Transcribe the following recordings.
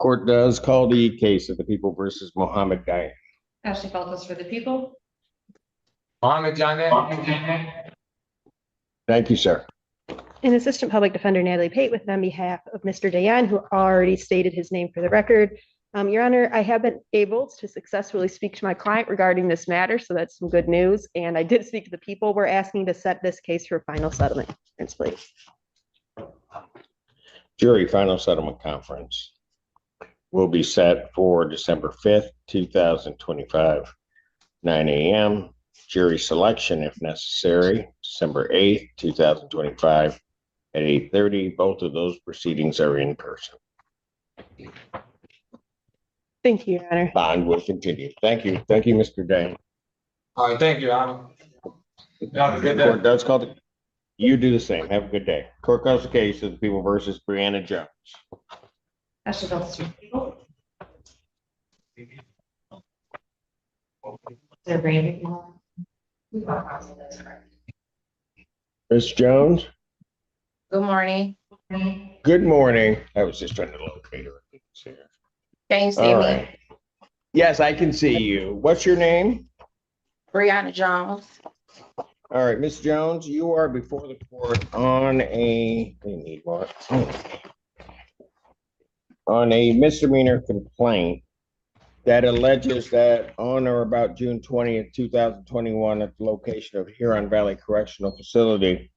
Court does call the case of the people versus Mohammed Diane. Ashley Feltus for the people. Mohammed Diane. Thank you, sir. And Assistant Public Defender Natalie Pate with on behalf of Mr. Dayan, who already stated his name for the record. Your Honor, I have been able to successfully speak to my client regarding this matter, so that's some good news. And I did speak to the people. We're asking to set this case for final settlement. Please. Jury final settlement conference will be set for December 5th, 2025, 9 a.m. Jury selection, if necessary, December 8th, 2025 at 8:30. Both of those proceedings are in person. Thank you, Your Honor. Bond will continue. Thank you. Thank you, Mr. Dane. All right, thank you, Your Honor. Have a good day. Court does call the, you do the same. Have a good day. Court calls the case of the people versus Brianna Jones. Ashley Feltus for the people. They're branding. Ms. Jones, Good morning. good morning. I was just trying to locate her. Can you see All me? right. Yes, I can see you. What's your name? Brianna Jones. All right, Ms. Jones, you are before the court on a, we need what? On a misdemeanor complaint that alleges that on or about June 20th, 2021, at the location of Huron Valley Correctional Facility,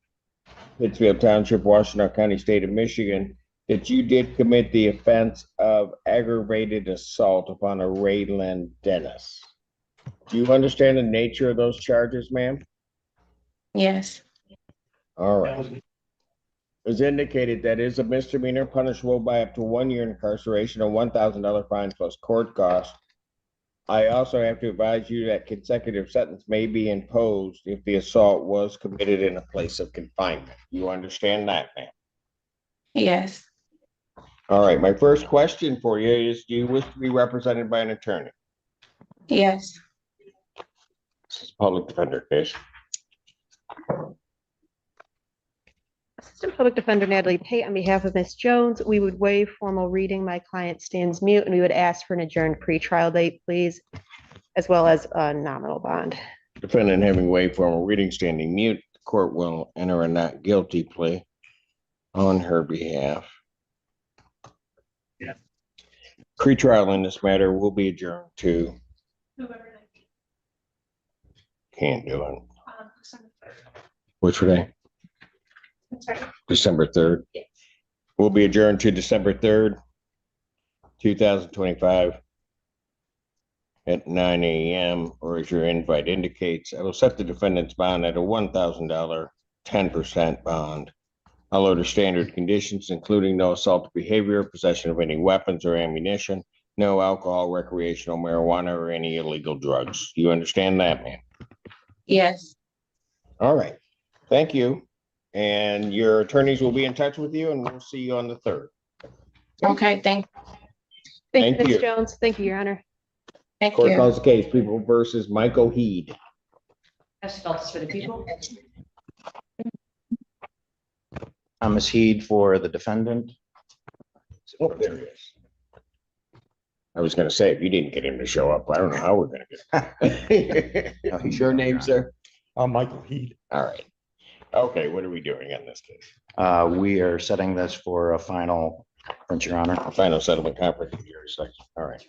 Pittsfield Township, Washtenaw County, State of Michigan, that you did commit the offense of aggravated assault upon a Raylan Dennis. Do you understand the nature of those charges, ma'am? Yes. All right. As indicated, that is a misdemeanor punishable by up to 1 year incarceration, a $1,000 fine plus court costs. I also have to advise you that consecutive sentence may be imposed if the assault was committed in a place of confinement. You understand that, ma'am? Yes. All right. My first question for you is, do you wish to be represented by an attorney? Yes. This is public defender case. Assistant Public Defender Natalie Pate on behalf of Ms. Jones, we would waive formal reading. My client stands mute, and we would ask for an adjourned pretrial date, please, as well as a nominal bond. Defendant having waived formal reading, standing mute, the court will enter a not guilty plea on her behalf. Pretrial in this matter will be adjourned to. Can't do it. Which day? December 3rd. Yes. Will be adjourned to December 3rd, 2025 at 9 a.m. or as your invite indicates. I will set the defendant's bond at a $1,000 10% bond. I'll order standard conditions, including no assault behavior, possession of any weapons or ammunition, no alcohol, recreational marijuana, or any illegal drugs. You understand that, ma'am? Yes. All right. Thank you. And your attorneys will be in touch with you, and we'll see you on the 3rd. Okay. Thank Thank Ms. you. Jones. Thank you, Your Honor. Court you. calls the case, people versus Michael Heed. Ashley Feltus for the people. Thomas Heed for the defendant. Oh, there he is. I was gonna say, if you didn't get him to show up, I don't know how we're gonna get him. Your name, sir? Michael Heed. All right. Okay, what are we doing on this case? We are setting this for a final conference, Your Honor. Final settlement conference. Jury selection. All right.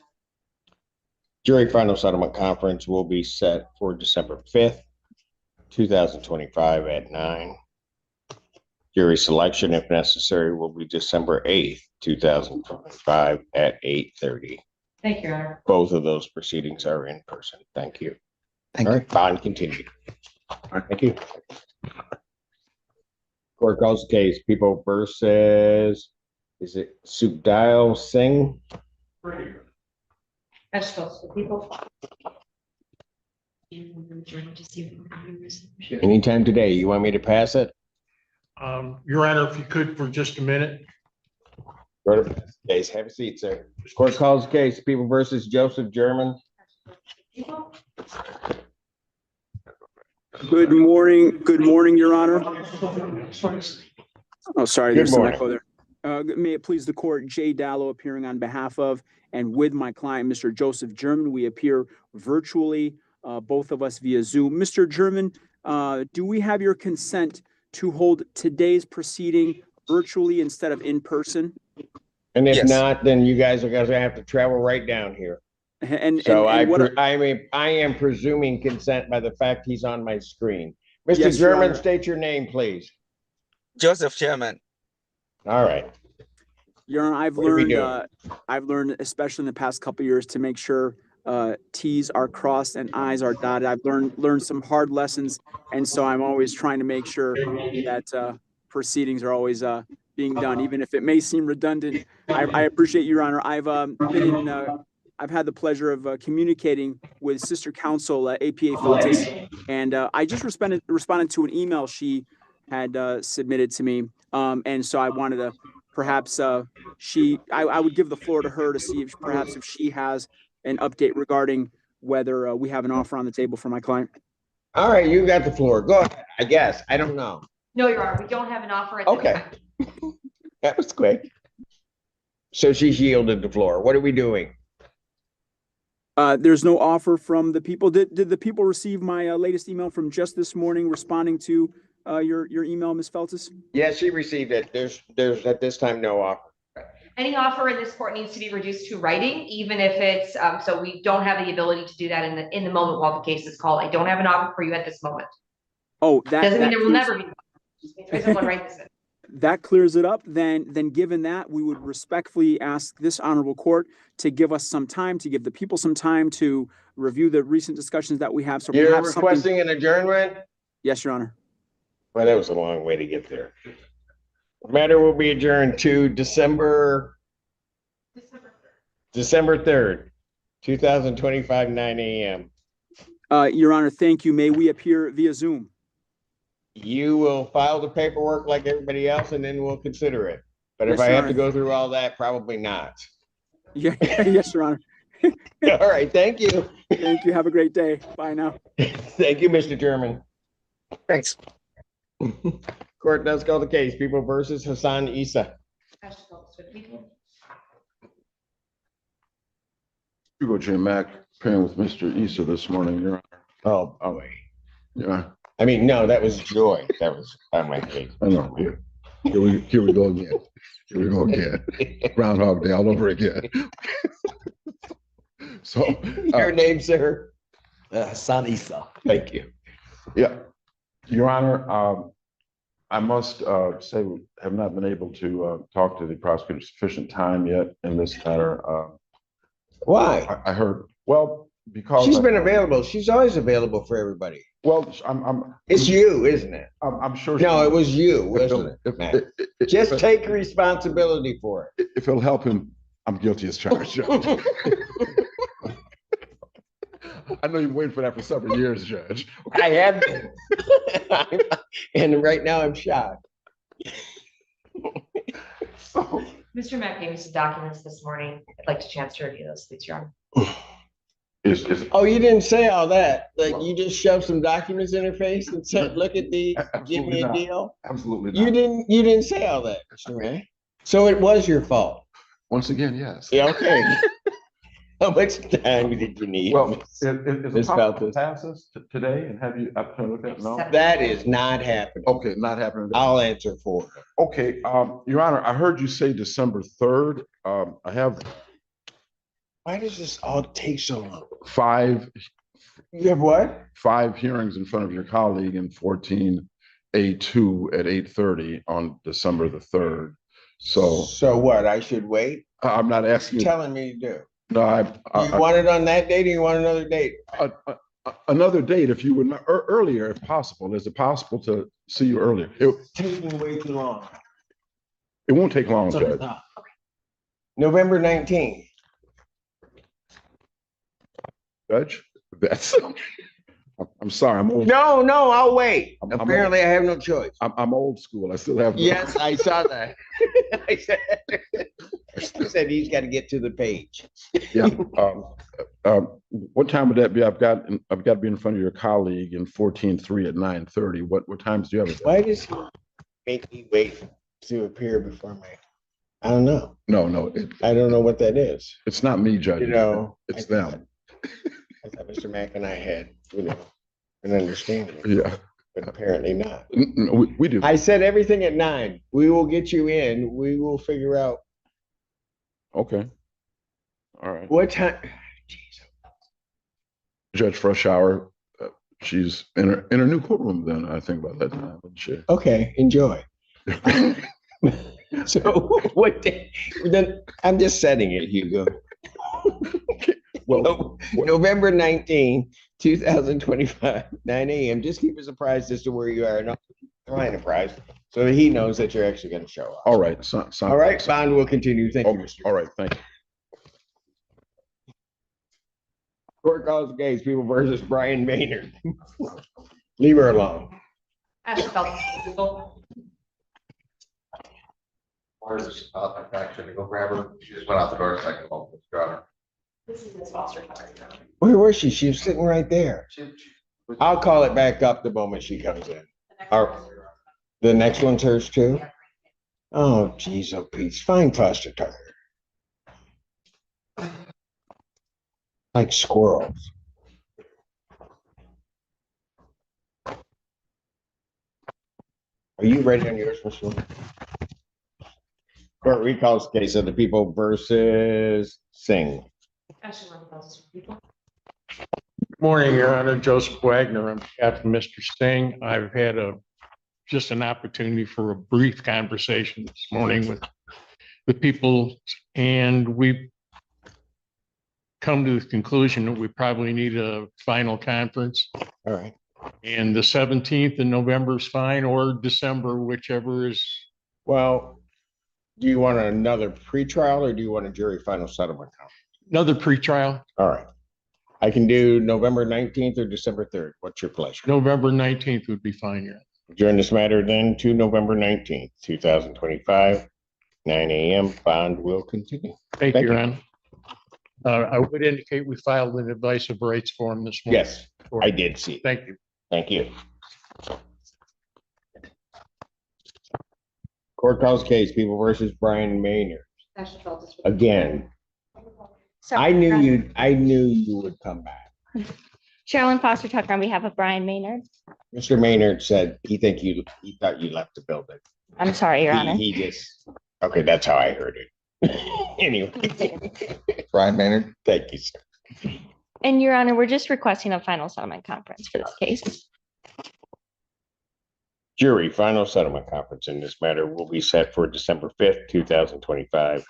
Jury final settlement conference will be set for December 5th, 2025 at 9. Jury selection, if necessary, will be December 8th, 2025 at 8:30. Thank you, Your Honor. Both of those proceedings are in person. Thank you. Thank All you. right, bond continued. All right, thank you. Court calls the case, people versus, is it Sukdal Singh? Ashley Feltus for the people. Anytime today. You want me to pass it? Your Honor, if you could for just a minute. Go to case. Have a seat, sir. Court calls the case, people versus Joseph German. Good morning, Your Honor. Oh, sorry, Good there's some morning. echo there. May it please the court, Jay Dallow appearing on behalf of and with my client, Mr. Joseph German. We appear virtually, both of us via Zoom. Mr. German, do we have your consent to hold today's proceeding virtually instead of in person? And if Yes. not, then you guys are gonna have to travel right down here. And So what? I am presuming consent by the fact he's on my screen. Mr. Yes, Your German, Honor. state your name, please. Joseph Chairman. All right. Your Honor, What are we doing? I've learned, especially in the past couple of years, to make sure T's are crossed and I's are dotted. I've learned some hard lessons, and so I'm always trying to make sure that proceedings are always being done, even if it may seem redundant. I appreciate you, Your Honor. I've had the pleasure of communicating with Sister Counsel APA Feltis, and I just responded to an email she had submitted to me, and so I wanted to perhaps I would give the floor to her to see if she has an update regarding whether we have an offer on the table for my client. All right, you got the floor. Go ahead, I guess. I don't know. No, Your Honor, we don't have an offer at this Okay. time. That was quick. So she's yielded the floor. What are we doing? There's no offer from the people. Did the people receive my latest email from just this morning responding to your email, Ms. Feltis? Yeah, she received it. There's at this time no offer. Any offer in this court needs to be reduced to writing, even if it's, so we don't have the ability to do that in the moment while the case is called. I don't have an offer for you at this moment. Oh, Doesn't mean there will never be. Just means there isn't one right this minute. That clears it up. Then given that, we would respectfully ask this honorable court to give us some time, to give the people some time to review the recent discussions that we have. So You're perhaps something. requesting an adjournment? Yes, Your Honor. Well, that was a long way to get there. The matter will be adjourned to December 3rd, 2025, 9 a.m. Your Honor, thank you. May we appear via Zoom? You will file the paperwork like everybody else, and then we'll consider it. But if Yes, I Your have to Honor. go through all that, probably not. Yeah, yes, Your Honor. All right, thank you. Thank you. Have a great day. Bye now. Thank you, Mr. German. Thanks. Court does call the case. People versus Hassan Isa. Hugo J. Mack, appearing with Mr. Issa this morning, Your Honor. Oh, wait. Yeah, I mean, no, that was Joy. That was on my case. I know. Here we go again. Here we go again. Groundhog Day all over again. So, Your name, sir? Hassan Isa. Thank you. yeah, Your Honor, I must say we have not been able to talk to the prosecutor sufficient time yet in this matter. Why? I heard, well, because She's been available. She's always available for everybody. Well, It's you, isn't it? I'm sure. No, it was you, If wasn't it'll- it, Matt? Just take responsibility for it. If it'll help him, I'm guilty as charged, Judge. I know you've been waiting for that for several years, Judge. I have been. And right now I'm shocked. So, Mr. Mack gave me some documents this morning. I'd like to chance to review those, please, Your Honor. is Oh, you didn't say all that. Like you just shoved some documents in her face and said, look at these, give me Absolutely a not. deal. absolutely You not. didn't say all that, Mr. Mack. So it was your fault. Once again, yes. Yeah, okay. How much time did you need? Well, is Miss it possible to Feltis? pass this today and have you up to look at? No? That is not happening. Okay, not happening. I'll answer for her. Okay, Your Honor, I heard you say December 3rd. I have Why does this all take so long? five You have what? hearings in front of your colleague in 14A2 at 8:30 on December the 3rd. So what? I should wait? I'm not What are asking you you. telling me to do? No, You want it on that date or you want another date? another date if you would, earlier if possible. Is it possible to see you earlier? It's taking way too long. It won't take long, Judge. November 19th. Judge, that's, I'm sorry, I'm old. No, I'll wait. I'm Apparently I have no choice. I'm old school. I still have. Yes, I saw that. I said he's got to get to the page. Yeah. What time would that be? I've got to be in front of your colleague in 14-3 at 9:30. What times do you have? Why does he make me wait to appear before my I don't know. No, I don't know what that is. it's not me judging. You know, It's I them. thought Mr. Mack and I had, an understanding, Yeah, but apparently not. we do. I said everything at 9. We will get you in. We will figure out Okay. All right. what time. Judge Freshour, she's in her new courtroom then, I think, by that time. isn't she? Okay, enjoy. So what day? Then I'm just setting it, Hugo. Well, November 19, 2025, 9 a.m. Just keep us apprised as to where you are. Not client apprised, so that he knows that you're actually going to show up. all right. All right, bond will continue. Thank you, Oh, Mr. all right, thank you. Court calls the case, people versus Brian Maynard. Leave her alone. Ashley Phelps. Where's actually go grab her? She just went out the door a second ago. Got her. This is Ms. Foster. Where was she? She was sitting right there. I'll call it back up the moment she comes in. The next one's hers too? Oh, geez, oh, Pete's fine Foster Tucker. Like squirrels. Are you ready on yours, Mr. Lee? Court recalls case of the people versus Singh. Ashley Phelps. Good morning, Your Honor. Joseph Wagner on behalf of Mr. Singh. I've had just an opportunity for a brief conversation this morning with people, and we've come to the conclusion that we probably need a final conference. All right. And the 17th in November is fine, or December, whichever is. Well, do you want another pretrial or do you want a jury final settlement? Another pretrial. All right. I can do November 19th or December 3rd. What's your pleasure? November 19th would be fine, yeah. Adjourn this matter then to November 19th, 2025, 9 a.m. Bond will continue. Thank you, Your Honor. I would indicate we filed an advice of rights form this morning. Yes, I did see. Thank you. Thank you. Court calls case, people versus Brian Maynard. Ashley Phelps. Again, I knew you would come back. Sherilyn Foster Tucker on behalf of Brian Maynard. Mr. Maynard said he thought you left the building. I'm sorry, Your Honor. He just, okay, that's how I heard it. Anyway. Brian Maynard. Thank you, sir. And Your Honor, we're just requesting a final settlement conference for this case. Jury final settlement conference in this matter will be set for December 5th, 2025,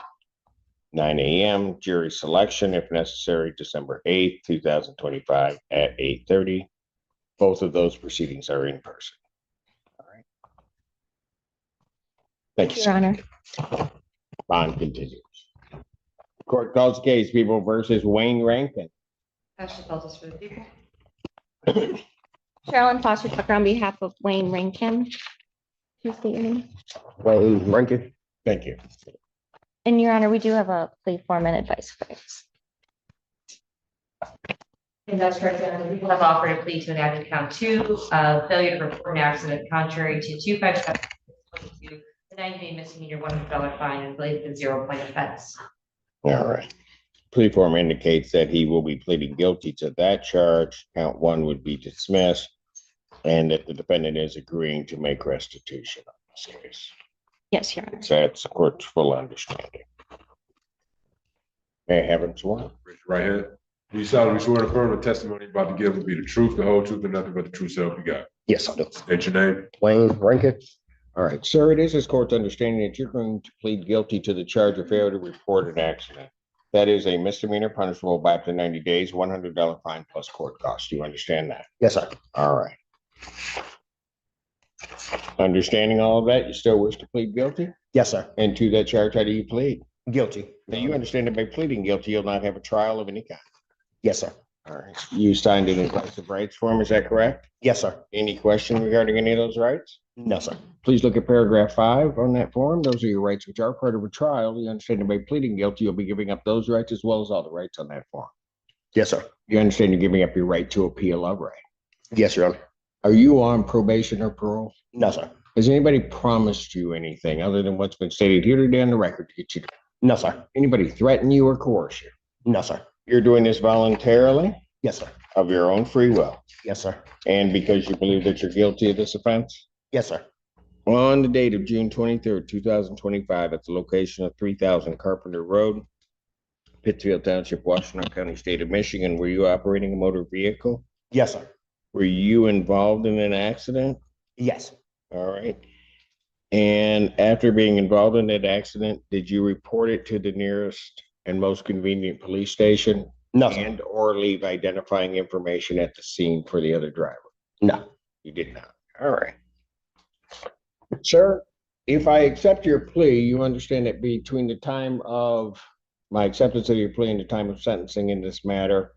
9 a.m. Jury selection, if necessary, December 8th, 2025 at 8:30. Both of those proceedings are in person. All right. Thank you, Your Honor. Bond continues. Court calls case, people versus Wayne Rankin. Ashley Phelps for the people. Sherilyn Foster Tucker on behalf of Wayne Rankin. Can you state your name? Wayne Rankin. Thank you. And Your Honor, we do have a plea form and advice for this. And that's correct. The people have offered a plea to an act of count 2, failure to report an accident contrary to 257, the 90-day misdemeanor, $100 fine, and related to 0-point offense. All right. Plea form indicates that he will be pleading guilty to that charge. Count 1 would be dismissed, and that the defendant is agreeing to make restitution on this case. Yes, Your Honor. So that's the court's full understanding. May I have him sworn? Raise your right hand. Do you solemnly swear to affirm the testimony you're about to give will be the truth, the whole truth, and nothing but the true self you got? Yes, I do. State your name. Wayne Rankin. All right, sir, it is this court's understanding that you're going to plead guilty to the charge of failure to report an accident. That is a misdemeanor punishable by up to 90 days, $100 fine plus court costs. Do you understand that? Yes, sir. All right. Understanding all of that, you still wish to plead guilty? Yes, sir. And to that charge, how do you plead? Guilty. Now, you understand that by pleading guilty, you'll not have a trial of any kind. Yes, sir. All right. You signed an advice of rights form, is that correct? Yes, sir. Any question regarding any of those rights? No, sir. Please look at paragraph 5 on that form. Those are your rights which are part of a trial. You understand that by pleading guilty, you'll be giving up those rights as well as all the rights on that form. Yes, sir. You understand you're giving up your right to appeal of right. Yes, Your Honor. Are you on probation or parole? No, sir. Has anybody promised you anything other than what's been stated here today on the record to get you? No, sir. Anybody threaten you or coerce you? No, sir. You're doing this voluntarily Yes, sir. of your own free will Yes, sir. and because you believe that you're guilty of this offense? Yes, sir. On the date of June 23rd, 2025, at the location of 3000 Carpenter Road, Pittsfield Township, Washtenaw County, State of Michigan, were you operating a motor vehicle? Yes, sir. Were you involved in an accident? Yes. All right. And after being involved in that accident, did you report it to the nearest and most convenient police station? No, sir. And or leave identifying information at the scene for the other driver? No. You did not. All right. Sir, if I accept your plea, you understand that between the time of my acceptance of your plea and the time of sentencing in this matter,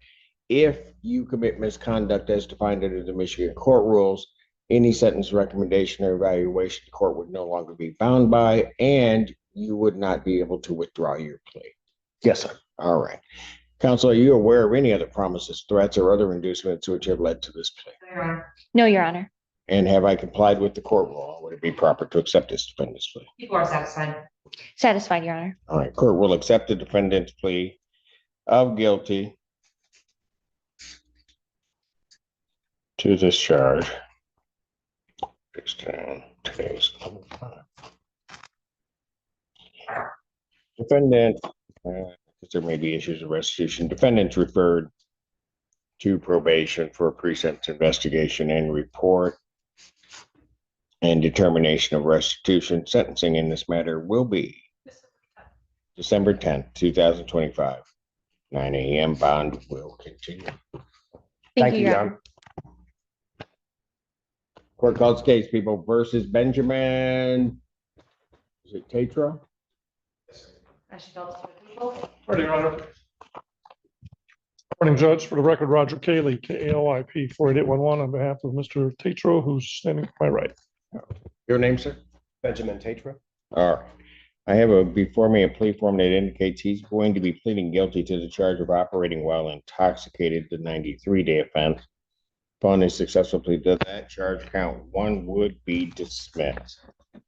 if you commit misconduct as defined under the Michigan court rules, any sentence, recommendation, or evaluation, the court would no longer be bound by, and you would not be able to withdraw your plea. Yes, sir. All right. Counsel, are you aware of any other promises, threats, or other inducements which have led to this plea? Your Honor. No, Your Honor. And have I complied with the court rule? Would it be proper to accept this defendant's plea? People are satisfied. Satisfied, Your Honor. All right, court will accept the defendant's plea of guilty to this charge. Today's defendant, there may be issues of restitution. Defendants referred to probation for a pre-sentence investigation and report and determination of restitution. Sentencing in this matter will be December 10th, 2025, 9 a.m. Bond will continue. Thank you, Your Honor. Court calls case people versus Benjamin. Is it Tatra? Morning, Your Honor. Morning, Judge. For the record, Roger Cayley, KALIP 48811, on behalf of Mr. Tatro, who's standing to my right. Your name, sir? Benjamin Tatra. All right. I have before me a plea form that indicates he's going to be pleading guilty to the charge of operating while intoxicated, the 93-day offense. Upon a successful plea to that charge, count one would be dismissed.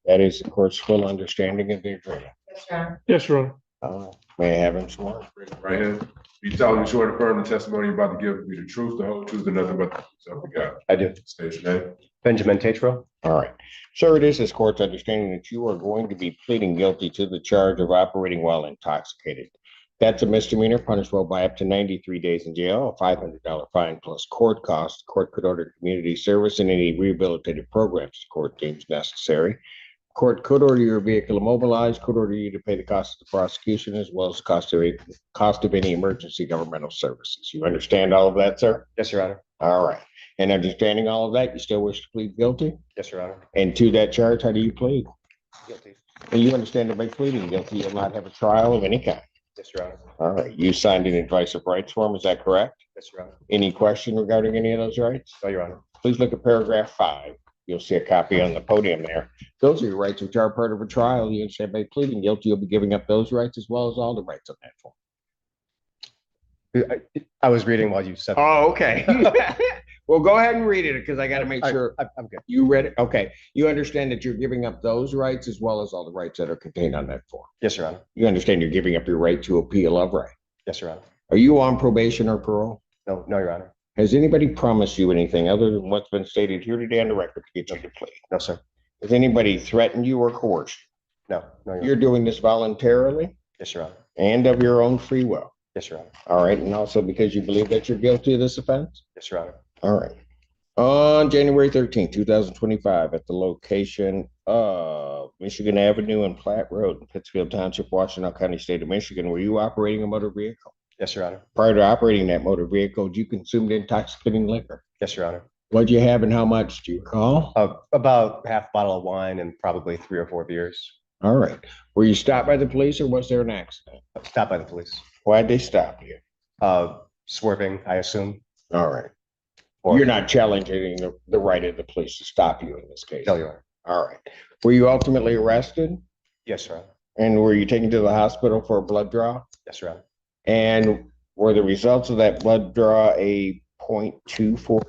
That is the court's full understanding of the agreement. Yes, Your Honor. Yes, Your Honor. May I have him sworn? Raise your right hand. You solemnly swear to affirm the testimony you're about to give be the truth, the whole truth, and nothing but the truth, so help you God. I do. State your name. Benjamin Tatro. All right. Sir, it is this court's understanding that you are going to be pleading guilty to the charge of operating while intoxicated. That's a misdemeanor punishable by up to 93 days in jail, a $500 fine plus court costs. The court could order community service and any rehabilitative programs the court deems necessary. Court could order your vehicle immobilized, could order you to pay the cost of the prosecution as well as the cost of any emergency governmental services. You understand all of that, sir? Yes, Your Honor. All right. And understanding all of that, you still wish to plead guilty? Yes, Your Honor. And to that charge, how do you plead? Guilty. And you understand that by pleading guilty, you'll not have a trial of any kind? Yes, Your Honor. All right. You signed an advice of rights form, is that correct? Yes, Your Honor. Any question regarding any of those rights? No, Your Honor. Please look at paragraph 5. You'll see a copy on the podium there. Those are your rights which are part of a trial. You understand by pleading guilty, you'll be giving up those rights as well as all the rights on that form. I was reading while you said. Oh, okay. Well, go ahead and read it because I got to make sure. I'm good. You read it? Okay. You understand that you're giving up those rights as well as all the rights that are contained on that form. Yes, Your Honor. You understand you're giving up your right to appeal of right. Yes, Your Honor. Are you on probation or parole? No, Your Honor. Has anybody promised you anything other than what's been stated here today on the record to get you to plea? No, sir. Has anybody threatened you or coerced No, Your you? Honor. You're doing this voluntarily Yes, Your Honor. and of your own free will. Yes, Your Honor. All right. And also because you believe that you're guilty of this offense? Yes, Your Honor. All right. On January 13th, 2025, at the location of Michigan Avenue and Platte Road in Pittsfield Township, Washtenaw County, State of Michigan, were you operating a motor vehicle? Yes, Your Honor. Prior to operating that motor vehicle, did you consume intoxicating liquor? Yes, Your Honor. What'd you have and how much? Do you recall? About half bottle of wine and probably 3 or 4 beers. All right. Were you stopped by the police or was there an accident? Stopped by the police. Why'd they stop you? Swerving, I assume. All right. Or You're not challenging the right of the police to stop you in this case. No, Your Honor. All right. Were you ultimately arrested? Yes, Your Honor. And were you taken to the hospital for a blood draw? Yes, Your Honor. And were the results of that blood draw a 0.242?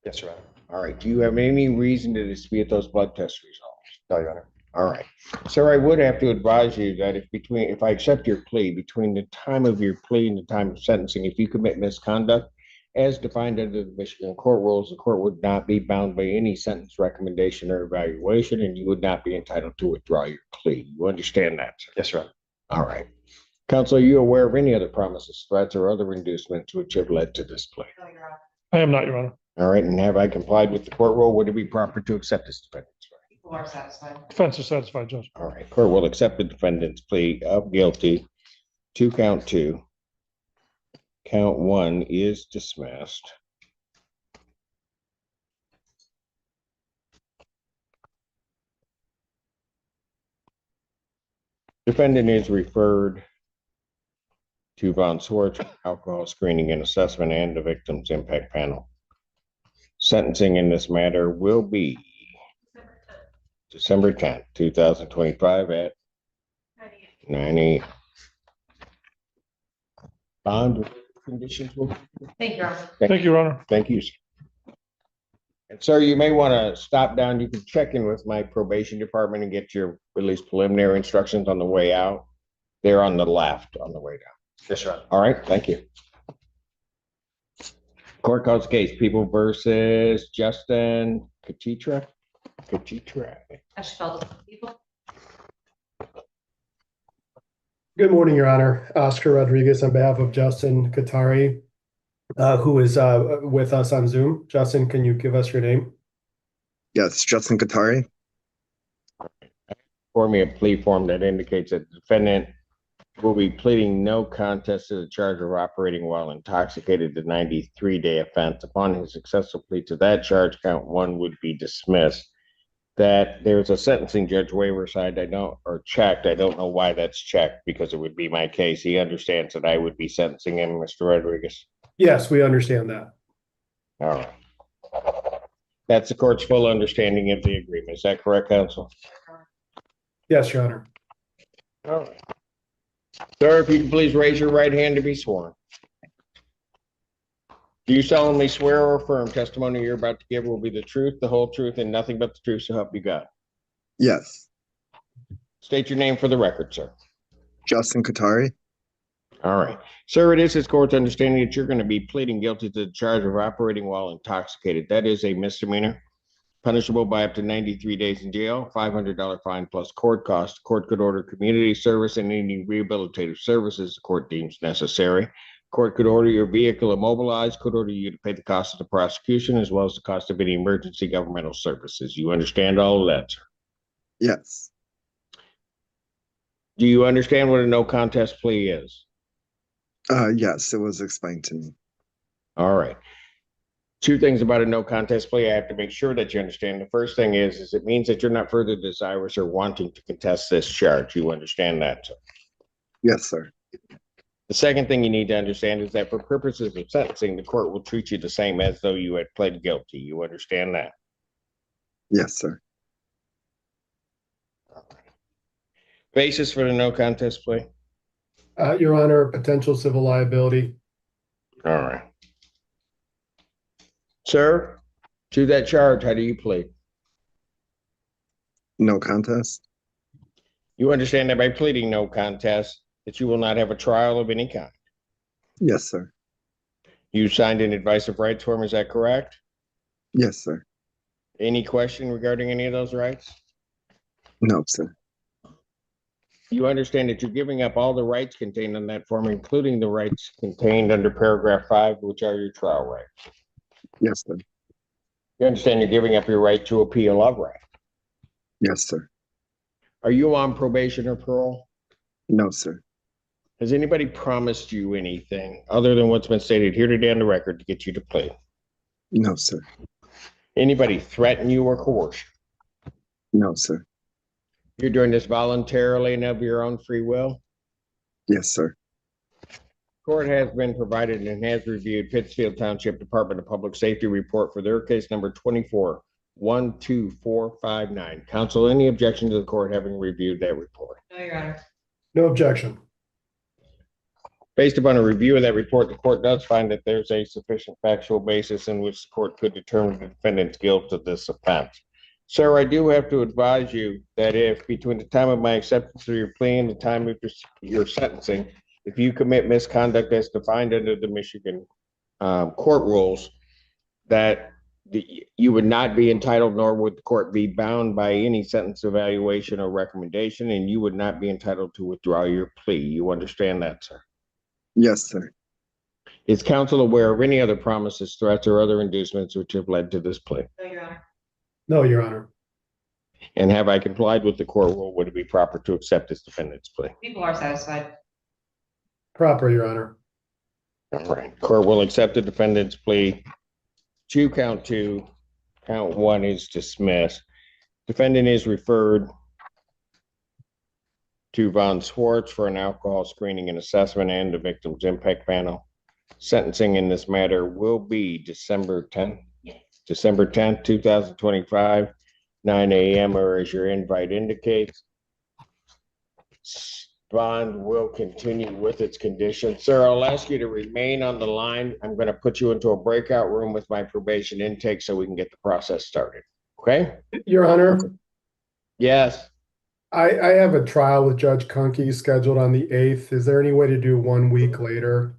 Yes, Your Honor. All right. Do you have any reason to dispute those blood test results? No, Your Honor. All right. Sir, I would have to advise you that if I accept your plea, between the time of your plea and the time of sentencing, if you commit misconduct as defined under the Michigan court rules, the court would not be bound by any sentence recommendation or evaluation, and you would not be entitled to withdraw your plea. You understand that, sir? Yes, Your Honor. All right. Counsel, are you aware of any other promises, threats, or other inducements which have led to this plea? I am not, Your Honor. All right, and have I complied with the court rule? Would it be proper to accept this defendant's plea? People are satisfied. Defense is satisfied, Judge. All right, court will accept the defendant's plea of guilty to count 2. Count 1 is dismissed. Defendant is referred to Von Swartz Alcohol Screening and Assessment and the Victims Impact Panel. Sentencing in this matter will be December 10th, 2025 at 9 bond conditions will. Thank you, Your Honor. Thank you, Your Honor. Thank you, sir. And sir, you may want to stop down. You can check in with my probation department and get your at least preliminary instructions on the way out. They're on the left on the way down. Yes, Your Honor. All right, thank you. Court calls case People versus Justin Katitra. I should call the people. Good morning, Your Honor. Oscar Rodriguez on behalf of Justin Katari, who is with us on Zoom. Justin, can you give us your name? Yes, Justin Katari. For me, a plea form that indicates that the defendant will be pleading no contest to the charge of operating while intoxicated, the 93-day offense. Upon his successful plea to that charge, count 1 would be dismissed. That there's a sentencing judge waiver side checked. I don't know why that's checked because it would be my case. He understands that I would be sentencing him, Mr. Rodriguez. Yes, we understand that. All right. That's the court's full understanding of the agreement. Is that correct, counsel? Yes, Your Honor. All right. Sir, if you can please raise your right hand to be sworn. Do you solemnly swear or affirm testimony you're about to give will be the truth, the whole truth, and nothing but the truth, so help you God? Yes, State your name for the record, sir. Justin Katari. All right. Sir, it is this court's understanding that you're going to be pleading guilty to the charge of operating while intoxicated. That is a misdemeanor, punishable by up to 93 days in jail, $500 fine plus court costs. The court could order community service and any rehabilitative services the court deems necessary. Court could order your vehicle immobilized, could order you to pay the cost of the prosecution as well as the cost of any emergency governmental services. You understand all of that, sir? Yes, Do you understand what a no contest plea is? yes, it was explained to me. All right. 2 things about a no contest plea I have to make sure that you understand. The first thing is it means that you're not further desirous or wanting to contest this charge. You understand that, sir? Yes, sir. The second thing you need to understand is that for purposes of sentencing, the court will treat you the same as though you had pled guilty. You understand that? Yes, sir. Basis for the no contest plea? Your Honor, potential civil liability. All right. Sir, to that charge, how do you plead? No contest. You understand that by pleading no contest, that you will not have a trial of any kind. Yes, sir. You signed an advice of rights form, is that correct? Yes, sir. Any question regarding any of those rights? No, sir. You understand that you're giving up all the rights contained in that form, including the rights contained under paragraph 5, which are your trial rights. Yes, sir. You understand you're giving up your right to appeal of right. Yes, sir. Are you on probation or parole? No, sir. Has anybody promised you anything other than what's been stated here today on the record to get you to plea? No, sir. Anybody threaten you or coerce you? No, sir. You're doing this voluntarily and of your own free will? Yes, sir. Court has been provided and has reviewed Pittsfield Township Department of Public Safety report for their case number 24-12459. Counsel, any objection to the court having reviewed that report? No, Your Honor. No objection. Based upon a review of that report, the court does find that there's a sufficient factual basis in which the court could determine the defendant's guilt of this offense. Sir, I do have to advise you that if between the time of my acceptance of your plea and the time of your sentencing, if you commit misconduct as defined under the Michigan court rules, that you would not be entitled, nor would the court be bound by any sentence evaluation or recommendation, and you would not be entitled to withdraw your plea. You understand that, sir? Yes, sir. Is counsel aware of any other promises, threats, or other inducements which have led to this plea? No, Your Honor. No, Your Honor. And have I complied with the court rule? Would it be proper to accept this defendant's plea? People are satisfied. Proper, Your Honor. All right, court will accept the defendant's plea to count 2. Count 1 is dismissed. Defendant is referred to Von Schwartz for an alcohol screening and assessment and the victim's impact panel. Sentencing in this matter will be December 10th, 2025, 9 a.m. or as your invite indicates. Bond will continue with its conditions. Sir, I'll ask you to remain on the line. I'm going to put you into a breakout room with my probation intake so we can get the process started. Okay? Your Honor, Yes. I have a trial with Judge Conkey scheduled on the 8th. Is there any way to do 1 week later?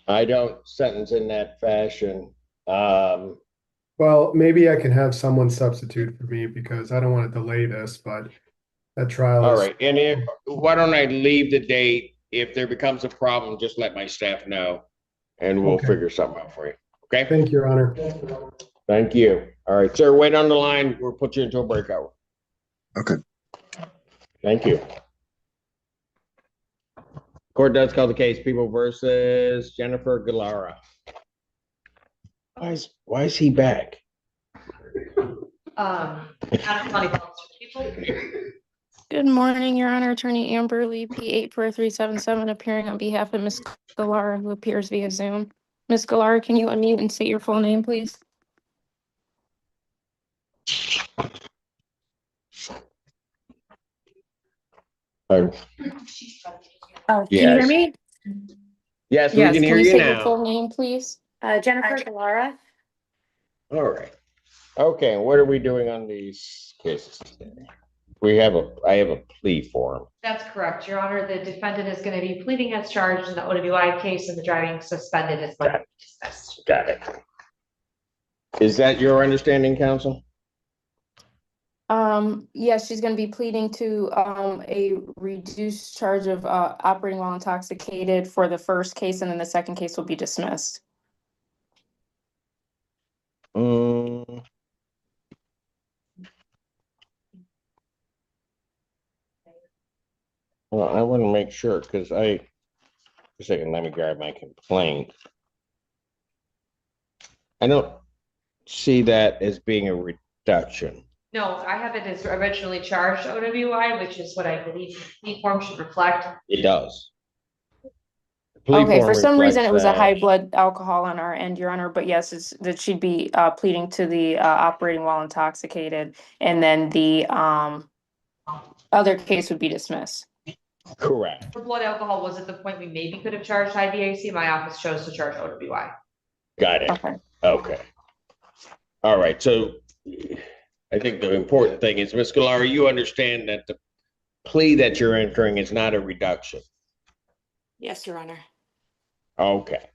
I don't sentence in that fashion. Well, maybe I can have someone substitute for me because I don't want to delay this, but that trial All is. right. And why don't I leave the date? If there becomes a problem, just let my staff know and we'll Okay. figure something out for you. Okay? Thank you, Your Honor. Thank you. All right, sir, wait on the line. We'll put you into a breakout room. Okay. Thank you. Court does call the case People versus Jennifer Galara. Why is he back? Good morning, Your Honor. Attorney Amber Lee, P84377, appearing on behalf of Ms. Galara, who appears via Zoom. Ms. Galara, can you unmute and state your full name, please? Oh, Can you Yes. hear me? yes, we can hear you Say your full now. name, please? Jennifer Galara. All right. Okay, what are we doing on these cases today? I have a plea form. That's correct, Your Honor. The defendant is going to be pleading as charged in the OWI case and the driving suspended is going to be dismissed. Got it. Is that your understanding, counsel? Yes, she's gonna be pleading to a reduced charge of operating while intoxicated for the first case, and then the second case will be dismissed. Well, I want to make sure because a second, let me grab my complaint. I don't see that as being a reduction. No, I have it as originally charged OWI, which is what I believe the form should reflect. It does. The plea Okay, form for some reason reflects it was a that. high blood alcohol on our end, Your Honor, but yes, that she'd be pleading to the operating while intoxicated, and then the other case would be dismissed. Correct. For blood alcohol was at the point we maybe could have charged IBAC. My office chose to charge OWI. Got it. Okay. Okay. All right. So I think the important thing is, Ms. Galara, you understand that the plea that you're entering is not a reduction. Yes, Your Honor. Okay.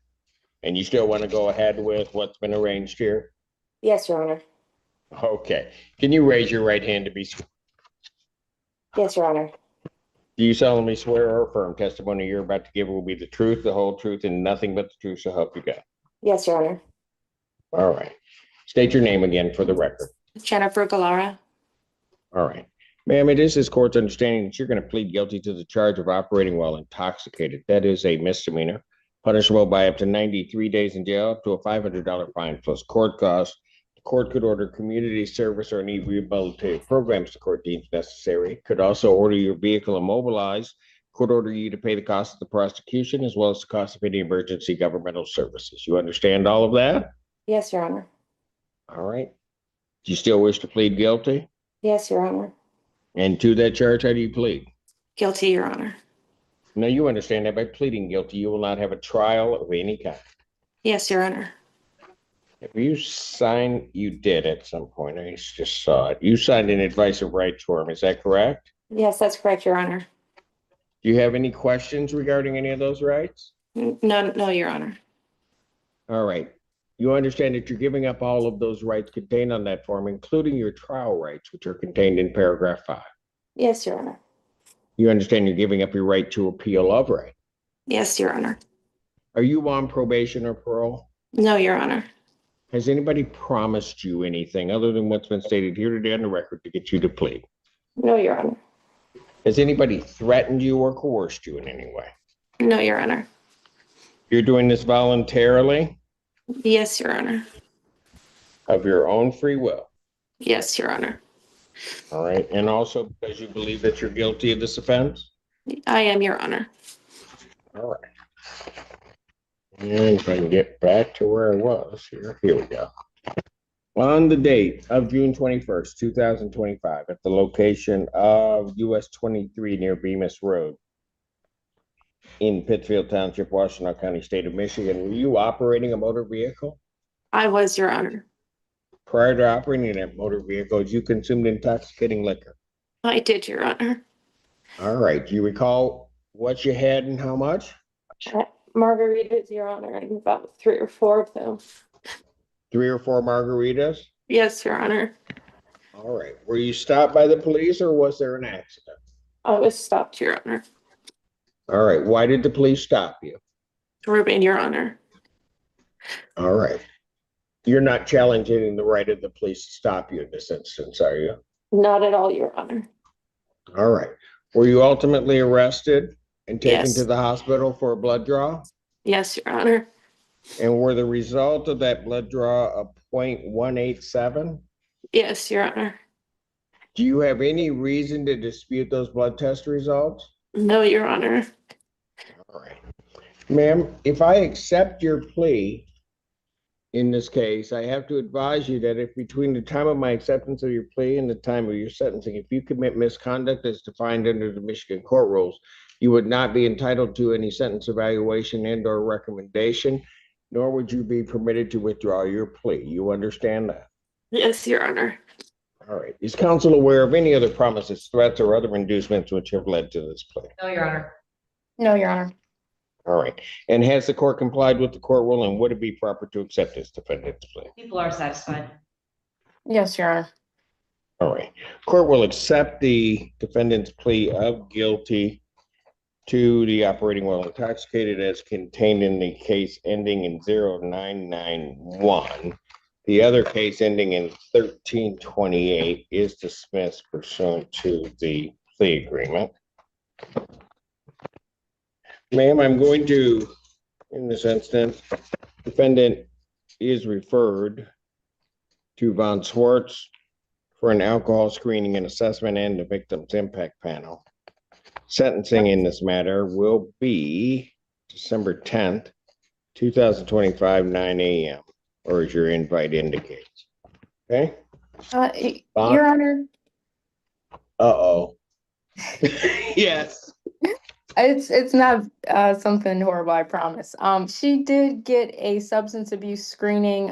And you still want to go ahead with what's been arranged here? Yes, Your Honor. Okay. Can you raise your right hand to be? Yes, Your Honor. Do you solemnly swear or affirm testimony you're about to give will be the truth, the whole truth, and nothing but the truth, so help you God? Yes, Your Honor. All right. State your name again for the record. Jennifer Galara. All right. Ma'am, it is this court's understanding that you're going to plead guilty to the charge of operating while intoxicated. That is a misdemeanor, punishable by up to 93 days in jail, up to a $500 fine plus court costs. The court could order community service or any rehabilitative programs the court deems necessary. Could also order your vehicle immobilized. Could order you to pay the cost of the prosecution as well as the cost of any emergency governmental services. You understand all of that? Yes, Your Honor. All right. Do you still wish to plead guilty? Yes, Your Honor. And to that charge, how do you plead? Guilty, Your Honor. Now, you understand that by pleading guilty, you will not have a trial of any kind. Yes, Your Honor. Have you signed, you did at some point, I just saw it. You signed an advice of rights form, is that correct? Yes, that's correct, Your Honor. Do you have any questions regarding any of those rights? No, Your Honor. All right. You understand that you're giving up all of those rights contained on that form, including your trial rights, which are contained in paragraph 5. Yes, Your Honor. You understand you're giving up your right to appeal of right. Yes, Your Honor. Are you on probation or parole? No, Your Honor. Has anybody promised you anything other than what's been stated here today on the record to get you to plead? No, Your Honor. Has anybody threatened you or coerced you in any way? No, Your Honor. You're doing this voluntarily Yes, Your Honor. of your own free will. Yes, Your Honor. All right. And also because you believe that you're guilty of this offense? I am, Your Honor. All right. And if I can get back to where I was here, here we go. On the date of June 21st, 2025, at the location of US 23 near Bemis Road in Pittsfield Township, Washtenaw County, State of Michigan, were you operating a motor vehicle? I was, Your Honor. Prior to operating that motor vehicle, you consumed intoxicating liquor? I did, Your Honor. All right. Do you recall what you had and how much? Margaritas, Your Honor, and about 3 or 4 of them. 3 or 4 margaritas? Yes, Your Honor. All right. Were you stopped by the police or was there an accident? I was stopped, Your Honor. All right. Why did the police stop you? Ruben, Your Honor. All right. You're not challenging the right of the police to stop you in this instance, are you? Not at all, Your Honor. All right. Were you ultimately arrested and taken Yes. to the hospital for a blood draw? Yes, Your Honor. And were the result of that blood draw a 0.187? Yes, Your Honor. Do you have any reason to dispute those blood test results? No, Your Honor. All right. Ma'am, if I accept your plea in this case, I have to advise you that if between the time of my acceptance of your plea and the time of your sentencing, if you commit misconduct as defined under the Michigan court rules, you would not be entitled to any sentence evaluation and or recommendation, nor would you be permitted to withdraw your plea. You understand that? Yes, Your Honor. All right. Is counsel aware of any other promises, threats, or other inducements which have led to this plea? No, Your Honor. No, Your Honor. All right. And has the court complied with the court rule, and would it be proper to accept this defendant's plea? People are satisfied. Yes, Your Honor. All right. Court will accept the defendant's plea of guilty to the operating while intoxicated as contained in the case ending in 0991. The other case ending in 1328 is dismissed pursuant to the plea agreement. Ma'am, I'm going to, in this instance, defendant is referred to Von Swartz for an alcohol screening and assessment and the victim's impact panel. Sentencing in this matter will be December 10th, 2025, 9 a.m., or as your invite indicates. Okay? Your Honor. Uh-oh. Yes. It's not something horrible, I promise. She did get a substance abuse screening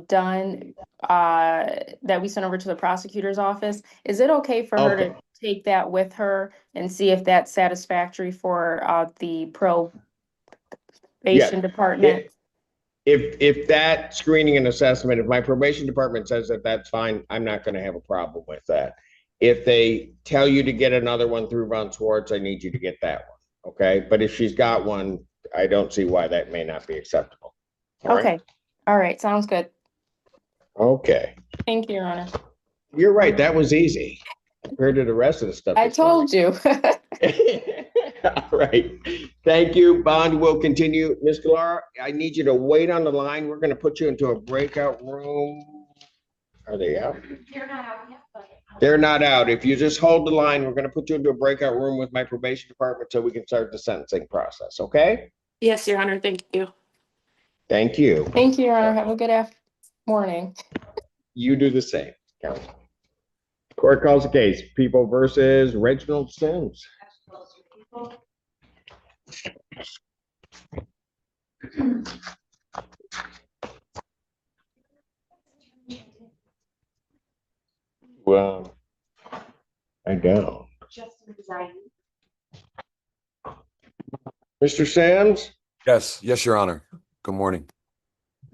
done that we sent over to the prosecutor's office. Is it okay for her to take that with her and see if that's satisfactory for the probation department? If that screening and assessment, if my probation department says that that's fine, I'm not going to have a problem with that. If they tell you to get another one through Von Swartz, I need you to get that one. Okay. But if she's got one, I don't see why that may not be acceptable. All Okay. right? All right. Sounds good. Okay. Thank you, Your Honor. You're right. That was easy compared to the rest of the stuff. I told you. All right. Thank you. Bond will continue. Ms. Galar, I need you to wait on the line. We're going to put you into a breakout room. Are they out? They're not out yet, but. They're not out. If you just hold the line, we're going to put you into a breakout room with my probation department so we can start the sentencing process. Okay? Yes, Your Honor. Thank you. Thank you. Thank you, Your Honor. Have a good morning. You do the same. Court calls the case. People versus Reginald Sims. down. Mr. Sams, Yes, Your Honor. Good morning.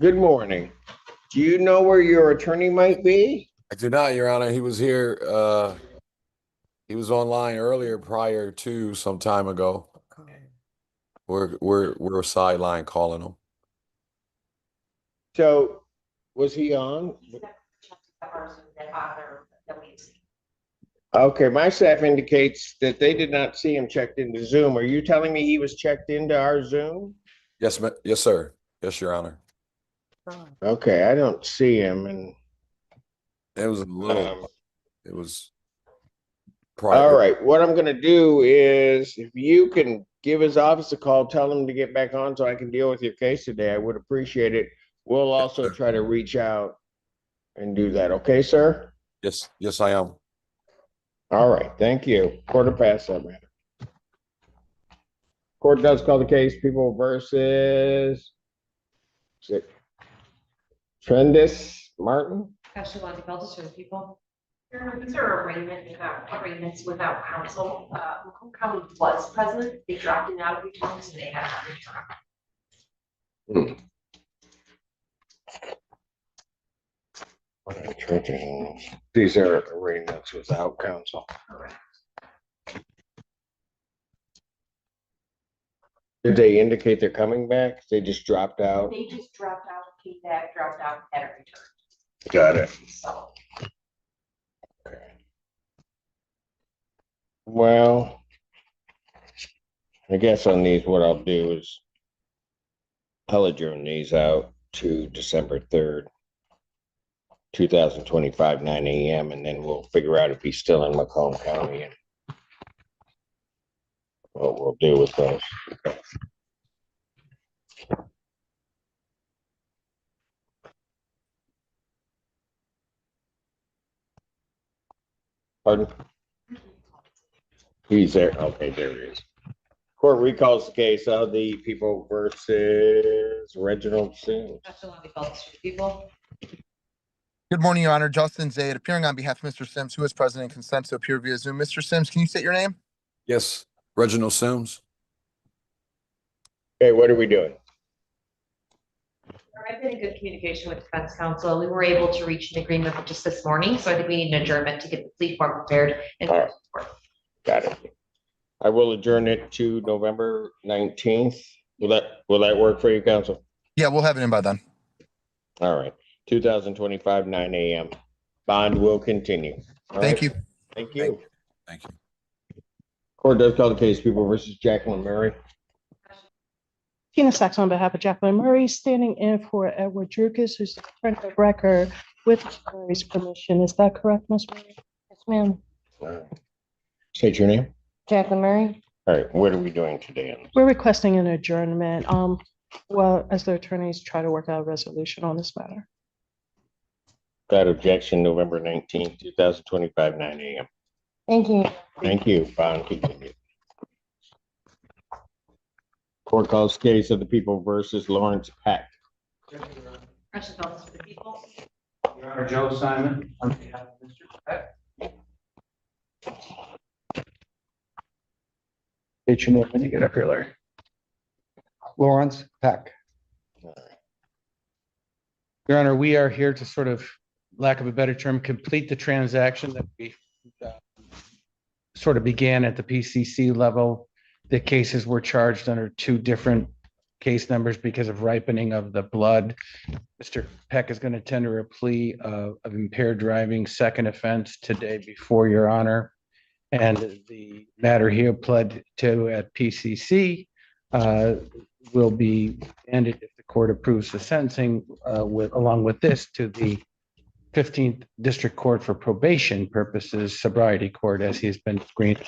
good morning. Do you know where your attorney might be? I do not, Your Honor. He was here, he was online earlier prior to some time ago. We're sideline calling him. So was he on? Okay, my staff indicates that they did not see him checked into Zoom. Are you telling me he was checked into our Zoom? Yes, yes, sir. Yes, Your Honor. Okay, I don't see him and. It was a little, it was. All right, what I'm gonna do is if you can give his office a call, tell him to get back on so I can deal with your case today, I would appreciate it. We'll also try to reach out and do that. Okay, sir? Yes, I am. All right, thank you. 7:15. Court does call the case People versus Trendis Martin. Actually, want to call this for the people? These are arraignments without counsel. Macomb County was present. They dropped in out of return, so they have to return. These are arraignments without counsel. Did they indicate they're coming back? They just dropped out? They just dropped out, came back, dropped out, had a return. Got it. So. Well, I guess on these, what I'll do is I'll adjourn these out to December 3rd, 2025, 9 a.m. and then we'll figure out if he's still in Macomb County and what we'll do with those. Pardon? He's there. Okay, there he is. Court recalls the case of the People versus Reginald Sims. Actually, want to call this for the people? Good morning, Your Honor. Justin Zaid, appearing on behalf of Mr. Sims, who is present and consents to appear via Zoom. Mr. Sims, can you state your name? Yes, Reginald Sims. Okay, what are we doing? I've been in good communication with defense counsel. We were able to reach an agreement just this morning, so I think we need an adjournment to get the plea form prepared. And all right. Got it. I will adjourn it to November 19th. Will that work for you, counsel? Yeah, we'll have it in by then. All right. 2025, 9 a.m. Bond will continue. All Thank right. you. Thank you. Thank you. Court does call the case People versus Jacqueline Murray. Tina Sachs on behalf of Jacqueline Murray, standing in for Edward Drukas, who's the friend of record with Murray's permission. Is that correct, Ms. Murray? Yes, ma'am. State your name. Jacqueline Murray. All right. What are we doing today? We're requesting an adjournment, well, as the attorneys try to work out a resolution on this matter. That objection, November 19th, 2025, 9 a.m. Thank you. Thank you. Bond continued. Court calls case of the People versus Lawrence Peck. Precious calls for the people. Your Honor, Joe Simon on behalf of Mr. Peck. State your name when you get up here, Larry. Lawrence Peck. Your Honor, we are here to sort of, lack of a better term, complete the transaction that we sort of began at the PCC level. The cases were charged under two different case numbers because of ripening of the blood. Mr. Peck is going to tender a plea of impaired driving, second offense today before Your Honor. And the matter he pled to at PCC will be ended if the court approves the sentencing along with this to the 15th District Court for probation purposes, sobriety court, as he has been screened.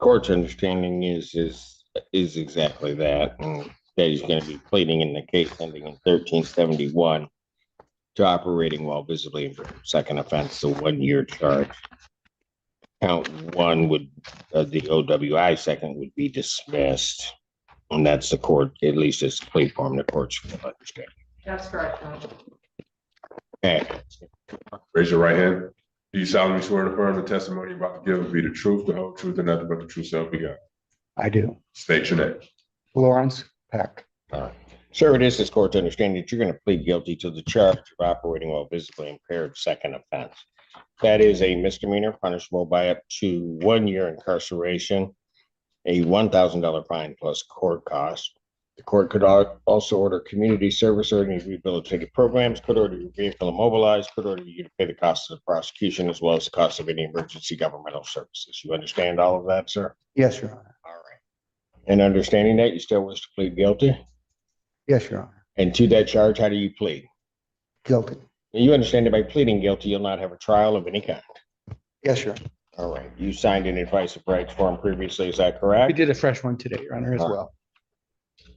Court's understanding is exactly that, and that he's going to be pleading in the case ending in 1371 to operating while visibly impaired. Second offense, the 1-year charge. Count one would the OWI second would be dismissed, and that's the court, at least it's plea form. The court's going to understand. That's correct. Okay. Raise your right hand. Do you solemnly swear to affirm the testimony you're about to give will be the truth, the whole truth, and nothing but the truth, so help you God? I do. State your name. Lawrence Peck. All right. Sir, it is this court's understanding that you're going to plead guilty to the charge of operating while visibly impaired, second offense. That is a misdemeanor punishable by up to 1 year incarceration, a $1,000 fine plus court cost. The court could also order community service or any rehabilitative programs, could order your vehicle immobilized, could order you to pay the cost of the prosecution as well as the cost of any emergency governmental services. You understand all of that, sir? Yes, Your Honor. All right. And understanding that, you still wish to plead guilty? Yes, Your Honor. And to that charge, how do you plead? Guilty. And you understand that by pleading guilty, you'll not have a trial of any kind? Yes, Your Honor. All right. You signed an advice of rights form previously, is that We correct? did a fresh one today, Your Honor, as well.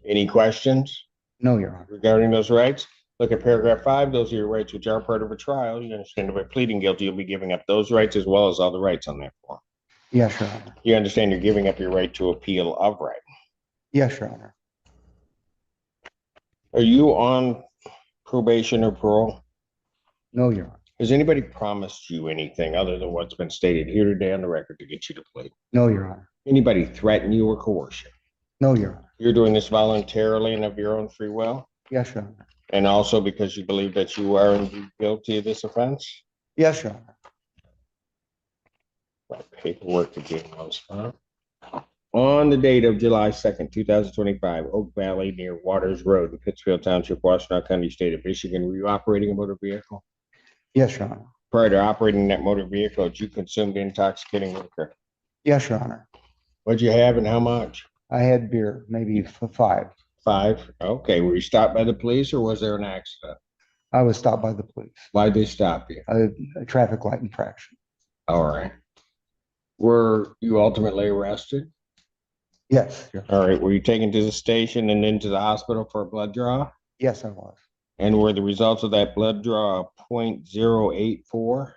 Any questions No, Your Honor. regarding those rights? Look at paragraph 5. Those are your rights which are part of a trial. You understand that by pleading guilty, you'll be giving up those rights as well as all the rights on that form. Yes, Your Honor. You understand you're giving up your right to appeal of right. Yes, Your Honor. Are you on probation or parole? No, Your Honor. Has anybody promised you anything other than what's been stated here today on the record to get you to plead? No, Your Honor. Anybody threaten you or coerce you? No, Your Honor. You're doing this voluntarily and of your own free will? Yes, Your Honor. And also because you believe that you are indeed guilty of this offense? Yes, Your Honor. Got paperwork to get those, huh? On the date of July 2nd, 2025, Oak Valley near Waters Road in Pittsfield Township, Washtenaw County, State of Michigan, were you operating a motor vehicle? Yes, Your Honor. Prior to operating that motor vehicle, did you consume intoxicating liquor? Yes, Your Honor. What'd you have and how much? I had beer, maybe 5. 5? Okay. Were you stopped by the police or was there an accident? I was stopped by the police. Why'd they stop you? A traffic light infraction. All right. Were you ultimately arrested? Yes. Your Honor. All right. Were you taken to the station and then to the hospital for a blood draw? Yes, I was. And were the results of that blood draw 0.084?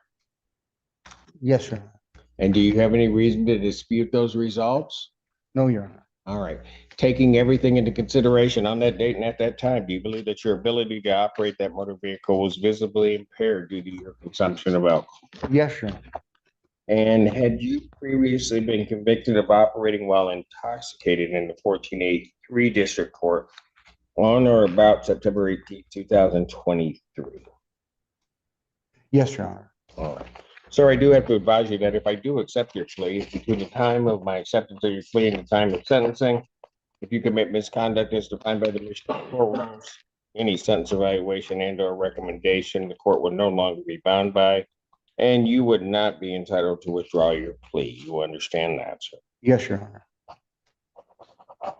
Yes, Your Honor. And do you have any reason to dispute those results? No, Your Honor. All right. Taking everything into consideration on that date and at that time, do you believe that your ability to operate that motor vehicle was visibly impaired due to your consumption of alcohol? Yes, Your Honor. And had you previously been convicted of operating while intoxicated in the 1483 District Court on or about September 18, 2023? Yes, Your Honor. All right. Sir, I do have to advise you that if I do accept your plea, between the time of my acceptance of your plea and the time of sentencing, if you commit misconduct as defined by the Michigan court rules, any sentence evaluation and or recommendation, the court would no longer be bound by, and you would not be entitled to withdraw your plea. You understand that, sir? Yes, Your Honor.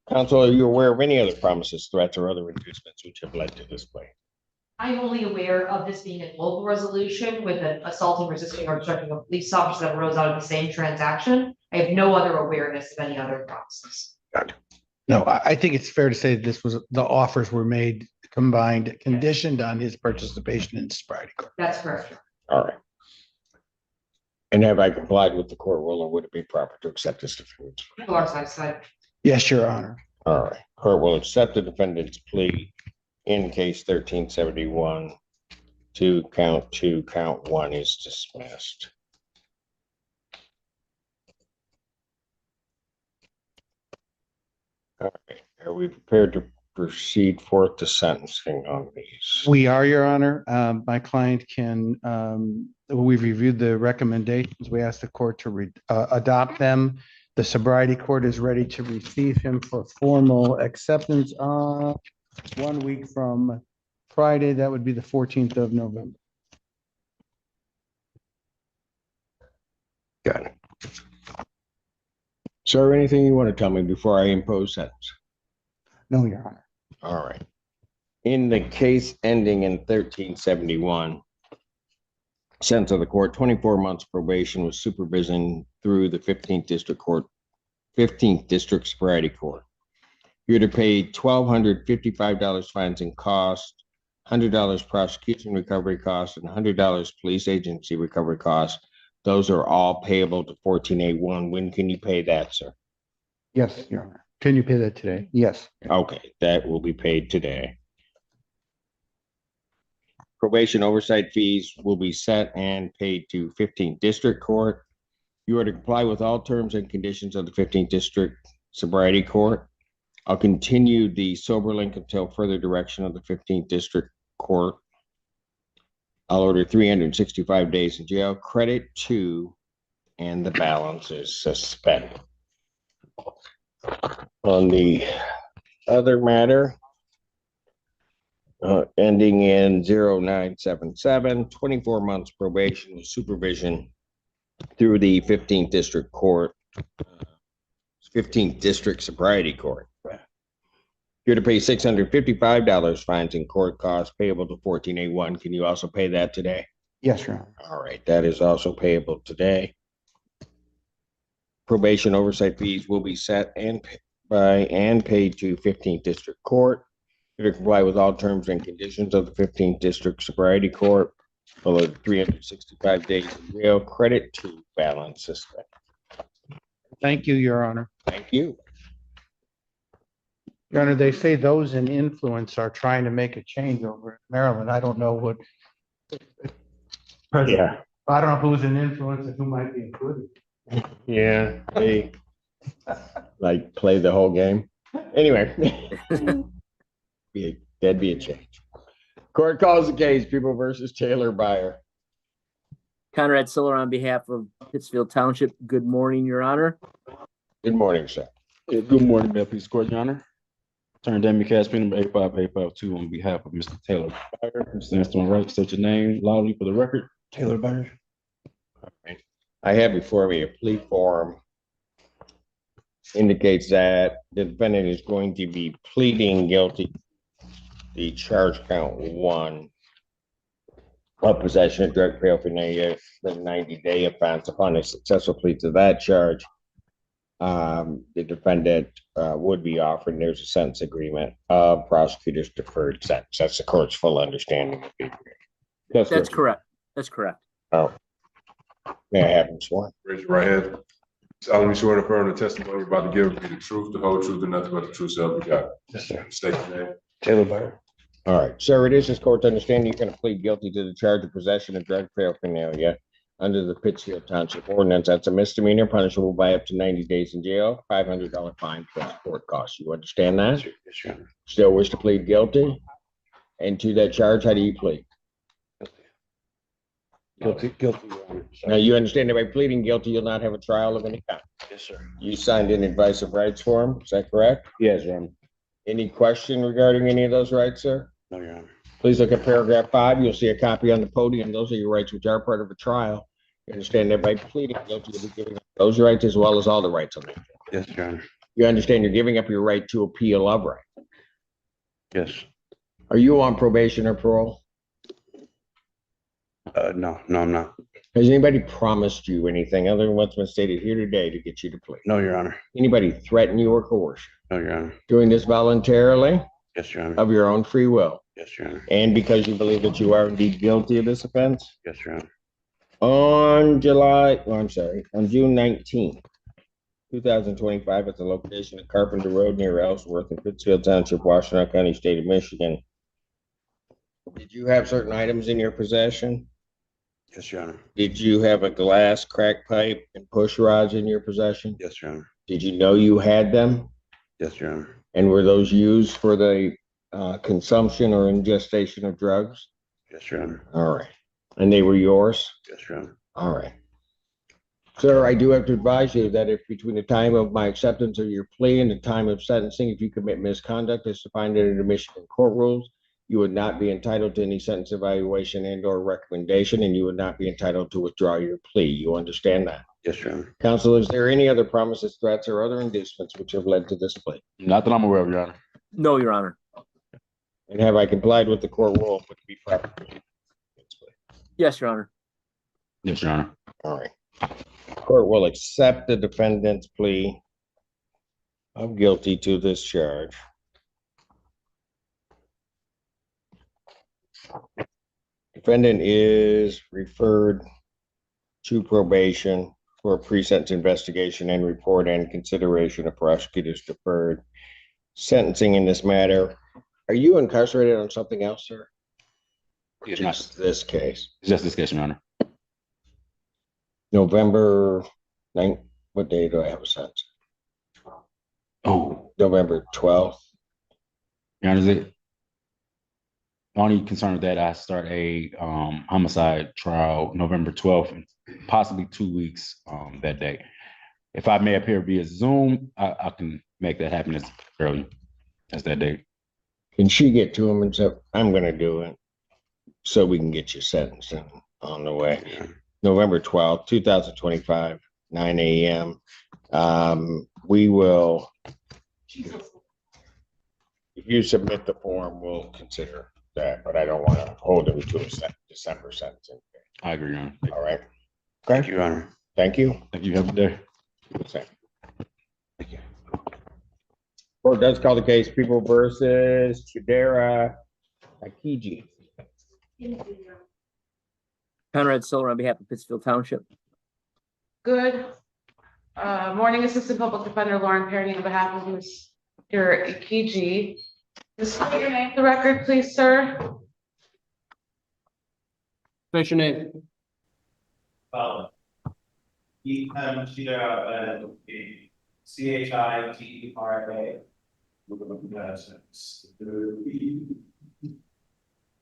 Counsel, are you aware of any other promises, threats, or other inducements which have led to this plea? I'm only aware of this being a local resolution with an assaulting, resisting, or obstructing a police officer that arose out of the same transaction. I have no other awareness of any other promises. No, I think it's fair to say this was, the offers were made combined, conditioned on his participation in sobriety court. That's correct. All right. And have I complied with the court rule, or would it be proper to accept this defendant's plea? You are satisfied. Yes, Your Honor. All right. Court will accept the defendant's plea in case 1371 to count 2, count 1 is dismissed. All right. Are we prepared to proceed forth to sentencing on these? We are, Your Honor. My client can, we've reviewed the recommendations. We asked the court to adopt them. The sobriety court is ready to receive him for formal acceptance 1 week from Friday. That would be the 14th of November. Got it. Sir, anything you want to tell me before I impose sentence? No, Your Honor. All right. In the case ending in 1371, sentence of the court, 24 months probation with supervision through the 15th District Sobriety Court. You're to pay $1,255 fines and costs, $100 prosecution recovery costs, and $100 police agency recovery costs. Those are all payable to 1481. When can you pay that, sir? Yes, Your Honor. Can you pay that today? Yes. Okay, that will be paid today. Probation oversight fees will be set and paid to 15th District Court. You are to comply with all terms and conditions of the 15th District Sobriety Court. I'll continue the sober link until further direction of the 15th District Court. I'll order 365 days in jail, credit 2, and the balance is suspended. On the other matter, ending in 0977, 24 months probation with supervision through the 15th District Court, 15th District Sobriety Court. You're to pay $655 fines and court costs payable to 14A1. Can you also pay that today? Yes, Your Honor. All right, that is also payable today. Probation oversight fees will be set and paid to 15th District Court. You're to comply with all terms and conditions of the 15th District Sobriety Court. Below 365 days in jail, credit 2, balance suspended. Thank you, Your Honor. Thank you. Your Honor, they say those in influence are trying to make a change over in Maryland. I don't know what. Yeah. I don't know who's in influence and who might be included. Yeah, they like play the whole game. Anyway, that'd be a change. Court calls the case, People versus Taylor Buyer. Conrad Siller on behalf of Pittsfield Township. Good morning, Your Honor. Good morning, sir. Good morning, Mayor. Please court, Your Honor. Attorney Damien Caspin, number 85852 on behalf of Mr. Taylor Buyer, who stands to my right. State your name loudly for the record. Taylor Buyer. All right. I have before me a plea form. Indicates that the defendant is going to be pleading guilty to the charge count 1 of possession of drug paraphernalia, the 90-day offense. Upon a successful plea to that charge, the defendant would be offered, there's a sentence agreement of prosecutor's deferred sentence. That's the court's full understanding of it. That's correct. That's correct. Oh, may I have him sworn? Raise your right hand. Solemnly swear to affirm the testimony you're about to give be the truth, the whole truth, and nothing but the truth, so help you God. Yes, sir. State your name. Taylor Buyer. All right, sir, it is this court's understanding you're going to plead guilty to the charge of possession of drug paraphernalia under the Pittsfield Township ordinance. That's a misdemeanor, punishable by up to 90 days in jail, $500 fine plus court costs. You understand that? Yes, Your Honor. Still wish to plead guilty? And to that charge, how do you plead? Guilty, Your Honor. Now, you understand that by pleading guilty, you'll not have a trial of any kind. Yes, sir. You signed an advice of rights form, is that correct? Yes, Your Honor. Any question regarding any of those rights, sir? No, Your Honor. Please look at paragraph 5. You'll see a copy on the podium. Those are your rights which are part of a trial. You understand that by pleading guilty, you'll be giving up those rights as well as all the rights on that. Yes, Your Honor. You understand you're giving up your right to appeal of right. Yes. Are you on probation or parole? No, I'm not. Has anybody promised you anything other than what's been stated here today to get you to plea? No, Your Honor. Anybody threaten you or coerce you? No, Your Honor. Doing this voluntarily Yes, Your Honor. of your own free will Yes, Your Honor. and because you believe that you are indeed guilty of this offense? Yes, Your Honor. On June 19th, 2025, at the location of Carpenter Road near Ellsworth in Pittsfield Township, Washtenaw County, State of Michigan. Did you have certain items in your possession? Yes, Your Honor. Did you have a glass, crack pipe, and push rods in your possession? Yes, Your Honor. Did you know you had them? Yes, Your Honor. And were those used for the consumption or ingestion of drugs? Yes, Your Honor. All right. And they were yours? Yes, Your Honor. All right. Sir, I do have to advise you that if between the time of my acceptance of your plea and the time of sentencing, if you commit misconduct as defined under the Michigan court rules, you would not be entitled to any sentence evaluation and or recommendation, and you would not be entitled to withdraw your plea. You understand that? Yes, Your Honor. Counsel, is there any other promises, threats, or other inducements which have led to this plea? Not that I'm aware of, Your Honor. No, Your Honor. And have I complied with the court rule which be proper? Yes, Your Honor. Yes, Your Honor. All right. Court will accept the defendant's plea of guilty to this charge. Defendant is referred to probation for a pre-sentence investigation and report and consideration of prosecutors deferred sentencing in this matter. Are you incarcerated on something else, sir? It's not, Just this case, it's just this case, Your Honor. November 9th, what day do I have a sense? Oh, November 12th. Your Honor, the only concern with that, I start a homicide trial November 12th, and possibly 2 weeks that day. If I may appear via Zoom, I can make that happen as early as that day. Can she get to him and say, I'm gonna do it, so we can get you sentenced and on the way. November 12th, 2025, 9 a.m. We will, if you submit the form, we'll consider that, but I don't want to hold him to a December sentencing. I agree, Your Honor. All right. Thank you, Your Honor. Thank you. Thank you. Have a good day. Thank you. Court does call the case People versus Chidera Akiji. Conrad Solar on behalf of Pittsfield Township. Good morning, Assistant Public Defender Lauren Perry on behalf of Mr. Ikiji. Just state your name for the record, please, sir. Finish your name. Chidera.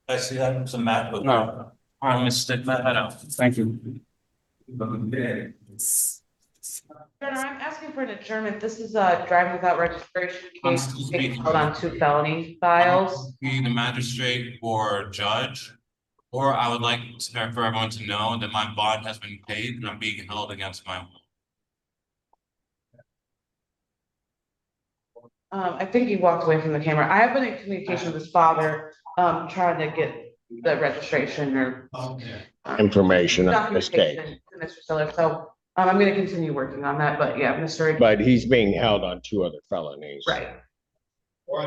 I see that some map. No, I mistake that out. Thank you. Your Honor, I'm asking for an adjournment. This is a driving without registration case being held on 2 felony files. Be the magistrate or judge, or I would like for everyone to know that my bond has been paid and I'm being held against my will. I think he walked away from the camera. I have been in communication with his father, trying to get the registration or Information on this case. documentation to Mr. Stiller. So I'm going to continue working on that. But yeah, Mr. But he's being held on 2 other felonies. Right.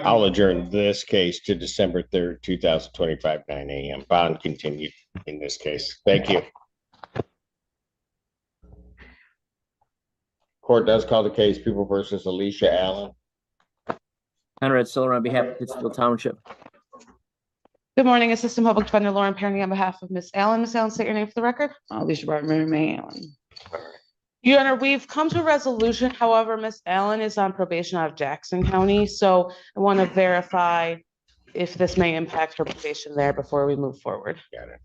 I'll adjourn this case to December 3rd, 2025, 9 a.m. Bond continued in this case. Thank you. Court does call the case People versus Alicia Allen. Conrad Solar on behalf of Pittsfield Township. Good morning, Assistant Public Defender Lauren Perry on behalf of Miss Allen. Miss Allen, state your name for the record. Alicia Mary Allen. Your Honor, we've come to a resolution. However, Miss Allen is on probation out of Jackson County, so I want to verify if this may impact her probation there before we move forward. Got it.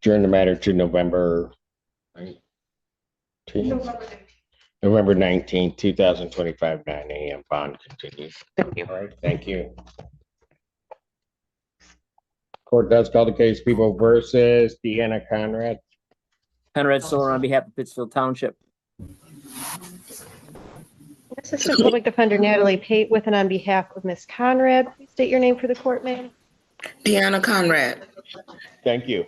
Adjourn the matter to November 19th. November 19th, 2025, 9 a.m. Bond continues. Thank you. All right, thank you. Court does call the case People versus Deanna Conrad. Conrad Solar on behalf of Pittsfield Township. Assistant Public Defender Natalie Pate with and on behalf of Ms. Conrad. Please state your name for the court, ma'am. Deanna Conrad. Thank you.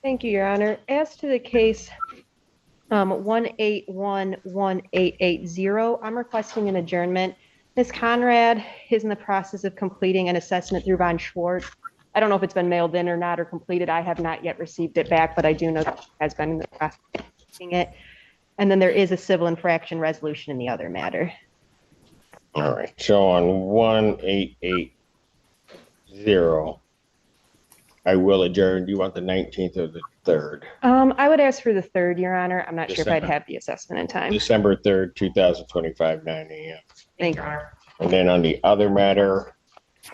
Thank you, Your Honor. As to the case 1811880, I'm requesting an adjournment. Ms. Conrad is in the process of completing an assessment through Von Schwartz. I don't know if it's been mailed in or not or completed. I have not yet received it back, but I do know that she has been in the process of completing it. And then there is a civil infraction resolution in the other matter. All right, so on 1880, I will adjourn. Do you want the 19th or the 3rd? I would ask for the 3rd, Your Honor. I'm not sure if I'd December. have the assessment in time. December 3rd, 2025, 9 a.m. Thank you. And then on the other matter,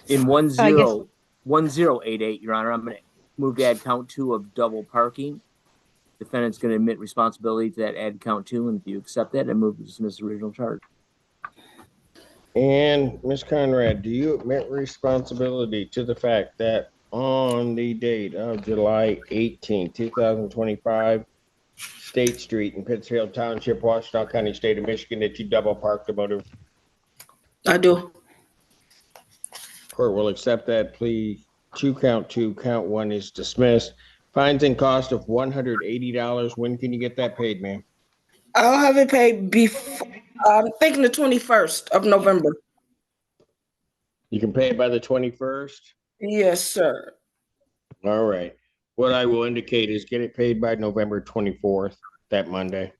In 1088, Your Honor, I'm going to move to add count 2 of double parking. Defendant's going to admit responsibility to that add count 2, and if you accept that, I move to dismiss the original charge. and Ms. Conrad, do you admit responsibility to the fact that on the date of July 18, 2025, State Street in Pittsfield Township, Washtenaw County, State of Michigan, that you double parked the motor? I do. Court will accept that plea. Count 2, count 1 is dismissed. Fines and cost of $180. When can you get that paid, ma'am? I'll have it paid before, I'm thinking the 21st of November. You can pay it by the 21st? Yes, sir. All right. What I will indicate is get it paid by November 24th, that Monday.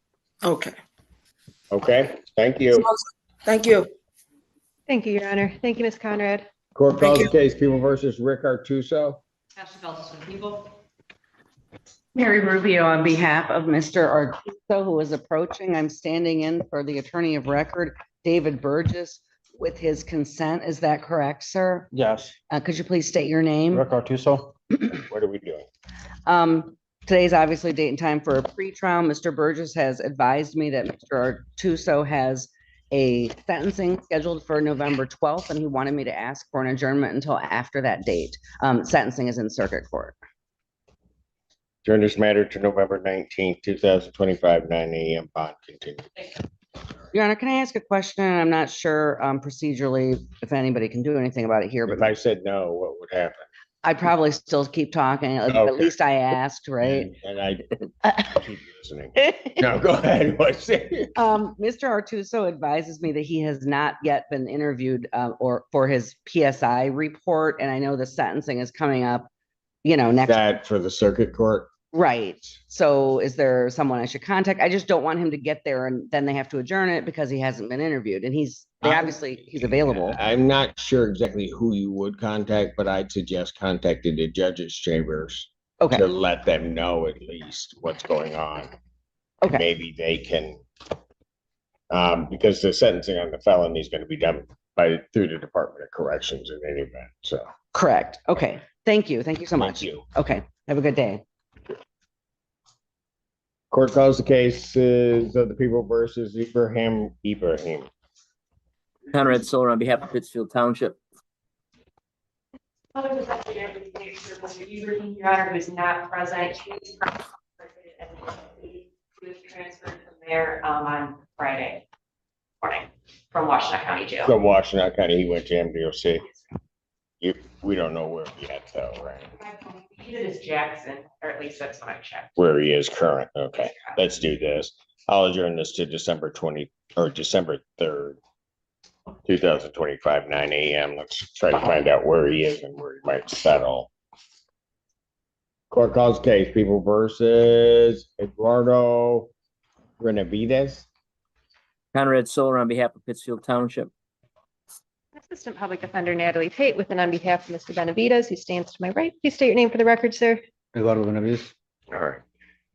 Okay. Okay, thank you. Thank you. Thank you, Your Honor. Thank you, Ms. Conrad. Court calls the case People versus Rick Artuso. Ashley Feltus from People. Mary Rubio on behalf of Mr. Artuso, who is approaching. I'm standing in for the attorney of record, David Burgess, with his consent. Is that correct, sir? Yes. Could you please state your name? Rick Artuso. What are we doing? Today's obviously date and time for a pre-trial. Mr. Burgess has advised me that Mr. Artuso has a sentencing scheduled for November 12th, and he wanted me to ask for an adjournment until after that date. Sentencing is in circuit court. Turn this matter to November 19th, 2025, 9 a.m. Bond continued. Your Honor, can I ask a question? I'm not sure procedurally if anybody can do anything about it here, If but I said no, what would happen? I'd probably still keep talking. At Okay. least I asked, right? And I keep listening. No, go ahead. What's it? Mr. Artuso advises me that he has not yet been interviewed or for his PSI report, and I know the sentencing is coming up, next. That for the circuit court? Right. So is there someone I should contact? I just don't want him to get there and then they have to adjourn it because he hasn't been interviewed, and he's available. I'm not sure exactly who you would contact, but I'd suggest contacting the judges' chambers. Okay. To let them know at least what's going on. Okay. Maybe they can, because the sentencing on the felony is going to be done through the Department of Corrections in any event, so. Correct. Okay. Thank you. Thank you so much. Thank you. Okay. Have a good day. Court calls the cases of the people versus Ibrahim. Conrad Solar on behalf of Pittsfield Township. Other than that, Mr. Ibrahim, Your Honor, who is not present, he was transferred from there on Friday morning from Washtenaw County Jail. From Washtenaw County, he went to MDOC. We don't know where he at though, right? He did his Jackson, or at least that's what I checked. Where he is current. Okay, let's do this. I'll adjourn this to December 3rd, 2025, 9 a.m. Let's try to find out where he is and where he might settle. Court calls case people versus Eduardo Renavides. Conrad Solar on behalf of Pittsfield Township. Assistant Public Defender Natalie Tate with and on behalf of Mr. Benavides, who stands to my right. Please state your name for the record, sir. Eduardo Benavides. All right.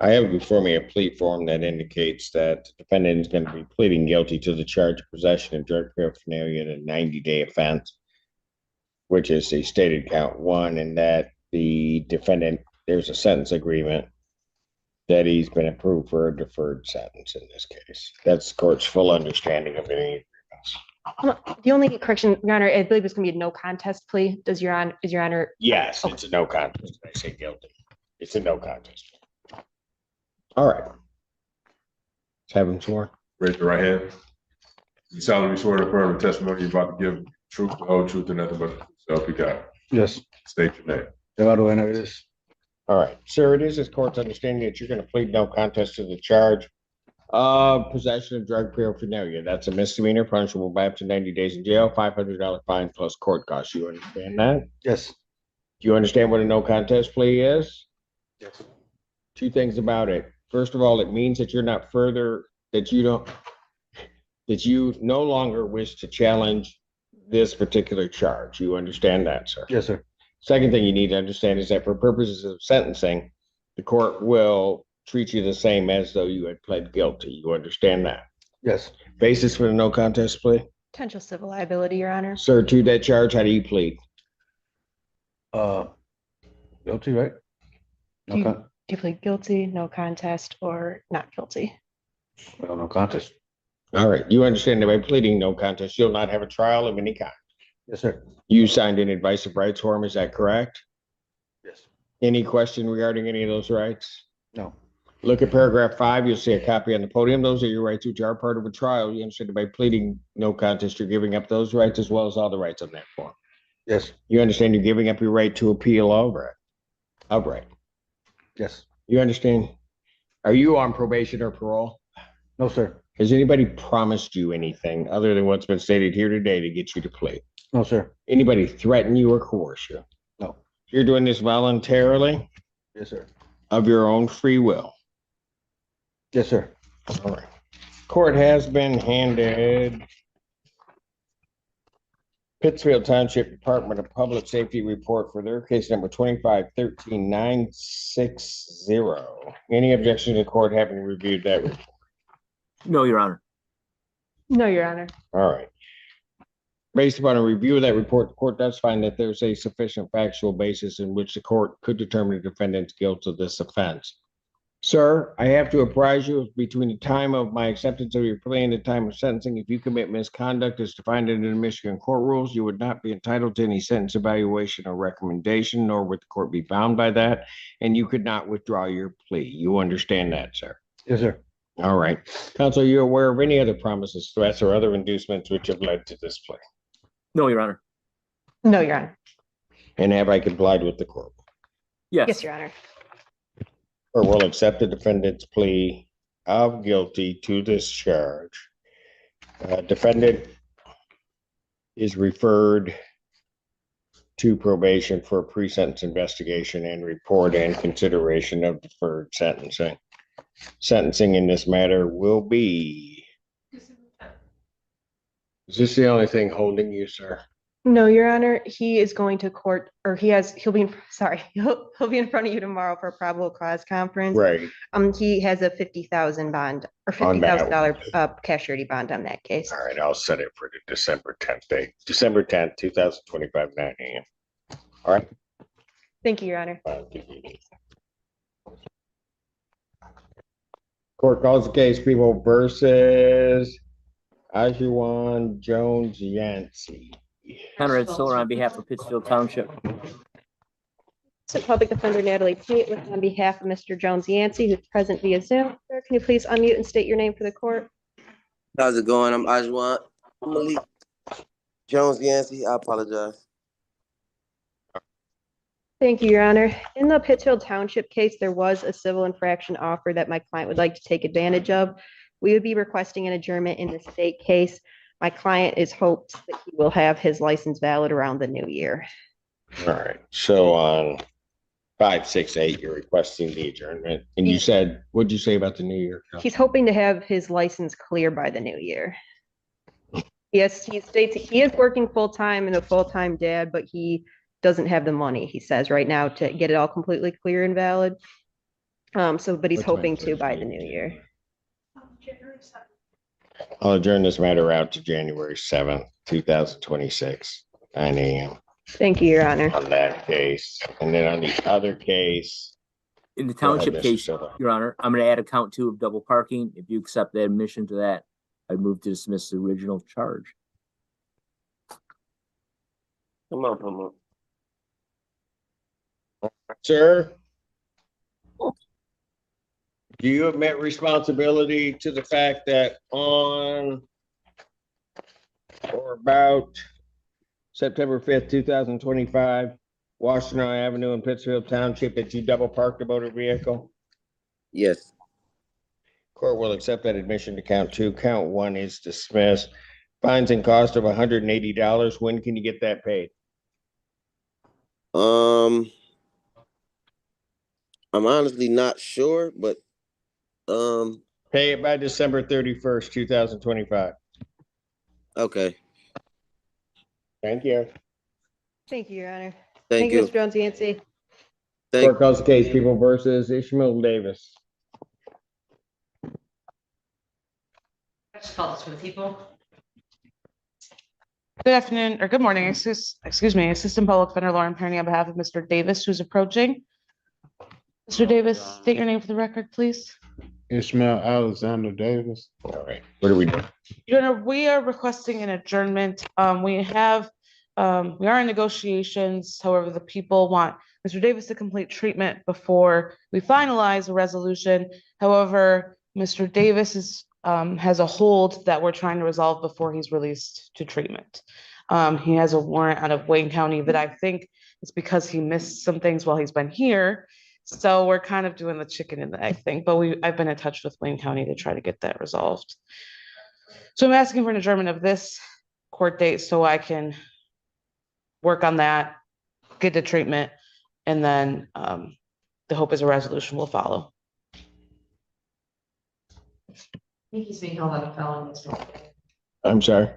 I have before me a plea form that indicates that the defendant is going to be pleading guilty to the charge of possession of drug paraphernalia, a 90-day offense, which is a stated count 1, and that the defendant, there's a sentence agreement that he's been approved for a deferred sentence in this case. That's the court's full understanding of any agreements. The only correction, Your Honor, I believe it's going to be a no contest plea. Is Your Honor? Yes, it's a no contest. I say guilty. It's a no contest. All right. Let's have him sworn. Raise your right hand. You solemnly swear to affirm the testimony you're about to give truth, the whole truth, and nothing but the truth, so help you God. Yes. State your name. Eduardo Benavides. All right, sir, it is this court's understanding that you're going to plead no contest to the charge of possession of drug paraphernalia. That's a misdemeanor, punishable by up to 90 days in jail, $500 fine plus court costs. You understand that? Yes. Do you understand what a no contest plea is? Yes. Two things about it. First of all, it means that you're not further, that you no longer wish to challenge this particular charge. You understand that, sir? Yes, sir. Second thing you need to understand is that for purposes of sentencing, the court will treat you the same as though you had pled guilty. You understand that? Yes. Basis for the no contest plea? Potential civil liability, Your Honor. Sir, to that charge, how do you plead? Guilty, right? Do you plead guilty, no contest, or not guilty? Well, no contest. All right. You understand that by pleading no contest, you'll not have a trial of any kind. Yes, sir. You signed an advice of rights form, is that correct? Yes. Any question regarding any of those rights? No. Look at paragraph 5, you'll see a copy on the podium. Those are your rights which are part of a trial. You understand that by pleading no contest, you're giving up those rights as well as all the rights on that form. Yes. You understand you're giving up your right to appeal outright. Yes. You understand? Are you on probation or parole? No, sir. Has anybody promised you anything other than what's been stated here today to get you to plead? No, sir. Anybody threaten you or coerce you? No. You're doing this voluntarily? Yes, sir. Of your own free will? Yes, sir. All right. Court has been handed Pittsfield Township Department of Public Safety report for their case number 25-13-960. Any objection to the court having reviewed that report? No, Your Honor. No, Your Honor. All right. Based upon a review of that report, the court does find that there's a sufficient factual basis in which the court could determine the defendant's guilt of this offense. Sir, I have to apprise you between the time of my acceptance of your plea and the time of sentencing, if you commit misconduct as defined in the Michigan court rules, you would not be entitled to any sentence evaluation or recommendation, nor would the court be bound by that, and you could not withdraw your plea. You understand that, sir? Yes, sir. All right. Counsel, are you aware of any other promises, threats, or other inducements which have led to this plea? No, Your Honor. No, Your Honor. And have I complied with the court? Yes. Yes, Your Honor. Or will accept the defendant's plea of guilty to this charge. Defendant is referred to probation for pre-sentence investigation and report and consideration of deferred sentencing. Sentencing in this matter will be. Is this the only thing holding you, sir? No, Your Honor, he is going to court, or he'll be in front of you tomorrow for a probable cause conference. Right. He has a $50,000 bond or On that $50,000 cash surety bond on that case. All right, I'll set it for the December 10th date, December 10th, 2025, 9 a.m. All right. Thank you, Your Honor. Court calls the case People versus Ajuan Jones Yancey. Conrad Siller on behalf of Pittsfield Township. Public Defender Natalie Pate with on behalf of Mr. Jones Yancey, who's present via Zoom. Sir, can you please unmute and state your name for the court? How's it going? I'm Ajwan Malik Jones Yancey. I apologize. Thank you, Your Honor. In the Pittsfield Township case, there was a civil infraction offer that my client would like to take advantage of. We would be requesting an adjournment in the state case. My client is hopes that he will have his license valid around the new year. All right, so on 5/6/8, you're requesting the adjournment, and you said, what'd you say about the new year? He's hoping to have his license clear by the new year. Yes, he states he is working full-time and a full-time dad, but he doesn't have the money, he says, right now to get it all completely clear and valid. But he's hoping to by the new year. I'll adjourn this matter out to January 7th, 2026, 9 a.m. Thank you, Your Honor. On that case, and then on the other case. In the township case, Your Honor, I'm going to add a count 2 of double parking. If you accept the admission to that, I'd move to dismiss the original charge. Come on. Sir? Do you admit responsibility to the fact that on or about September 5th, 2025, Washtenaw Avenue in Pittsfield Township, that you double parked a motor vehicle? Yes. Court will accept that admission to count 2. Count 1 is dismissed. Fines and cost of $180. When can you get that paid? I'm honestly not sure, but pay it by December 31st, 2025. Okay. Thank you. Thank you, Your Honor. Thank you. Mr. Jones Yancey. Court calls the case People versus Ishmael Davis. Just call this for the people. Good afternoon, or good morning, excuse me, Assistant Public Defender Lauren Perny on behalf of Mr. Davis, who's approaching. Mr. Davis, state your name for the record, please. Ishmael Alexander Davis. All right, what are we doing? Your Honor, we are requesting an adjournment. We are in negotiations. However, the people want Mr. Davis to complete treatment before we finalize a resolution. However, Mr. Davis has a hold that we're trying to resolve before he's released to treatment. He has a warrant out of Wayne County that I think is because he missed some things while he's been here. So we're kind of doing the chicken and the egg thing, but I've been in touch with Wayne County to try to get that resolved. So I'm asking for an adjournment of this court date so I can work on that, get the treatment, and then the hope is a resolution will follow. I think he's being held on a felon. I'm sorry.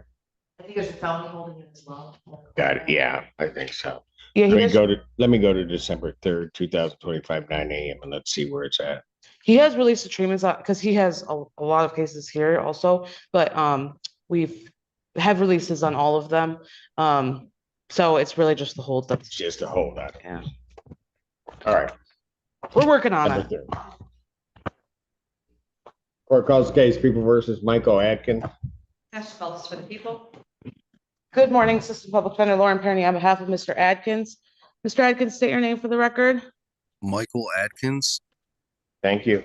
I think there's a felony holding it as well. Got it. Yeah, I think so. Yeah, Let me go to December 3rd, 2025, 9 a.m. and let's see where it's at. he has released the treatments because he has a lot of cases here also, but we've have releases on all of them. So it's really just the hold that's just a hold on. Yeah. All right. We're working on Number it. 3. Court calls the case People versus Michael Atkins. Cash calls for the people. Good morning, Assistant Public Defender Lauren Perny on behalf of Mr. Adkins. Mr. Adkins, state your name for the record. Michael Atkins. Thank you.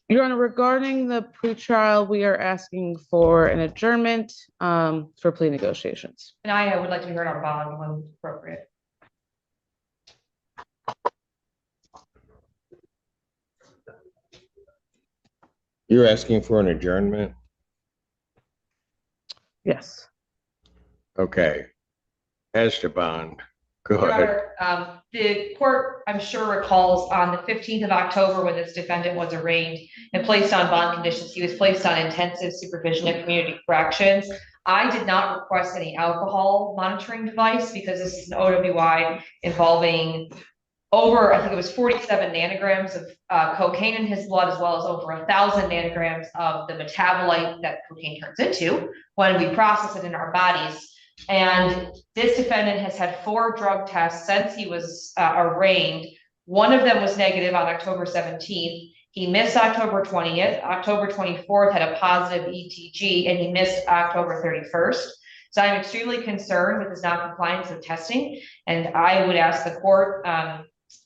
Your Honor, regarding the pretrial, we are asking for an adjournment for plea negotiations. And I would like to hear our bond when appropriate. You're asking for an adjournment? Yes. Okay. As to bond, go Your ahead. Honor, the court, I'm sure, recalls on the 15th of October when this defendant was arraigned and placed on bond conditions, he was placed on intensive supervision at community corrections. I did not request any alcohol monitoring device because this is an OWI involving over, I think it was 47 nanograms of cocaine in his blood, as well as over 1,000 nanograms of the metabolite that cocaine turns into when we process it in our bodies. And this defendant has had 4 drug tests since he was arraigned. One of them was negative on October 17th. He missed October 20th. October 24th had a positive ETG, and he missed October 31st. So I'm extremely concerned with his non-compliance with testing, and I would ask the court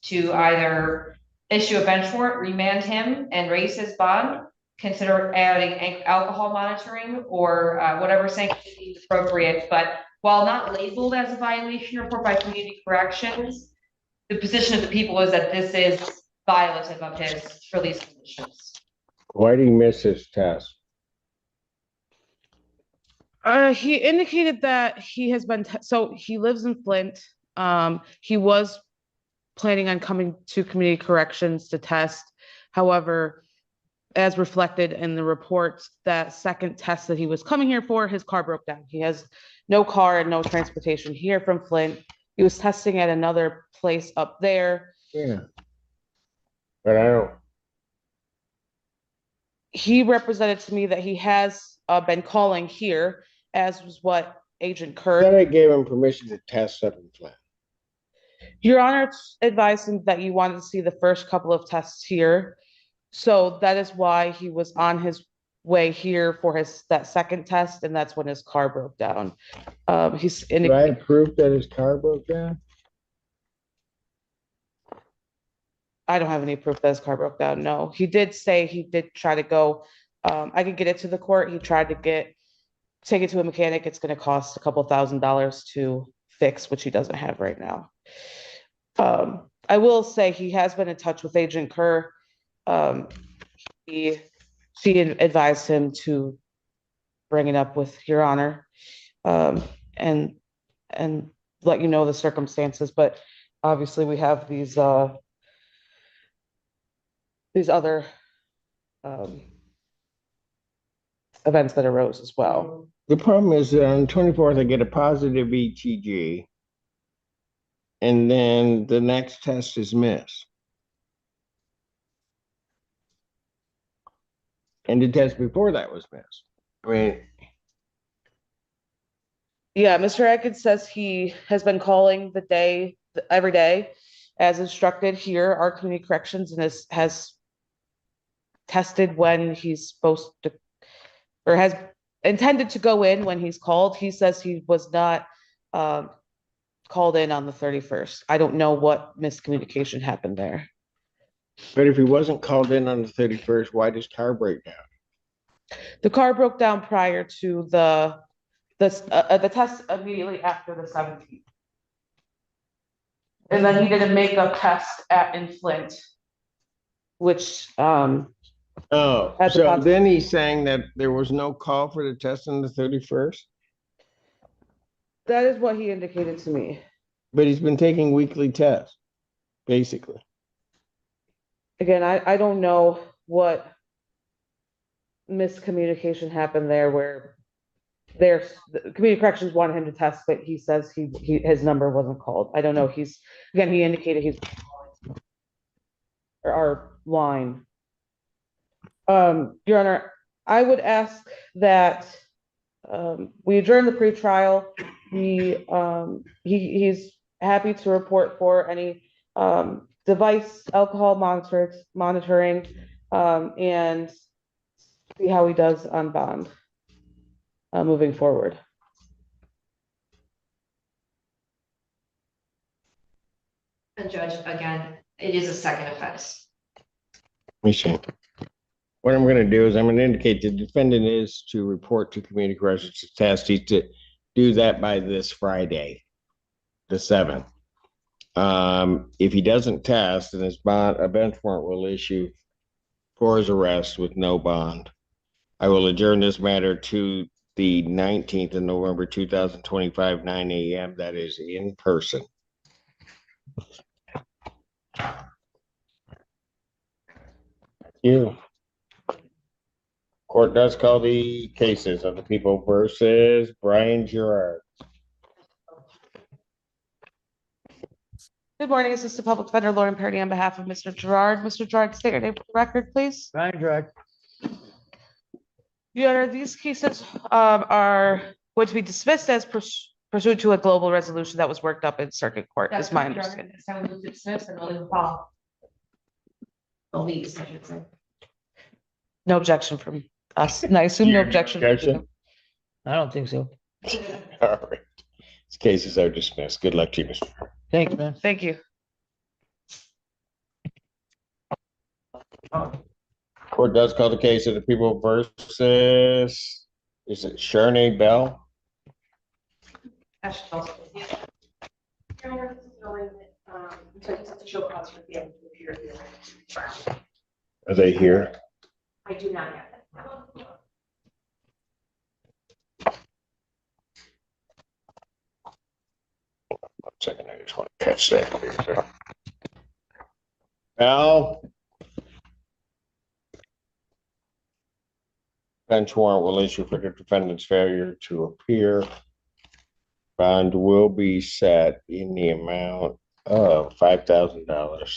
to either issue a bench warrant, remand him, and raise his bond, consider adding alcohol monitoring, or whatever sanction is appropriate. But while not labeled as a violation report by community corrections, the position of the people is that this is violative of his release conditions. Why did he miss his test? He indicated that he has been, so he lives in Flint. He was planning on coming to community corrections to test. However, as reflected in the reports, that second test that he was coming here for, his car broke down. He has no car and no transportation here from Flint. He was testing at another place up there. Yeah. But I don't. He represented to me that he has been calling here, as was what Agent Kerr. Then I gave him permission to test up in Flint. Your Honor advised him that you wanted to see the first couple of tests here. So that is why he was on his way here for that second test, and that's when his car broke down. Do I have proof that his car broke down? I don't have any proof that his car broke down. No, he did say he did try to go. I could get it to the court. He tried to take it to a mechanic. It's going to cost a couple $1,000s to fix, which he doesn't have right now. I will say he has been in touch with Agent Kerr. She advised him to bring it up with Your Honor, and let you know the circumstances. But obviously, we have these other events that arose as well. The problem is that on the 24th, I get a positive ETG, and then the next test is missed. And the test before that was missed. I mean, yeah, Mr. Atkins says he has been calling every day as instructed here, our community corrections, and has tested when he's supposed to, or has intended to go in when he's called. He says he was not called in on the 31st. I don't know what miscommunication happened there. but if he wasn't called in on the 31st, why did his car break down? The car broke down prior to the test immediately after the 17th. And then he did a makeup test in Flint, which so then he's saying that there was no call for the test on the 31st? That is what he indicated to me. But he's been taking weekly tests, basically. Again, I don't know what miscommunication happened there where there's, the community corrections wanted him to test, but he says his number wasn't called. I don't know. Again, he indicated or our line. Your Honor, I would ask that we adjourn the pretrial. He's happy to report for any device alcohol monitoring and see how he does on bond moving forward. And Judge, again, it is a second offense. Appreciate it. What I'm gonna do is I'm gonna indicate the defendant is to report to community corrections test. He's to do that by this Friday, the 7th. If he doesn't test, then a bench warrant will issue for his arrest with no bond. I will adjourn this matter to the 19th of November, 2025, 9 a.m. That is in person. You. Court does call the cases of the people versus Brian Gerard. Good morning, Assistant Public Defender Lauren Perry on behalf of Mr. Gerard. Mr. Gerard, state your name for the record, please. Brian Gerard. Your Honor, these cases are going to be dismissed as pursuant to a global resolution that was worked up in circuit court, is my understanding. It's time to move to dismiss and we'll call. Release, I should say. No objection from us. And I assume no objection. I don't think so. All right. These cases are dismissed. Good luck to you, Mr. Thank you, man. Thank you. Court does call the case of the people versus, is it Shernay Bell? So to show cause for the appear. Are they here? I do not have that. One second, I just want to catch that. Bell. Bench warrant will issue for the defendant's failure to appear. Bond will be set in the amount of $5,000.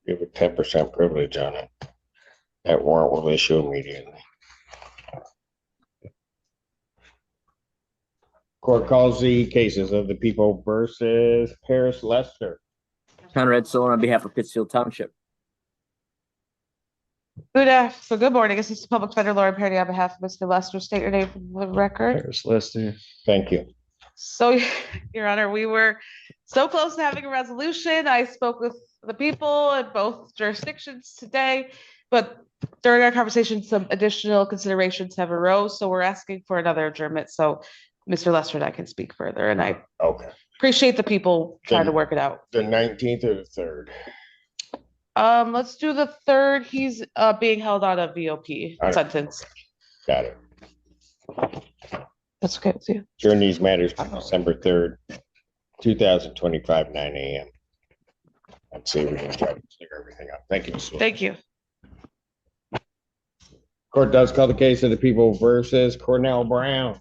You have a 10% privilege on it. That warrant will issue immediately. Court calls the cases of the people versus Paris Lester. Conrad Soler on behalf of Pittsfield Township. Good morning, Assistant Public Defender Lauren Perry on behalf of Mr. Lester. State your name for the record. Paris Lester. Thank you. So, Your Honor, we were so close to having a resolution. I spoke with the people in both jurisdictions today, but during our conversation, some additional considerations have arose. So we're asking for another adjournment. So Mr. Lester and I can speak further, and I appreciate the people trying to work it out. The 19th or the 3rd? Let's do the 3rd. He's being held on a VOP sentence. Got it. That's okay with you. During these matters to December 3rd, 2025, 9 a.m. Let's see if we can try to clear everything up. Thank you, Mr. Thank you. Court does call the case of the people versus Cornell Brown.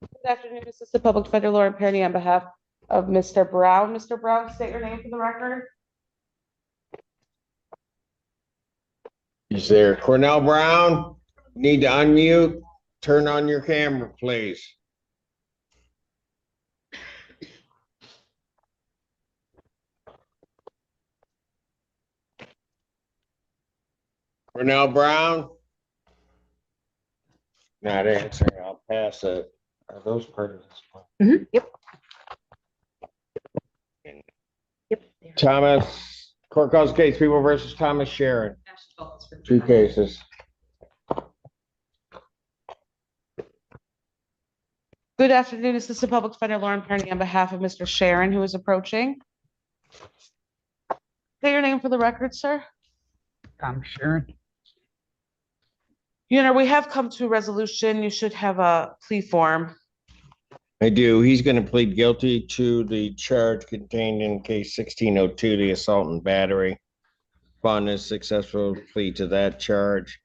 Good afternoon, Assistant Public Defender Lauren Perry on behalf of Mr. Brown. Mr. Brown, state your name for the record. He's there. Cornell Brown, need to unmute. Turn on your camera, please. Cornell Brown? Not answering. I'll pass it. Are those part of this one? Yep. Thomas, court calls case people versus Thomas Sharon. 2 cases. Good afternoon, Assistant Public Defender Lauren Perry on behalf of Mr. Sharon, who is approaching. Say your name for the record, sir. Thomas Sharon. You know, we have come to a resolution. You should have a plea form. I do. He's going to plead guilty to the charge contained in case 1602, the assault and battery. Upon his successful plea to that charge,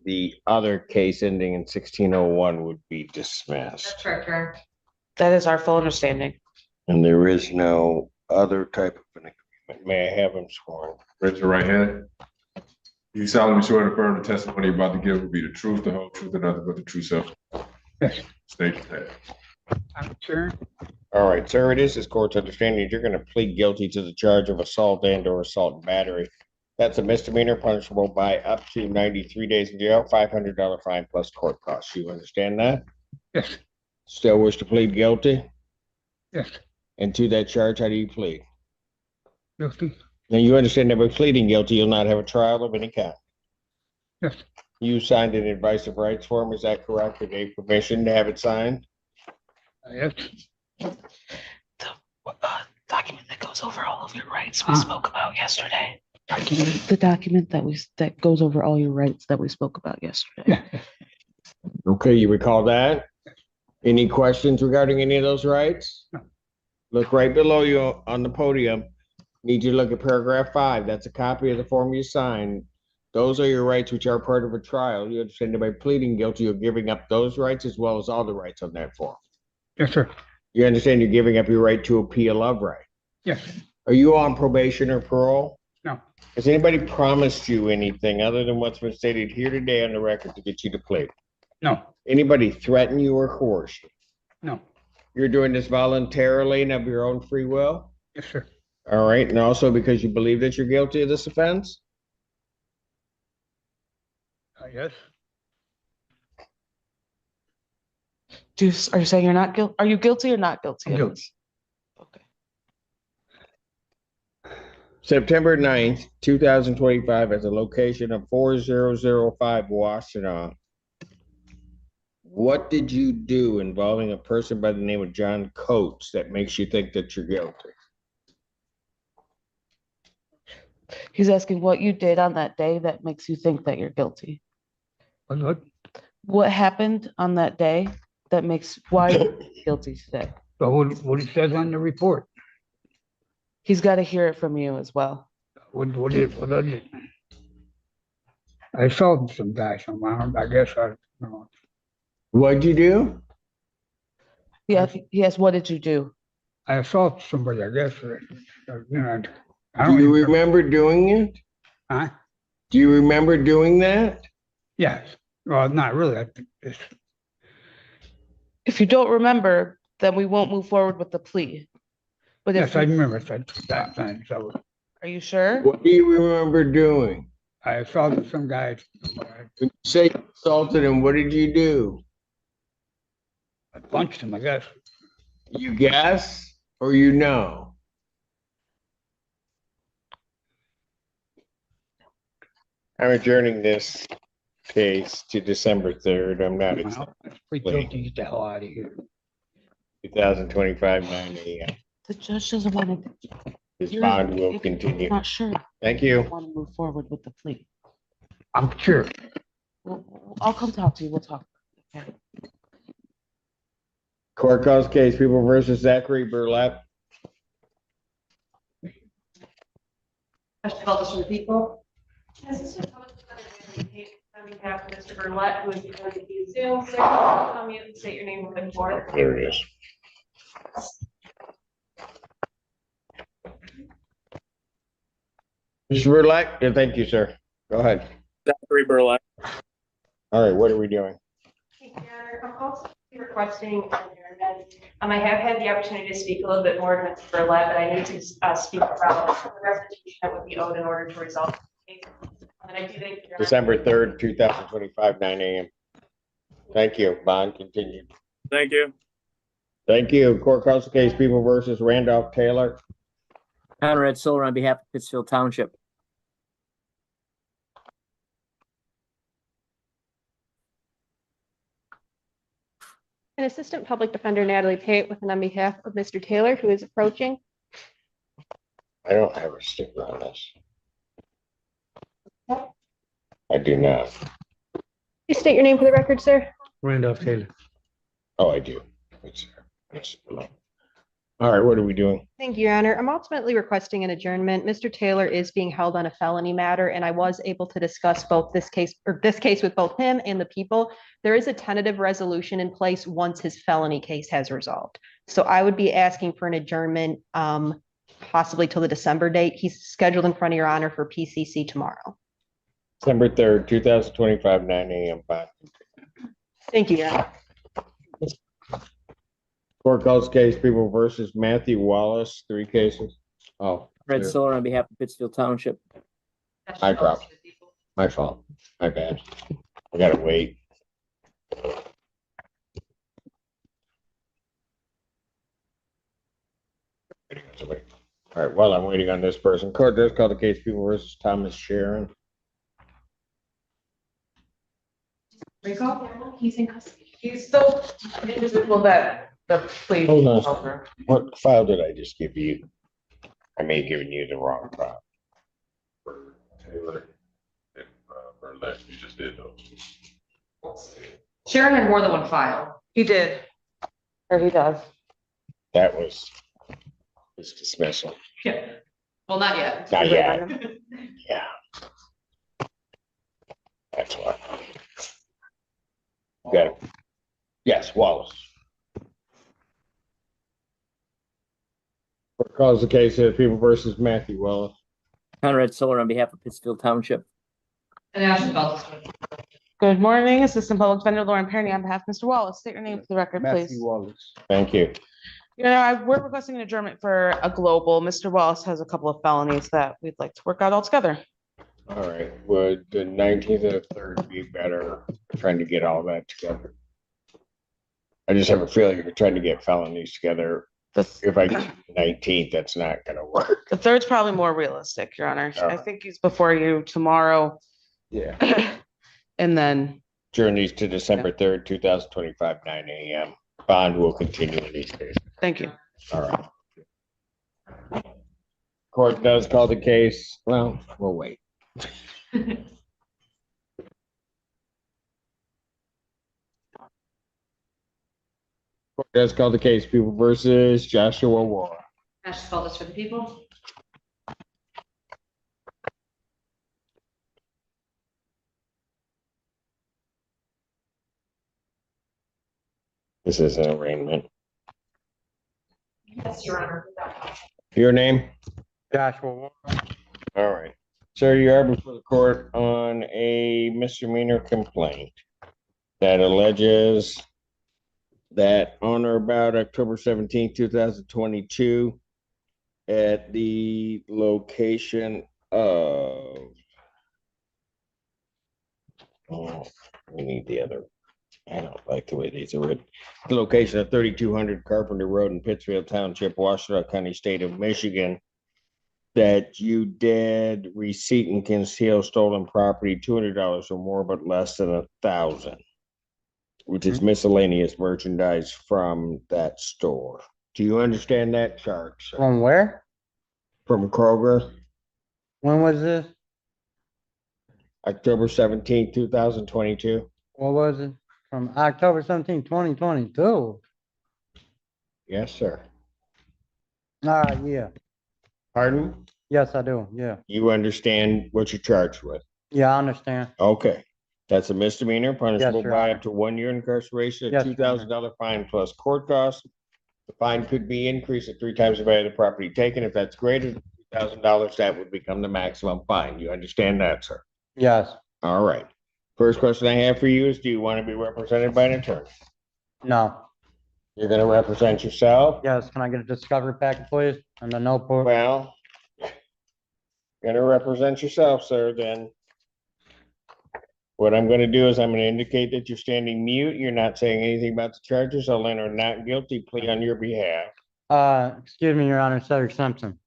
the other case ending in 1601 would be dismissed. That's correct, Your Honor. That is our full understanding. And there is no other type of an agreement. May I have him sworn? Raise your right hand. Do you solemnly swear to affirm the testimony you're about to give will be the truth, the whole truth, and nothing but the true self? Yes. State your name. I'm sure. All right, sir, it is this court's understanding that you're going to plead guilty to the charge of assault and or assault and battery. That's a misdemeanor punishable by up to 93 days in jail, $500 fine plus court costs. You understand that? Yes. Still wish to plead guilty? Yes. And to that charge, how do you plead? Guilty. Now, you understand that by pleading guilty, you'll not have a trial of any kind. Yes. You signed an advice of rights form, is that correct? You gave permission to have it signed? Yes. Document that goes over all of your rights we spoke about yesterday. The document that goes over all your rights that we spoke about yesterday. Okay, you recall that? Any questions regarding any of those rights? No. Look right below you on the podium. Need you to look at paragraph 5. That's a copy of the form you signed. Those are your rights which are part of a trial. You understand that by pleading guilty, you're giving up those rights as well as all the rights on that form. Yes, sir. You understand you're giving up your right to appeal of right. Yes. Are you on probation or parole? No. Has anybody promised you anything other than what's been stated here today on the record to get you to plead? No. Anybody threaten you or coerce you? No. You're doing this voluntarily and of your own free will? Yes, sir. All right, and also because you believe that you're guilty of this offense? Yes. Are you saying you're not guilty? Are you guilty or not guilty? I'm guilty. September 9th, 2025, at the location of 4005 Washtenaw. What did you do involving a person by the name of John Coates that makes you think that you're guilty? He's asking what you did on that day that makes you think that you're guilty. What happened on that day that makes why you're guilty today? But what it says on the report. He's got to hear it from you as well. What I did. I assaulted some guy somehow. I guess I don't know. What'd you do? Yes, what did you do? I assaulted somebody, I guess. Do you remember doing it? Huh? Do you remember doing that? Yes. Well, not really. I think it's, If you don't remember, then we won't move forward with the plea. But yes, if I remember that time. So are you sure? What do you remember doing? I assaulted some guy. When you say you assaulted him, what did you do? I punched him, I guess. You guess or you know? I'm adjourning this case to December 3rd. I'm not Well, it's pretty guilty. Get the hell out of here. 2025, 9 a.m. The judge doesn't want to. This bond will continue. Not sure. Thank you. Want to move forward with the plea. I'm sure. I'll come talk to you. We'll talk. Okay. Court calls case People versus Zachary Burlap. Question called for the people. Yes, this is on behalf of Mr. Burnett, who is going to be Zoom. So tell me and state your name and for. There it is. Mr. Burlap, yeah, thank you, sir. Go ahead. Zachary Burlap. All right, what are we doing? I'm also requesting adjournment. I have had the opportunity to speak a little bit more to Mr. Burlap, but I need to speak about the restitution that would be owed in order to resolve the case. And I do think December 3rd, 2025, 9 a.m. Thank you. Bond continued. Thank you. Thank you. Court calls the case People versus Randolph Taylor. Conrad Solar on behalf of Pittsfield Township. An Assistant Public Defender Natalie Pate with and on behalf of Mr. Taylor, who is approaching. I don't have a sticker on this. I do not. Please state your name for the record, sir. Randolph Taylor. Oh, I do. It's below. All right, what are we doing? Thank you, Your Honor. I'm ultimately requesting an adjournment. Mr. Taylor is being held on a felony matter, and I was able to discuss this case with both him and the people. There is a tentative resolution in place once his felony case has resolved. So I would be asking for an adjournment, possibly till the December date. He's scheduled in front of Your Honor for PCC tomorrow. December 3rd, 2025, 9 a.m. Fine. Thank you, Your Honor. Court calls case People versus Matthew Wallace, 3 cases. Oh, Fred two. Solar on behalf of Pittsfield Township. I dropped. My fault. My bad. I gotta wait. All right, while I'm waiting on this person, court does call the case People versus Thomas Sharon. Recall, he's in custody. He's still an individual that the plea. Hold on. What file did I just give you? I may have given you the wrong file. Taylor and Burnett, you just did those. Sharon had more than one file. He did. Or he does. That was his dismissal. Yeah. Well, not yet. Not yet. Yeah. That's what. Got it. Yes, Wallace. Court calls the case of People versus Matthew Wallace. Conrad Solar on behalf of Pittsfield Township. And Ashley Bell. Good morning, Assistant Public Defender Lauren Perny on behalf of Mr. Wallace. State your name for the record, please. Wallace. Thank you. We're requesting an adjournment for a global. Mr. Wallace has a couple of felonies that we'd like to work out altogether. All right, would the 19th or 3rd be better, trying to get all that together? I just have a feeling you're trying to get felonies together. If I get 19th, that's not gonna work. The third's probably more realistic, Your Honor. I think he's before you tomorrow. Yeah. And then Journeys to December 3rd, 2025, 9 a.m. Bond will continue in these cases. Thank you. All right. Court does call the case. Well, we'll wait. Court does call the case People versus Joshua War. Ashley Bell for the people. This is an arraignment. Yes, Your Honor. Your name? Joshua Ward. All right. Sir, you are before the court on a misdemeanor complaint that alleges that on or about October 17th, 2022, at the location of, we need the other, I don't like the way these are written. The location of 3200 Carpenter Road in Pittsfield Township, Washtenaw County, State of Michigan, that you did receipt and conceal stolen property, $200 or more, but less than $1,000, which is miscellaneous merchandise from that store. Do you understand that charge, sir? From where? From Kroger, When was this? October 17th, 2022. What was it? From October 17, 2022. Yes, sir. Yeah. Pardon? Yes, I do. Yeah. You understand what you're charged with? Yeah, I understand. Okay. That's a misdemeanor punishable Your by Honor. up to 1 year incarceration, a Yes, Your $2,000 fine plus court costs. The fine could be increased at 3 times the value of the property taken. If that's greater than $2,000, that would become the maximum fine. You understand that, sir? Yes. All right. First question I have for you is, do you want to be represented by an attorney? No. You're going to represent yourself? Yes. Can I get a discovery packet, please? And a notebook? Well, you're going to represent yourself, sir, then. What I'm going to do is I'm going to indicate that you're standing mute. You're not saying anything about the charges. I'll enter a not guilty plea on your behalf. Excuse me, Your Honor, Cedric Simpson.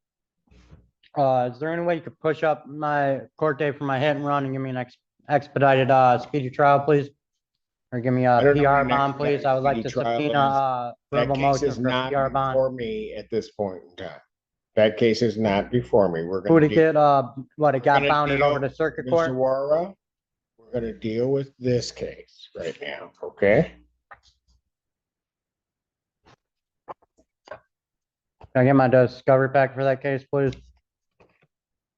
Is there any way you could push up my court date for my hit and run and give me an expedited speedy trial, please? Or give me a PR bond, please? I would like to subpoena verbal motion for a PR bond. For me at this point in time. That case is not before me. We're Who going to to get, what, it got bounded over to circuit Mr. court? Wara, we're going to deal with this case right now, okay? Can I get my discovery pack for that case, please?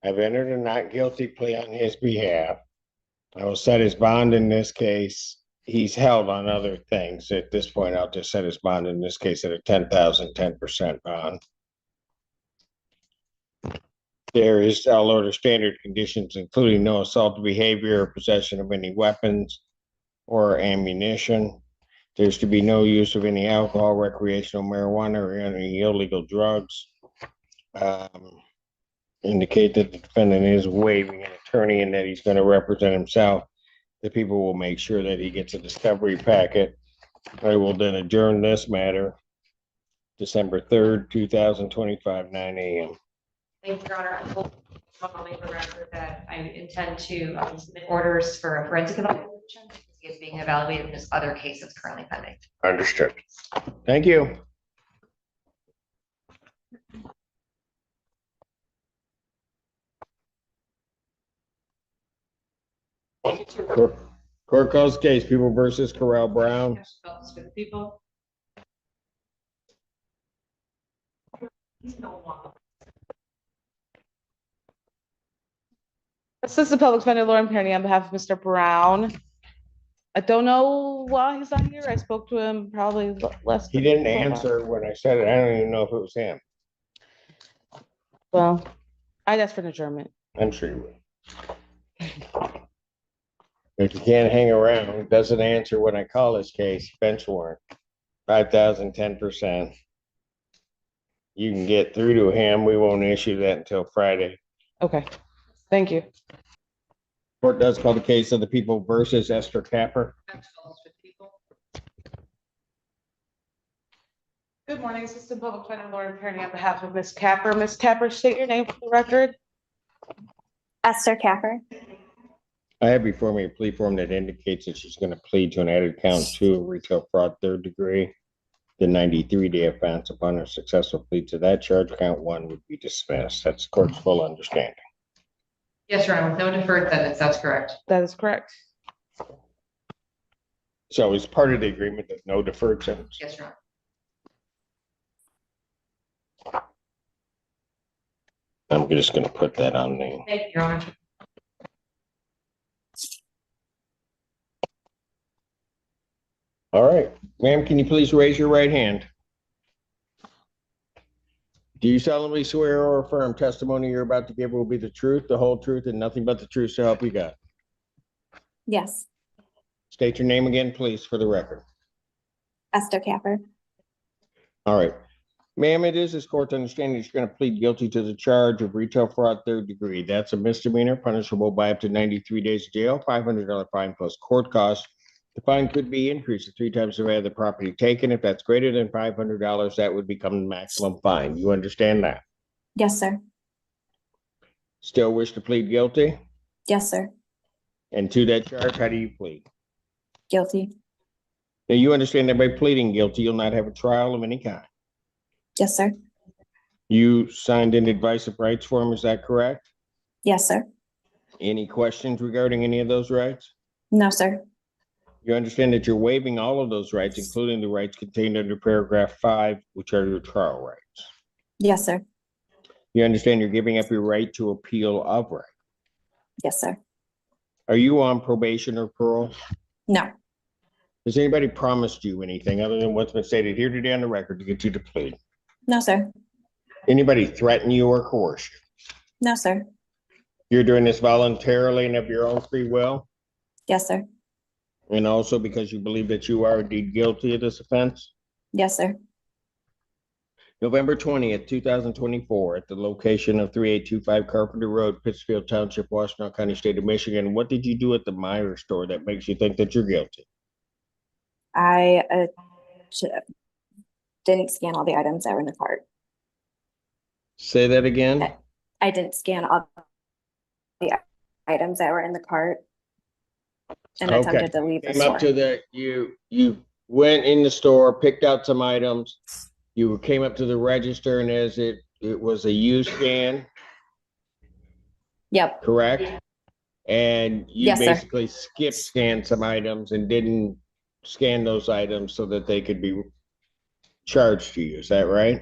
I've entered a not guilty plea on his behalf. I will set his bond in this case. He's held on other things. At this point, I'll just set his bond in this case at a 10% bond. There is, I'll order standard conditions, including no assault behavior or possession of any weapons or ammunition. There's to be no use of any alcohol, recreational marijuana, or any illegal drugs. Indicate that the defendant is waiving an attorney and that he's going to represent himself. The people will make sure that he gets a discovery packet. I will then adjourn this matter December 3rd, 2025, 9 a.m. Thank you, Your Honor. I will make the record that I intend to submit orders for a forensic evaluation. He is being evaluated in this other case that's currently pending. Understood. Thank you. Court calls case People versus Corral Brown. For the people. Assistant Public Defender Lauren Perny on behalf of Mr. Brown. I don't know why he's not here. I spoke to him probably less. He didn't answer when I said it. I don't even know if it was him. Well, I'd ask for an adjournment. I'm sure you will. If you can't hang around, doesn't answer when I call his case, bench warrant, 5,000, 10%. You can get through to him. We won't issue that until Friday. Okay, thank you. Court does call the case of the People versus Esther Capper. Good morning, Assistant Public Defender Lauren Perny on behalf of Ms. Capper. Ms. Capper, state your name for the record. Esther Capper. I have before me a plea form that indicates that she's going to plead to an added count 2 of retail fraud 3rd degree. The 93-day offense. Upon her successful plea to that charge, count 1 would be dismissed. That's the court's full understanding. Yes, Your Honor, with no deferred sentence, that's correct. That is correct. So it's part of the agreement that no deferred sentence. Yes, Your Honor. I'm just going to put that on the. Thank you, Your Honor. All right, ma'am, can you please raise your right hand? Do you solemnly swear or affirm testimony you're about to give will be the truth, the whole truth, and nothing but the truth, so help you God? Yes. State your name again, please, for the record. Esther Capper. All right. Ma'am, it is this court's understanding that you're going to plead guilty to the charge of retail fraud 3rd degree. That's a misdemeanor punishable by up to 93 days of jail, $500 fine plus court costs. The fine could be increased to 3 times the value of the property taken. If that's greater than $500, that would become the maximum fine. You understand that? Yes, sir. Still wish to plead guilty? Yes, sir. And to that charge, how do you plead? Guilty. Now, you understand that by pleading guilty, you'll not have a trial of any kind. Yes, sir. You signed an advice of rights form, is that correct? Yes, sir. Any questions regarding any of those rights? No, sir. You understand that you're waiving all of those rights, including the rights contained under paragraph 5, which are your trial rights. Yes, sir. You understand you're giving up your right to appeal of right. Yes, sir. Are you on probation or parole? No. Has anybody promised you anything other than what's been stated here today on the record to get you to plead? No, sir. Anybody threaten you or coerce you? No, sir. You're doing this voluntarily and of your own free will? Yes, sir. And also because you believe that you are indeed guilty of this offense? Yes, sir. November 20th, 2024, at the location of 3825 Carpenter Road, Pittsfield Township, Washtenaw County, State of Michigan. What did you do at the Meyer store that makes you think that you're guilty? I didn't scan all the items that were in the cart. Say that again? I didn't scan all the items that were in the cart and attempted to leave the Came up store. to the, you went in the store, picked out some items. You came up to the register and as it was a U scan, Yep. correct? And you Yes, sir. basically skip scanned some items and didn't scan those items so that they could be charged to you. Is that right?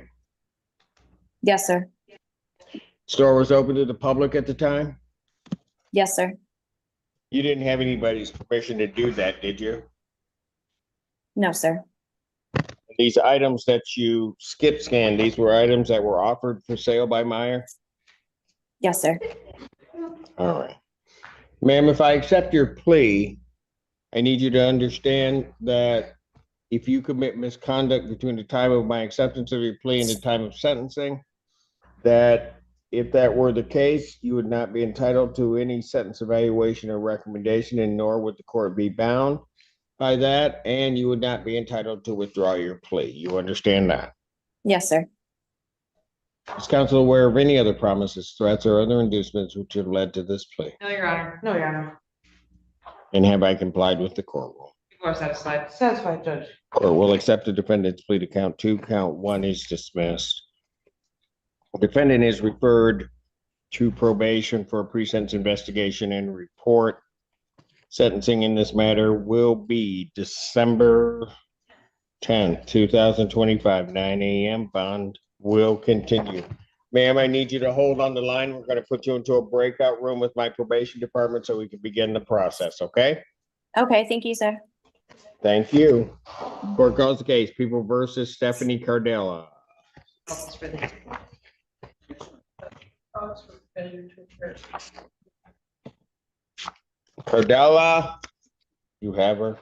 Yes, sir. Store was open to the public at the time? Yes, sir. You didn't have anybody's permission to do that, did you? No, sir. These items that you skip scanned, these were items that were offered for sale by Meyer? Yes, sir. All right. Ma'am, if I accept your plea, I need you to understand that if you commit misconduct between the time of my acceptance of your plea and the time of sentencing, that if that were the case, you would not be entitled to any sentence evaluation or recommendation, and nor would the court be bound by that, and you would not be entitled to withdraw your plea. You understand that? Yes, sir. Is counsel aware of any other promises, threats, or other inducements which have led to this plea? No, Your Honor. No, Your Honor. And have I complied with the court rule? You are satisfied. Satisfied, Judge. Court will accept the defendant's plea to count 2. Count 1 is dismissed. The defendant is referred to probation for a pre-sentence investigation and report. Sentencing in this matter will be December 10th, 2025, 9 a.m. Bond will continue. Ma'am, I need you to hold on the line. We're going to put you into a breakout room with my probation department so we can begin the process, okay? Okay, thank you, sir. Thank you. Court calls the case, People versus Stephanie Cardella. Cardella, you have her?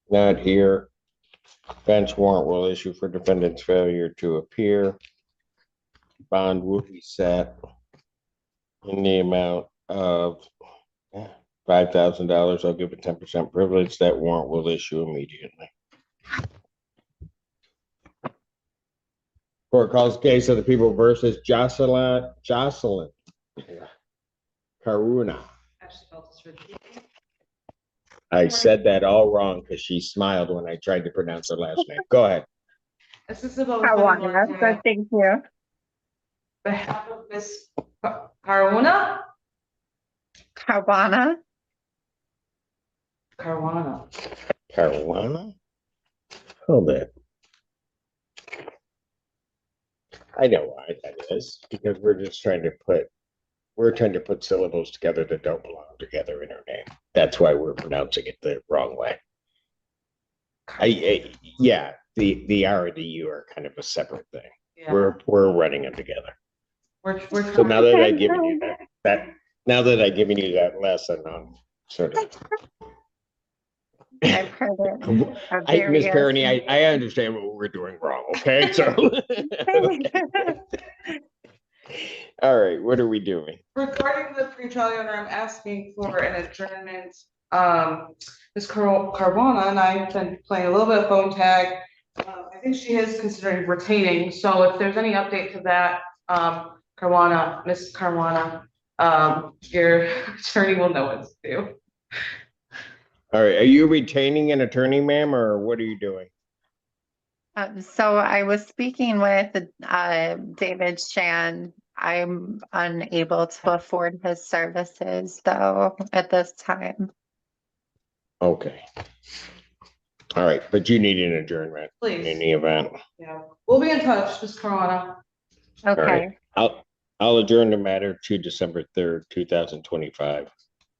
Not here. Bench warrant will issue for defendant's failure to appear. Bond will be set in the amount of $5,000. I'll give a 10% privilege. That warrant will issue immediately. Court calls the case of the People versus Jocelyn Karuna. I said that all wrong because she smiled when I tried to pronounce her last name. Go ahead. Assistant Public Thank you. behalf of Ms. Caruana? Caruana. Caruana? Hold it. I know why that is, because we're trying to put syllables together that don't belong together in her name. That's why we're pronouncing it the wrong way. Yeah, the R and the U are kind of a separate thing. Yeah. We're running them together. We're So now that I've given you that lesson on sort of. I've heard it. Miss Perroni, I understand what we're doing wrong, okay? So all right, what are we doing? Regarding the pretrial, Your Honor, I'm asking for an adjournment. Ms. Caruana and I have been playing a little bit of phone tag. I think she is considering retaining. So if there's any update to that, Ms. Caruana, your attorney will know what to do. All right, are you retaining an attorney, ma'am, or what are you doing? So I was speaking with David Shan. I'm unable to afford his services though at this time. Okay. All right, but you need an adjournment Please. in any event. Yeah, we'll be in touch, Ms. Caruana. All right, I'll adjourn the matter to December 3rd, 2025,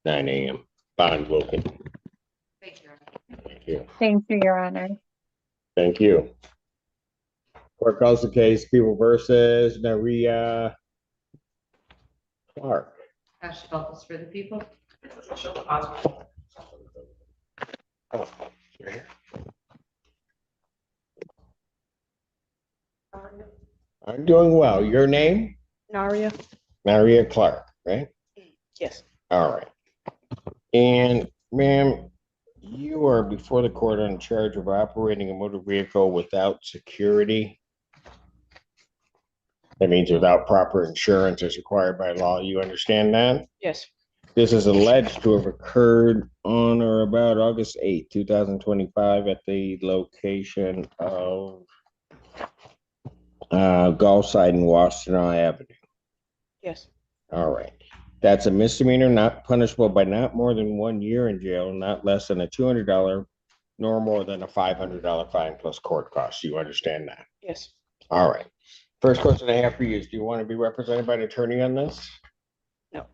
9 a.m. Bond will continue. Thank you. Thank you, Your Honor. Thank you. Court calls the case People versus Maria Clark. Cash office for the people. Oh, you're here. I'm doing well. Your name? Naria? Maria Clark, right? Yes. All right. And ma'am, you are before the court on charge of operating a motor vehicle without security. That means without proper insurance as required by law. You understand that? Yes. This is alleged to have occurred on or about August 8th, 2025 at the location of Gulfside and Washtenaw Avenue. Yes. All right. That's a misdemeanor, not punishable by not more than 1 year in jail, not less than a $200, nor more than a $500 fine plus court costs. You understand that? Yes. All right. First question I have for you is, do you want to be represented by an attorney on this? No.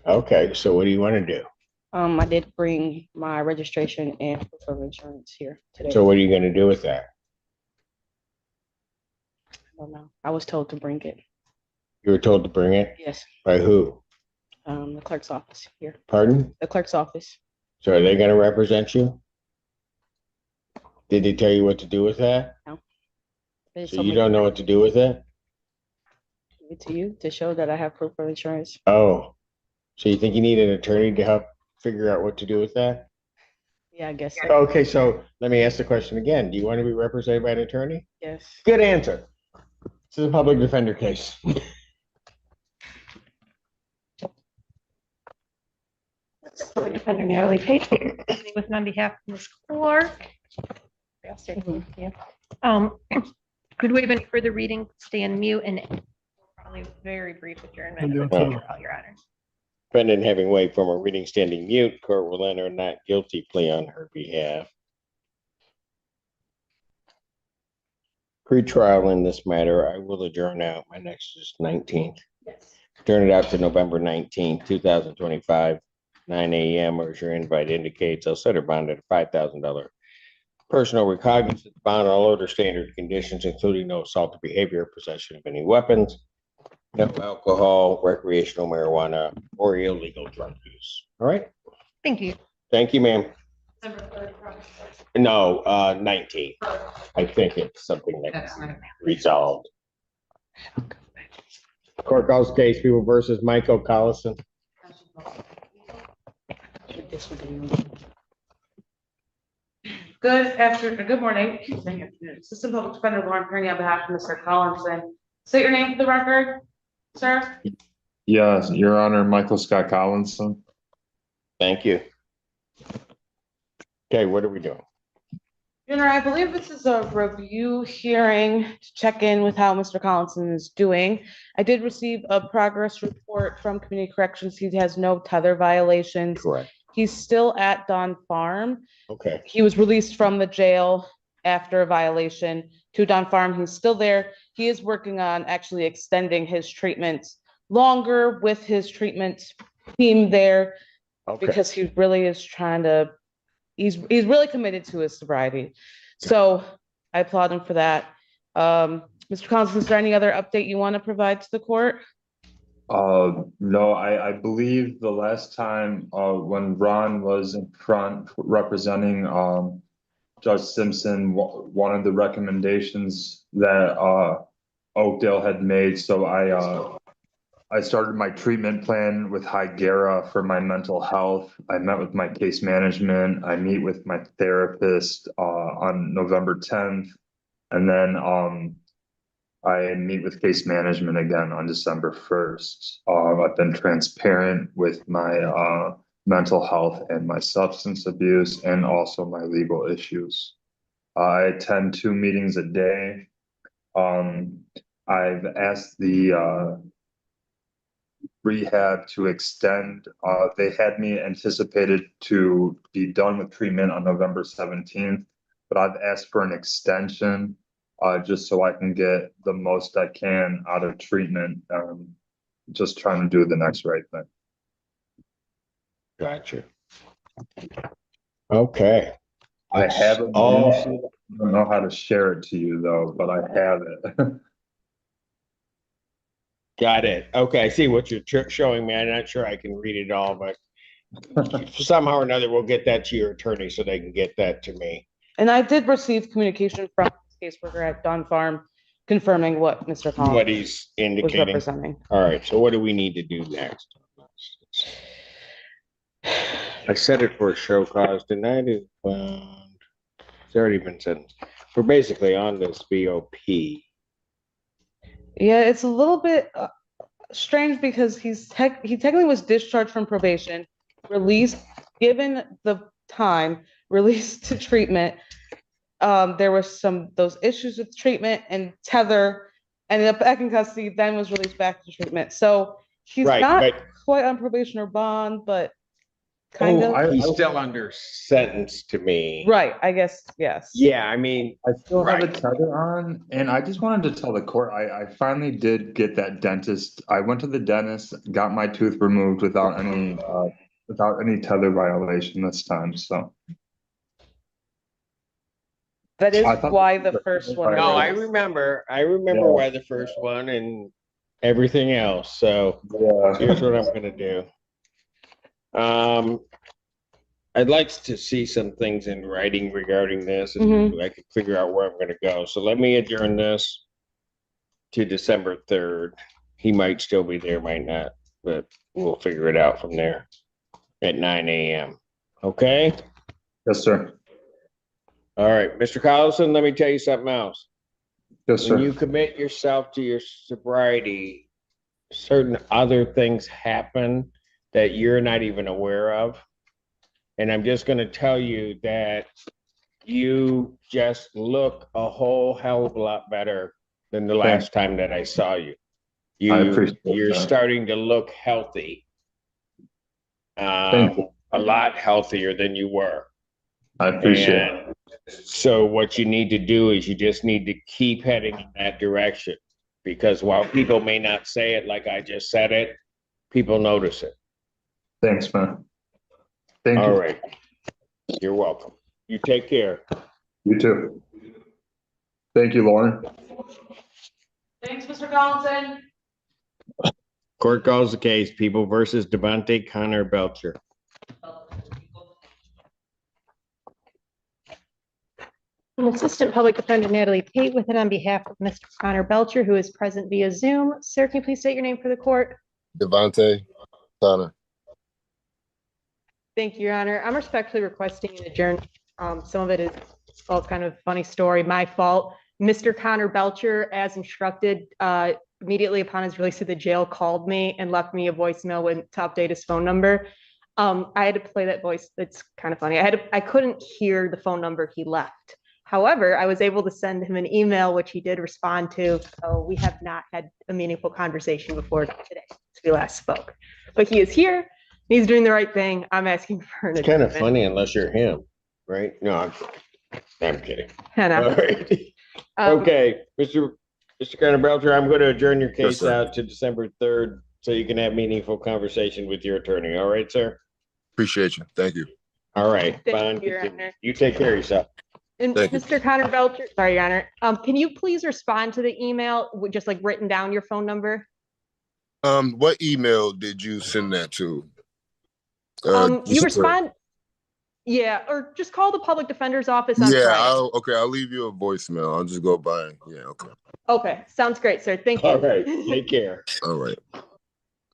Okay, so what do you want to do? I did bring my registration and proof of insurance here today. So what are you going to do with that? I don't know. I was told to bring it. You were told to bring it? Yes. By who? The clerk's office here. Pardon? The clerk's office. So are they going to represent you? Did they tell you what to do with that? No. They just So told you me don't know what to do with it? give it to you to show that I have proof of insurance. Oh, so you think you need an attorney to help figure out what to do with that? Yeah, I guess so. Okay, so let me ask the question again. Do you want to be represented by an attorney? Yes. Good answer. This is a public defender case. Public defender Natalie Page, with on behalf of Ms. Clark. Could we have any further reading? Stand mute and probably very brief adjournment. Your Honor. Defendant having waived from a reading standing mute, court will enter a not guilty plea on her behalf. Pre-trial in this matter, I will adjourn out. My next is 19th. Yes. Turn it out to November 19th, 2025, 9 a.m. or as your invite indicates, I'll set her bond at a $5,000 personal recognizance bond, all other standard conditions, including no assault or behavior, possession of any weapons, no alcohol, recreational marijuana, or illegal drug use. All right. Thank you. Thank you, ma'am. No, 19. I think it's something that's resolved. Court calls case People versus Michael Collison. Good morning. Assistant Public Defender Lauren Kearney on behalf of Mr. Collinson. State your name for the record, sir. Yes, Your Honor, Michael Scott Collinson. Thank you. Okay, what are we doing? Your Honor, I believe this is a review hearing to check in with how Mr. Collinson is doing. I did receive a progress report from Community Corrections. He has no tether violations. Correct. He's still at Don Farm. Okay. He was released from the jail after a violation to Don Farm. He's still there. He is working on actually extending his treatment longer with his treatment team there, because he really is trying to, he's really committed to his sobriety. So I applaud him for that. Mr. Collins, is there any other update you want to provide to the court? No, I believe the last time when Ron was in front representing Judge Simpson, one of the recommendations that Oakdale had made, so I started my treatment plan with Hygera for my mental health. I met with my case management. I meet with my therapist on November 10th, and then I meet with case management again on December 1st. I've been transparent with my mental health and my substance abuse and also my legal issues. I attend 2 meetings a day. I've asked the rehab to extend. They had me anticipated to be done with treatment on November 17th, but I've asked for an extension just so I can get the most I can out of treatment. Just trying to do the next right thing. Gotcha. Okay. I have it. Oh. I don't know how to share it to you though, but I have it. Got it. Okay, I see what you're showing me. I'm not sure I can read it all, but somehow or another, we'll get that to your attorney so they can get that to me. And I did receive communication from this caseworker at Don Farm confirming what Mr. Collins What he's indicating. was representing. All right, so what do we need to do next? I set it for a show cause. Denied is found. It's already been sentenced. We're basically on this BOP. Yeah, it's a little bit strange because he technically was discharged from probation, released, given the time, released to treatment. There was those issues with treatment and tether, ended up back in custody, then was released back to treatment. So he's not quite on probation or bond, but kind of. He's still under sentence to me. Right, I guess, yes. Yeah, I mean, I still have a right. tether on, and I just wanted to tell the court, I finally did get that dentist. I went to the dentist, got my tooth removed without any tether violation this time, so. That is I thought- why the first one. No, I was- remember Yeah. why the first one and everything else. So here's what I'm gonna do. I'd like to see some things in writing regarding this, and I can figure out where I'm gonna go. So let me adjourn this to December 3rd. He might still be there, might not, but we'll figure it out from there at 9 a.m. Okay? Yes, sir. All right, Mr. Collison, let me tell you something else. Yes, sir. When you commit yourself to your sobriety, certain other things happen that you're not even aware of. And I'm just gonna tell you that you just look a whole hell of a lot better than the last time that I saw you. I appreciate You're that. starting to look healthy. Thank you. A lot healthier than you were. I appreciate it. And so what you need to do is you just need to keep heading in that direction. Because while people may not say it like I just said it, people notice it. Thanks, man. Thank you. All right. You're welcome. You take care. You too. Thank you, Lauren. Thanks, Mr. Collison. Court calls the case, People versus Devontae Connor Belcher. Assistant Public Defender Natalie Pate with it on behalf of Mr. Connor Belcher, who is present via Zoom. Sir, can you please state your name for the court? Devontae Connor. Thank you, Your Honor. I'm respectfully requesting an adjournment. Some of it is, well, it's kind of a funny story, my fault. Mr. Connor Belcher, as instructed, immediately upon his release to the jail, called me and left me a voicemail to update his phone number. I had to play that voice. It's kind of funny. I couldn't hear the phone number he left. However, I was able to send him an email, which he did respond to. So we have not had a meaningful conversation before today since we last spoke. But he is here. He's doing the right thing. I'm asking for an It's kind of adjournment. funny unless you're him, right? No, I'm kidding. I know. All right. Okay, Mr. Connor Belcher, I'm going to adjourn your case sir. out to December 3rd so you can have meaningful conversation with your attorney. All right, sir? Appreciate you. Thank you. All right. Thank Bond you, Your continue. Honor. You take care of yourself. And Thank you. Mr. Connor Belcher, sorry, Your Honor, can you please respond to the email with just like written down your phone number? What email did you send that to? You respond, yeah, or just call the public defender's office on Yeah, Friday. I'll leave you a voicemail. I'll just go by. Yeah, okay. Okay, sounds great, sir. Thank you. All right. Take care. All right.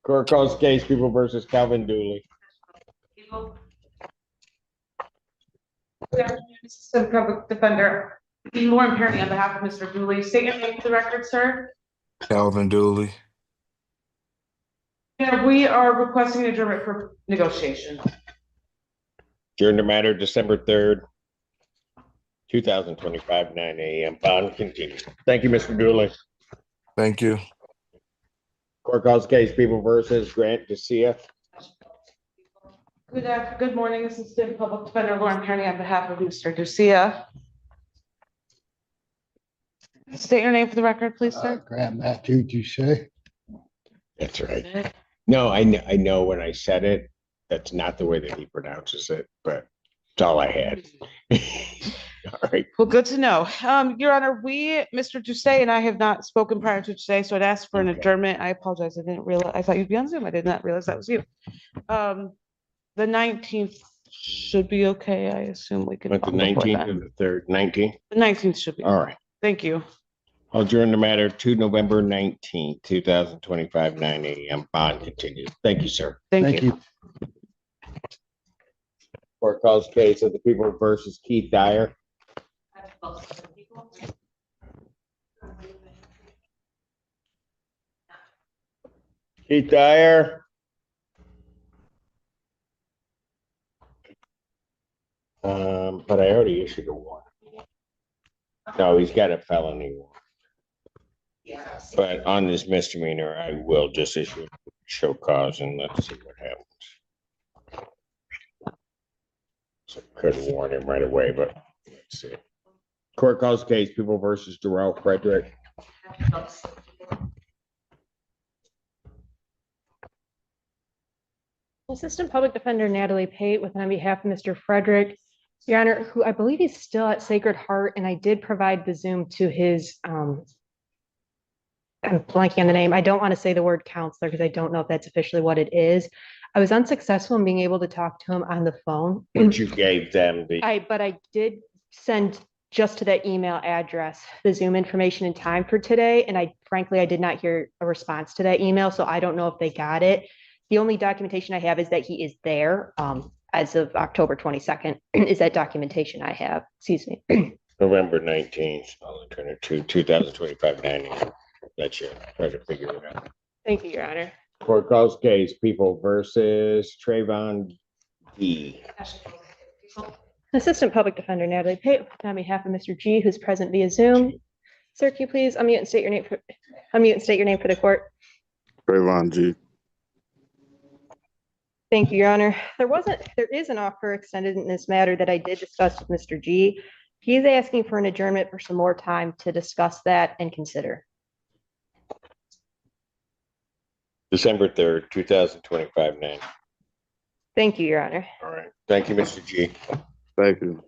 Court calls case, People versus Calvin Dooley. Good afternoon, Assistant Public Defender Lauren Perry on behalf of Mr. Dooley. State your name for the record, sir. Calvin Dooley. Yeah, we are requesting an adjournment for negotiation. Adjourn the matter December 3rd, 2025, 9 a.m. Bond continued. Thank you, Mr. Dooley. Thank you. Court calls case, People versus Grant DeCia. Good morning, Assistant Public Defender Lauren Perry on behalf of Mr. Ducia. State your name for the record, please, sir. Grant Matthew, do you say? That's right. No, I know when I said it, that's not the way that he pronounces it, but it's all I had. All right. Well, good to know. Your Honor, Mr. Ducey and I have not spoken prior to today, so I'd ask for an adjournment. I apologize. I didn't realize, I thought you'd be on Zoom. I did not realize that was you. The 19th should be okay. I assume we can. But the 19th and the 3rd, 19th? The 19th should be. All right. Thank you. I'll adjourn the matter to November 19th, 2025, 9 a.m. Bond continued. Thank you, sir. Thank you. Court calls case of the People versus Keith Dyer. Keith Dyer. But I already issued a warrant. No, he's got a felony warrant. But on this misdemeanor, I will just issue a show cause and let's see what happens. Couldn't warn him right away, but let's see. Court calls case People versus Darrell Frederick. Assistant Public Defender Natalie Pate with on behalf of Mr. Frederick. Your Honor, who I believe he's still at Sacred Heart, and I did provide the Zoom to his, I'm blanking on the name. I don't want to say the word counselor because I don't know if that's officially what it is. I was unsuccessful in being able to talk to him on the phone. But you gave them the. But I did send just to that email address, the Zoom information and time for today. And I frankly, I did not hear a response to that email, so I don't know if they got it. The only documentation I have is that he is there as of October 22nd is that documentation I have, excuse me. November 19th, I'll turn it to 2025 90. Let you try to figure it out. Thank you, Your Honor. Court calls case People versus Trayvon G. Assistant Public Defender Natalie Pate on behalf of Mr. G, who's present via Zoom. Sir, can you please unmute and state your name for the court? Trayvon G. Thank you, Your Honor. There is an offer extended in this matter that I did discuss with Mr. G. He's asking for an adjournment for some more time to discuss that and consider. December 3rd, 2025 9. Thank you, Your Honor. All right. Thank you, Mr. G. Thank you.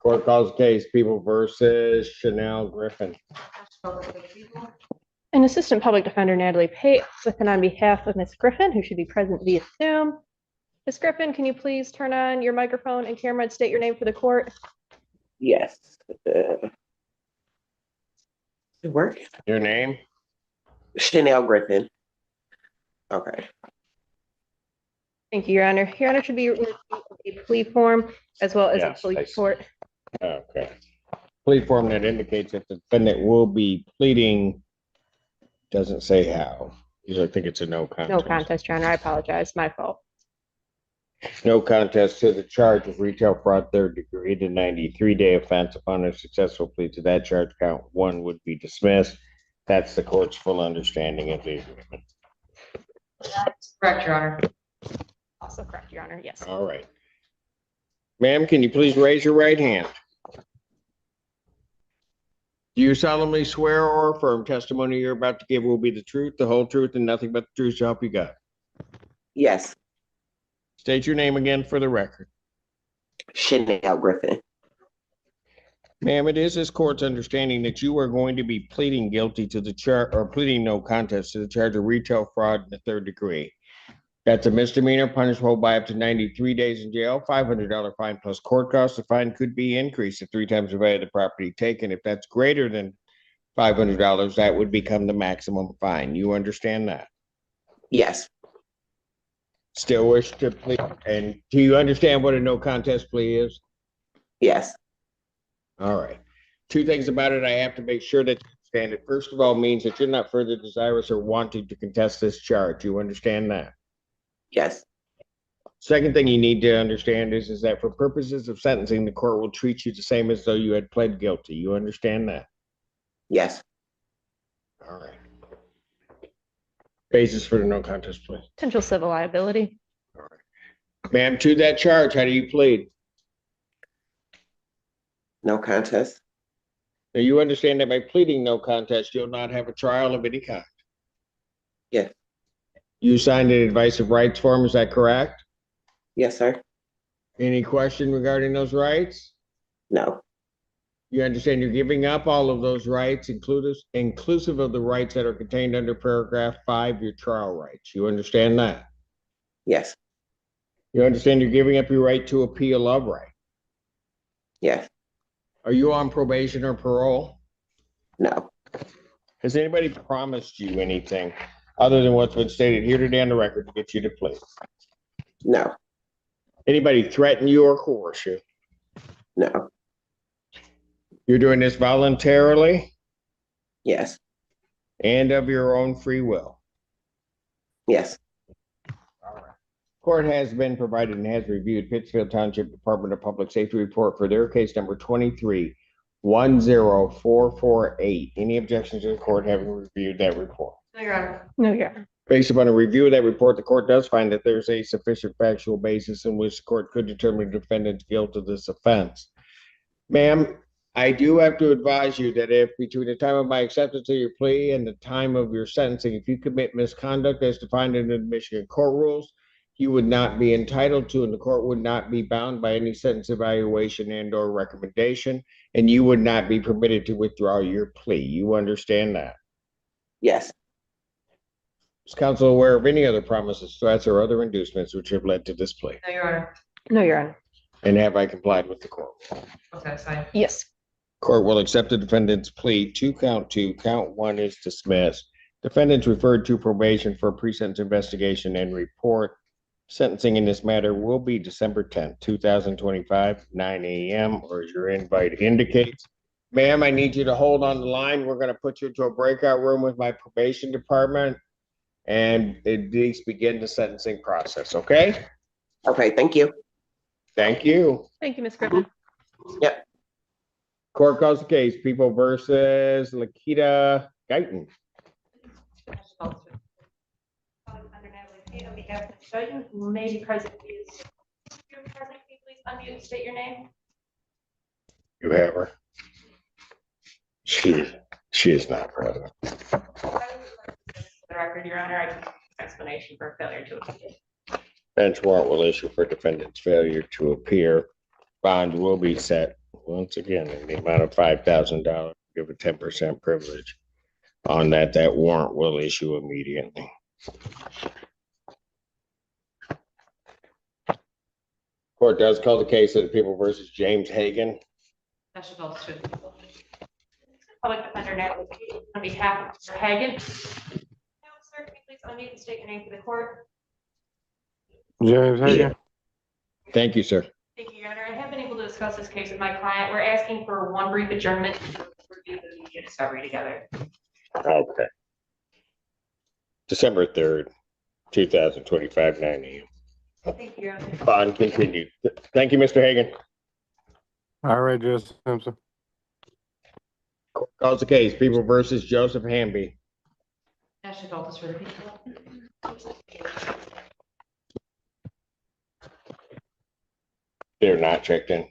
Court calls case People versus Chanel Griffin. And Assistant Public Defender Natalie Pate with and on behalf of Ms. Griffin, who should be present via Zoom. Ms. Griffin, can you please turn on your microphone and camera and state your name for the court? Yes. It work? Your name? Chanel Griffin. Okay. Thank you, Your Honor. Your Honor should be a plea form as well as a Yes, plea I see. report. Okay. Plea form that indicates that the defendant will be pleading, doesn't say how. I think it's a no contest. No contest, Your Honor. I apologize. My fault. No contest to the charge of retail fraud third degree. The 93-day offense. Upon a successful plea to that charge, count one would be dismissed. That's the court's full understanding of the agreement. That's correct, Your Honor. Also correct, Your Honor. Yes. All right. Ma'am, can you please raise your right hand? Do you solemnly swear or affirm testimony you're about to give will be the truth, the whole truth, and nothing but the truth to help you God? Yes. State your name again for the record. Chanel Griffin. Ma'am, it is this court's understanding that you are going to be pleading guilty to the charge or pleading no contest to the charge of retail fraud in the third degree. That's a misdemeanor punishable by up to 93 days in jail, $500 fine plus court costs. The fine could be increased to 3 times the value of the property taken. If that's greater than $500, that would become the maximum fine. You understand that? Yes. Still wish to plead? And do you understand what a no contest plea is? Yes. All right. Two things about it I have to make sure that you understand it. First of all, means that you're not further desirous or wanting to contest this charge. You understand that? Yes. Second thing you need to understand is that for purposes of sentencing, the court will treat you the same as though you had pled guilty. You understand that? Yes. All right. Basis for the no contest plea. Potential civil liability. Ma'am, to that charge, how do you plead? No contest. Now, you understand that by pleading no contest, you'll not have a trial of any kind. Yes. You signed an advice of rights form, is that correct? Yes, sir. Any question regarding those rights? No. You understand you're giving up all of those rights, inclusive of the rights that are contained under paragraph 5, your trial rights. You understand that? Yes. You understand you're giving up your right to appeal of right? Yes. Are you on probation or parole? No. Has anybody promised you anything other than what's been stated here today on the record to get you to plea? No. Anybody threaten you or coerce you? No. You're doing this voluntarily? Yes. And of your own free will? Yes. Court has been provided and has reviewed Pittsfield Township Department of Public Safety report for their case number 23-10448. Any objections to the court having reviewed that report? No, Your Honor. No, Your Honor. Based upon a review of that report, the court does find that there's a sufficient factual basis in which the court could determine the defendant's guilt of this offense. Ma'am, I do have to advise you that if between the time of my acceptance of your plea and the time of your sentencing, if you commit misconduct as defined in the Michigan court rules, you would not be entitled to, and the court would not be bound by any sentence evaluation and or recommendation, and you would not be permitted to withdraw your plea. You understand that? Yes. Is counsel aware of any other promises, threats, or other inducements which have led to this plea? No, Your Honor. No, Your Honor. And have I complied with the court? Okay, that's fine. Yes. Court will accept the defendant's plea to count two. Count one is dismissed. Defendants referred to probation for a pre-sentence investigation and report. Sentencing in this matter will be December 10th, 2025, 9 a.m., or as your invite indicates. Ma'am, I need you to hold on the line. We're going to put you into a breakout room with my probation department and at least begin the sentencing process, okay? Okay, thank you. Thank you. Thank you, Ms. Griffin. Yep. Court calls the case, People versus Lakita Guyton. On behalf of the judge, who may be present, please. You're present, can you please unmute and state your name? You have her. She is not present. For the record, Your Honor, I can explanation for failure to appear. Bench warrant will issue for defendant's failure to appear. Bond will be set once again in the amount of $5,000. Give a 10% privilege on that. That warrant will issue immediately. Court does call the case of the People versus James Hagan. Special votes to the people. Public defender Natalie Payne, on behalf of Mr. Hagan. Sir, can you please unmute and state your name for the court? James Hagan. Thank you, sir. Thank you, Your Honor. I have been able to discuss this case with my client. We're asking for one brief adjournment to review the media discovery together. Okay. December 3rd, 2025, 9 a.m. Thank you, Your Honor. Bond continued. Thank you, Mr. Hagan. All right, Judge Simpson. Court calls the case, People versus Joseph Hamby. National Office for the People. They're not checked in.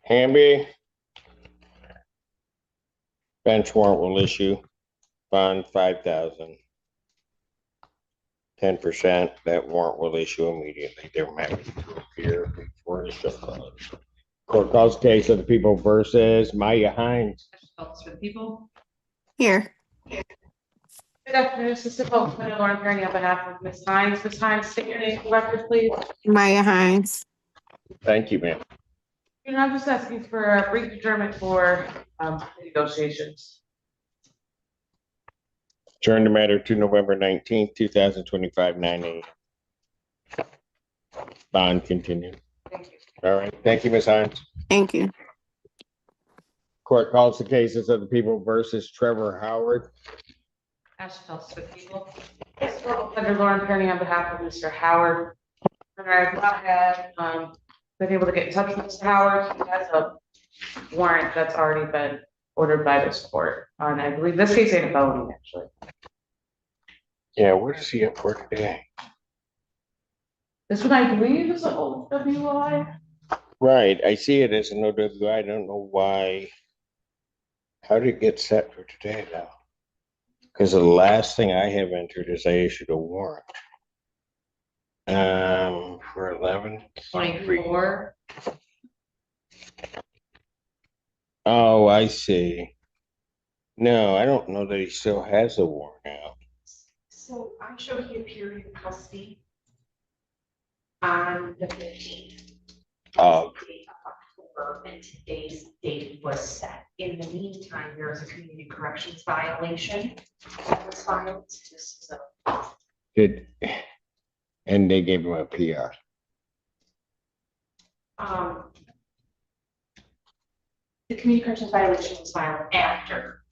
Hamby. Bench warrant will issue. Bond 5,000. 10%. That warrant will issue immediately. They're happy to appear before it's just closed. Court calls case of the People versus Maya Hines. National Office for the People. Here. Good afternoon, Assistant Public Defender Lauren Kearney on behalf of Ms. Hines. Ms. Hines, state your name for the record, please. Maya Hines. Thank you, ma'am. And I'm just asking for a brief adjournment for negotiations. Turn the matter to November 19th, 2025, 9 a.m. Bond continued. Thank you. All right. Thank you, Ms. Hines. Thank you. Court calls the cases of the People versus Trevor Howard. National Office for the People. Defender Lauren Kearney on behalf of Mr. Howard. And I've not had been able to get in touch with Mr. Howard. He has a warrant that's already been ordered by this court. And I believe this case ain't a felony, actually. Yeah, what is he up for today? This one, I believe, is an OWI. Right, I see it as an OWI. I don't know why. How did it get set for today, though? Because the last thing I have entered is I issued a warrant. For 11/24. Oh, I see. No, I don't know that he still has a warrant out. So I showed he appeared in custody on the 15th Of October, and today's date was set. In the meantime, there is a community corrections violation that was filed. So And they gave him a PR. The community corrections violation was filed after.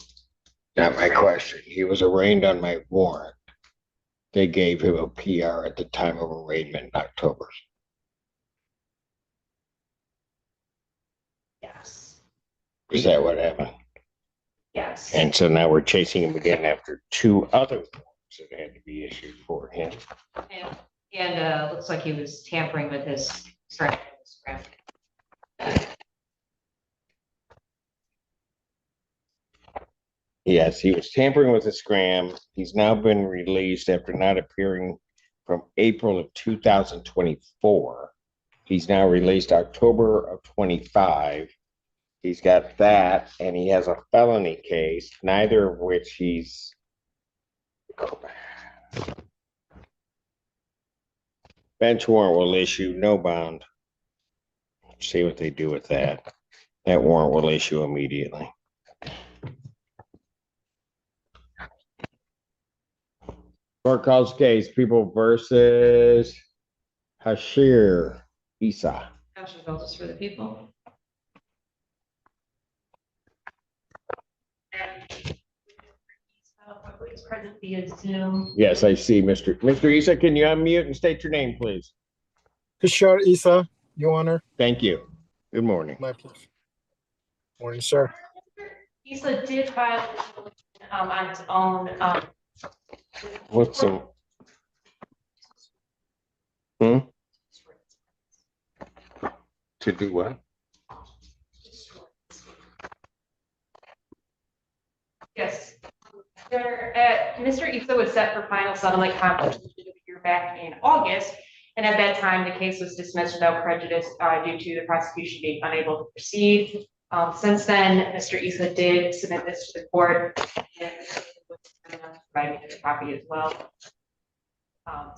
Not my question. He was arraigned on my warrant. They gave him a PR at the time of arraignment in October. Yes. Is that what happened? Yes. And so now we're chasing him again after two other warrants. that had to be issued for him. And looks like he was tampering with his strength. Yes, he was tampering with a scram. He's now been released after not appearing from April of 2024. He's now released October of 25. He's got that, and he has a felony case, neither of which he's bench warrant will issue, no bond. See what they do with that. That warrant will issue immediately. Court calls case, people versus Hashir Isa. Actually, votes for the people. Is present via Zoom. Yes, I see, Mr. Isa, can you unmute and state your name, please? Hashir Isa, Your Honor. Thank you. Good morning. My pleasure. Morning, sir. Isa did file on its own. What's some? To do what? Yes. Mr. Isa was set for final settlement conference year back in August, and at that time, the case was dismissed without prejudice due to the prosecution being unable to proceed. Since then, Mr. Isa did submit this to the court, and provided a copy as well.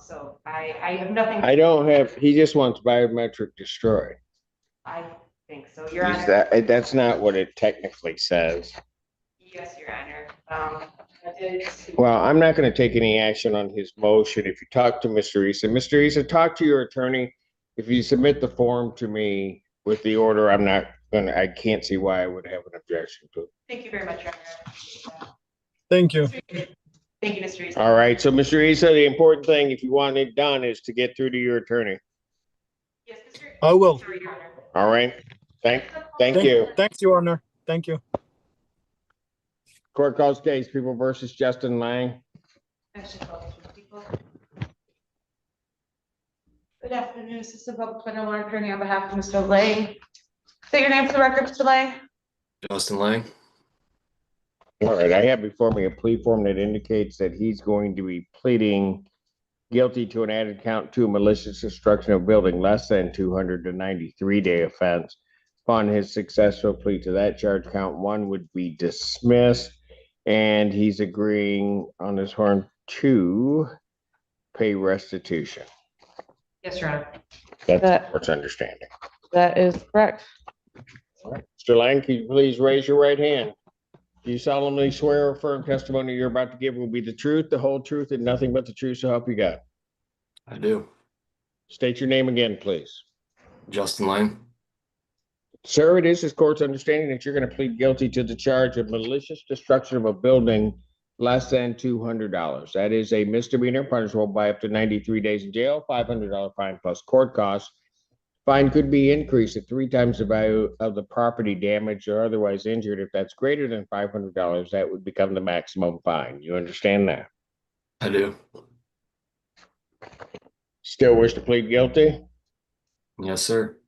So I have nothing. I don't have. He just wants biometric destroyed. I think so, Your Honor. That's not what it technically says. Yes, Your Honor. Well, I'm not going to take any action on his motion. If you talk to Mr. Isa, talk to your attorney. If you submit the form to me with the order, I can't see why I would have an objection to it. Thank you very much, Your Honor. Thank you. Thank you, Mr. Isa. All right. So, Mr. Isa, the important thing, if you want it done, is to get through to your attorney. Yes, Mr. I will. All right. Thank you. Thanks, Your Honor. Thank you. Court calls case, people versus Justin Lang. Good afternoon, Assistant Public Defender Lauren Kearney on behalf of Mr. Lang. State your name for the record, Mr. Lang. Justin Lang. All right, I have before me a plea form that indicates that he's going to be pleading guilty to an added count 2 malicious destruction of building less than 293-day offense. Upon his successful plea to that charge, count 1 would be dismissed, and he's agreeing on his horn to pay restitution. Yes, Your Honor. That's what's understanding. That is correct. All right. Mr. Lang, can you please raise your right hand? Do you solemnly swear or affirm testimony you're about to give will be the truth, the whole truth, and nothing but the truth, so help you God? I do. State your name again, please. Justin Lang. Sir, it is this court's understanding that you're going to plead guilty to the charge of malicious destruction of a building less than $200. That is a misdemeanor, punishable by up to 93 days in jail, $500 fine plus court costs. Fine could be increased at 3 times the value of the property damaged or otherwise injured. If that's greater than $500, that would become the maximum fine. You understand that? I do. Still wish to plead guilty? Yes, sir.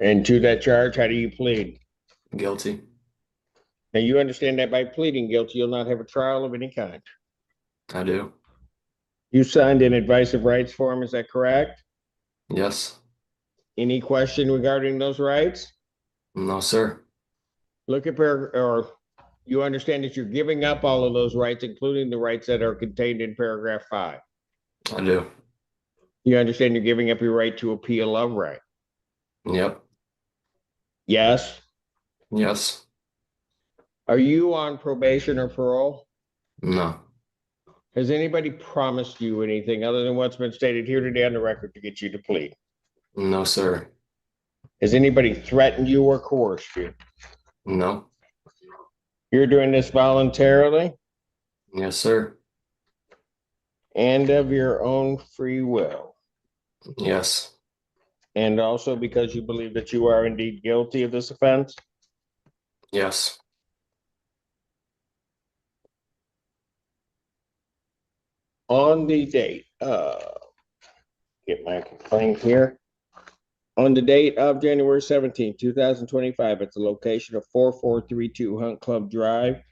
And to that charge, how do you plead? Guilty. Now, you understand that by pleading guilty, you'll not have a trial of any kind. I do. You signed an advice of rights form, is that correct? Yes. Any question regarding those rights? No, sir. Look at or you understand that you're giving up all of those rights, including the rights that are contained in paragraph 5. I do. You understand you're giving up your right to appeal of right? Yep. Yes. Yes. Are you on probation or parole? No. Has anybody promised you anything other than what's been stated here today on the record to get you to plead? No, sir. Has anybody threatened you or coerced you? No. You're doing this voluntarily? Yes, sir. And of your own free will? Yes. And also because you believe that you are indeed guilty of this offense? Yes. On the date, get my complaint here. On the date of January 17, 2025, at the location of 4432 Hunt Club Drive,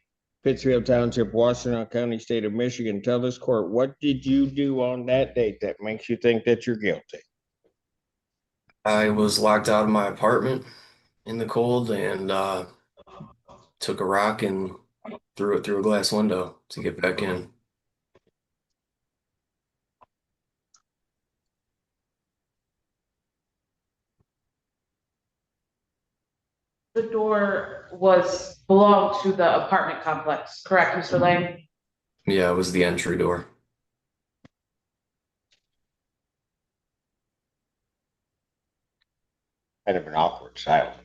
Pittsfield Township, Washtenaw County, State of Michigan. Tell this court, what did you do on that date that makes you think that you're guilty? I was locked out of my apartment in the cold and took a rock and threw it through a glass window to get back in. The door belonged to the apartment complex, correct, Mr. Lang? Yeah, it was the entry door. Kind of an awkward silence.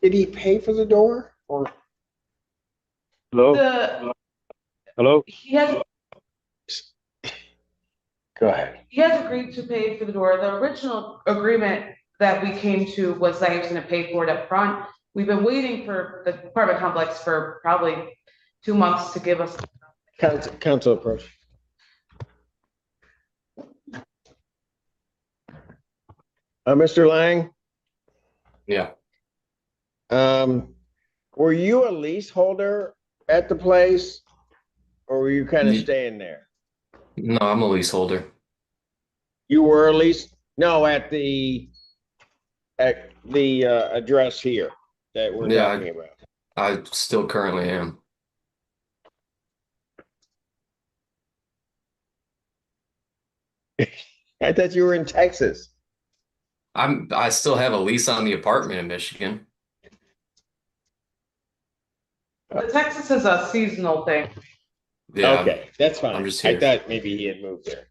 Did he pay for the door or? Hello? He has Go ahead. agreed to pay for the door. The original agreement that we came to was that he was gonna pay for it up front. We've been waiting for the apartment complex for probably 2 months to give us. Council approach. Mr. Lang? Yeah. Were you a leaseholder at the place or were you kind of staying there? No, I'm a leaseholder. You were no, at the address here that we're talking about. I still currently am. I thought you were in Texas. I still have a lease on the apartment in Michigan. The Texas is a seasonal thing. Yeah. Okay, that's fine. I'm just I here. thought maybe he had moved there.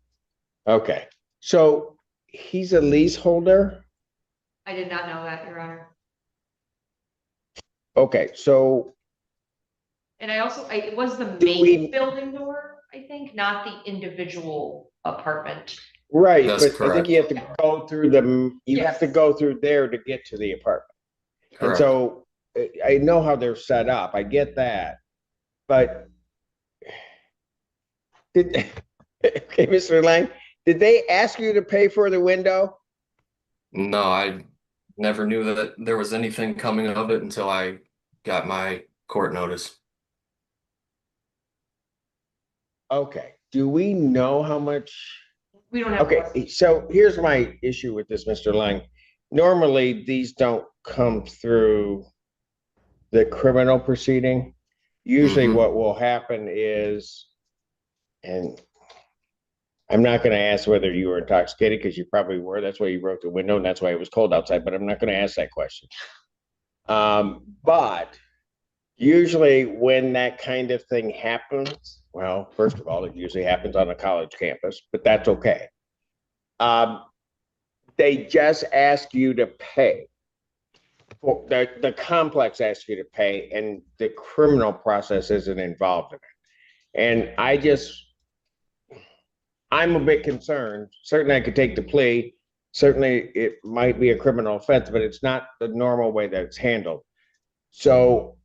Okay, so he's a leaseholder? I did not know that, Your Honor. Okay, so And I also, it was the we- main building door, I think, not the individual apartment. right, That's but I think correct. you have to go through you have to go through there to get to the apartment. And Correct. so I know how they're set up. I get that. But okay, Mr. Lang, did they ask you to pay for the window? No, I never knew that there was anything coming of it until I got my court notice. Okay. Do we know how much? We don't have. Okay, so here's my issue with this, Mr. Lang. Normally, these don't come through the criminal proceeding. Usually what will happen is, and I'm not going to ask whether you were intoxicated because you probably were. That's why you broke the window and that's why it was cold outside, but I'm not going to ask that question. But usually when that kind of thing happens, well, first of all, it usually happens on a college campus, but that's okay. They just ask you to pay. The complex asks you to pay and the criminal process isn't involved in it. And I'm a bit concerned. Certainly I could take the plea. Certainly it might be a criminal offense, but it's not the normal way that it's handled. So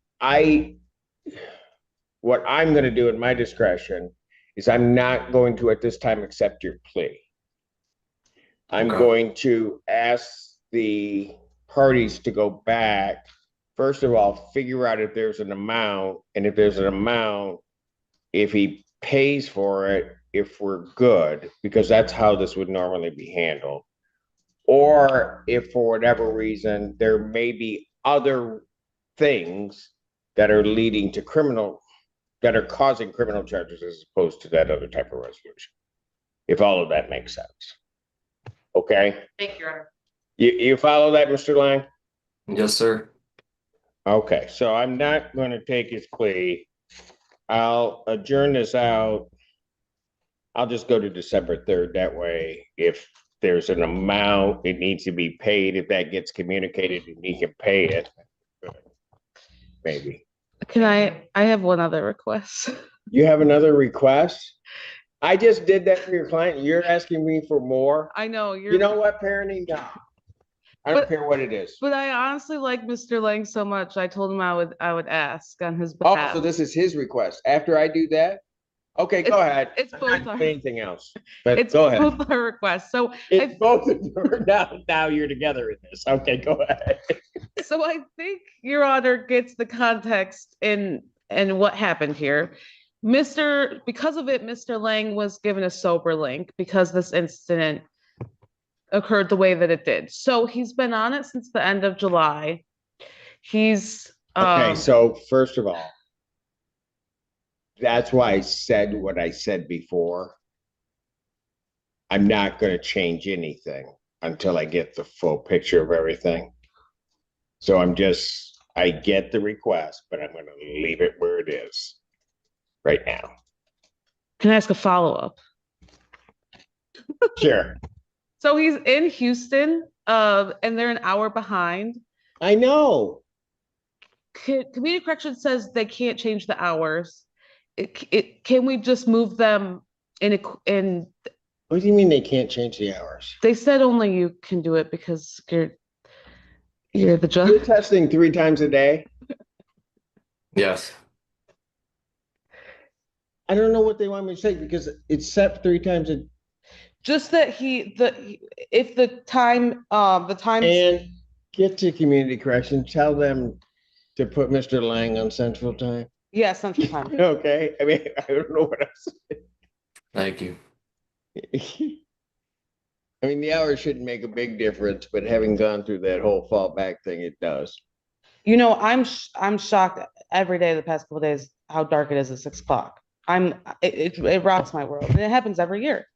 what I'm going to do in my discretion is I'm not going to at this time accept your plea. I'm going to ask the parties to go back. First of all, figure out if there's an amount, and if there's an amount, if he pays for it, if we're good, because that's how this would normally be handled. Or if for whatever reason, there may be other things that are leading to that are causing criminal charges as opposed to that other type of resolution. If all of that makes sense. Okay? Thank you, Your Honor. You follow that, Mr. Lang? Yes, sir. Okay, so I'm not going to take his plea. I'll adjourn this out. I'll just go to December 3rd. That way, if there's an amount, it needs to be paid. If that gets communicated and he can pay it, maybe. I have one other request. You have another request? I just did that for your client. You're asking me for more? I know You know what, parenting? No. I don't But- care what it is. But I honestly like Mr. Lang so much, I told him I would ask on his Oh, behalf. so this is his request. After I do that? Okay, go ahead. It's I'm both not our, doing anything else, but it's go ahead. both our requests. So It's both of them. Now you're together in this. Okay, go ahead. So I think Your Honor gets the context and what happened here. Because of it, Mr. Lang was given a sober link because this incident occurred the way that it did. So he's been on it since the end of July. He's Okay, so first of all, that's why I said what I said before. I'm not going to change anything until I get the full picture of everything. So I get the request, but I'm going to leave it where it is right now. Can I ask a follow-up? Sure. So he's in Houston, and they're an hour behind. I know. Community Corrections says they can't change the hours. Can we just move them in? What do you mean they can't change the hours? They said only you can do it because you're the You're judge. testing 3 times a day? Yes. I don't know what they want me to say because it's set 3 times a Just that if the time and get to community correction, tell them to put Mr. Lang on Central Time. yeah, Central Time. Okay. I mean, I don't know what else. Thank you. I mean, the hours shouldn't make a big difference, but having gone through that whole fallback thing, it does. You know, I'm shocked every day the past couple of days how dark it is at 6 o'clock. It rocks my world, and it happens every year.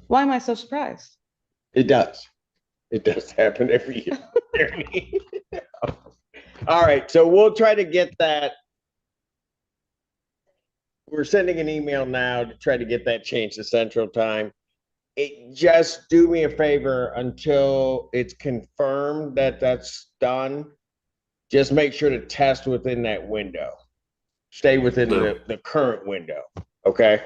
Why am I so surprised? It does. It does happen every year. All right, so we'll try to get that. We're sending an email now to try to get that changed to Central Time. Just do me a favor until it's confirmed that that's done. Just make sure to test within that window. Stay within the current window. Okay.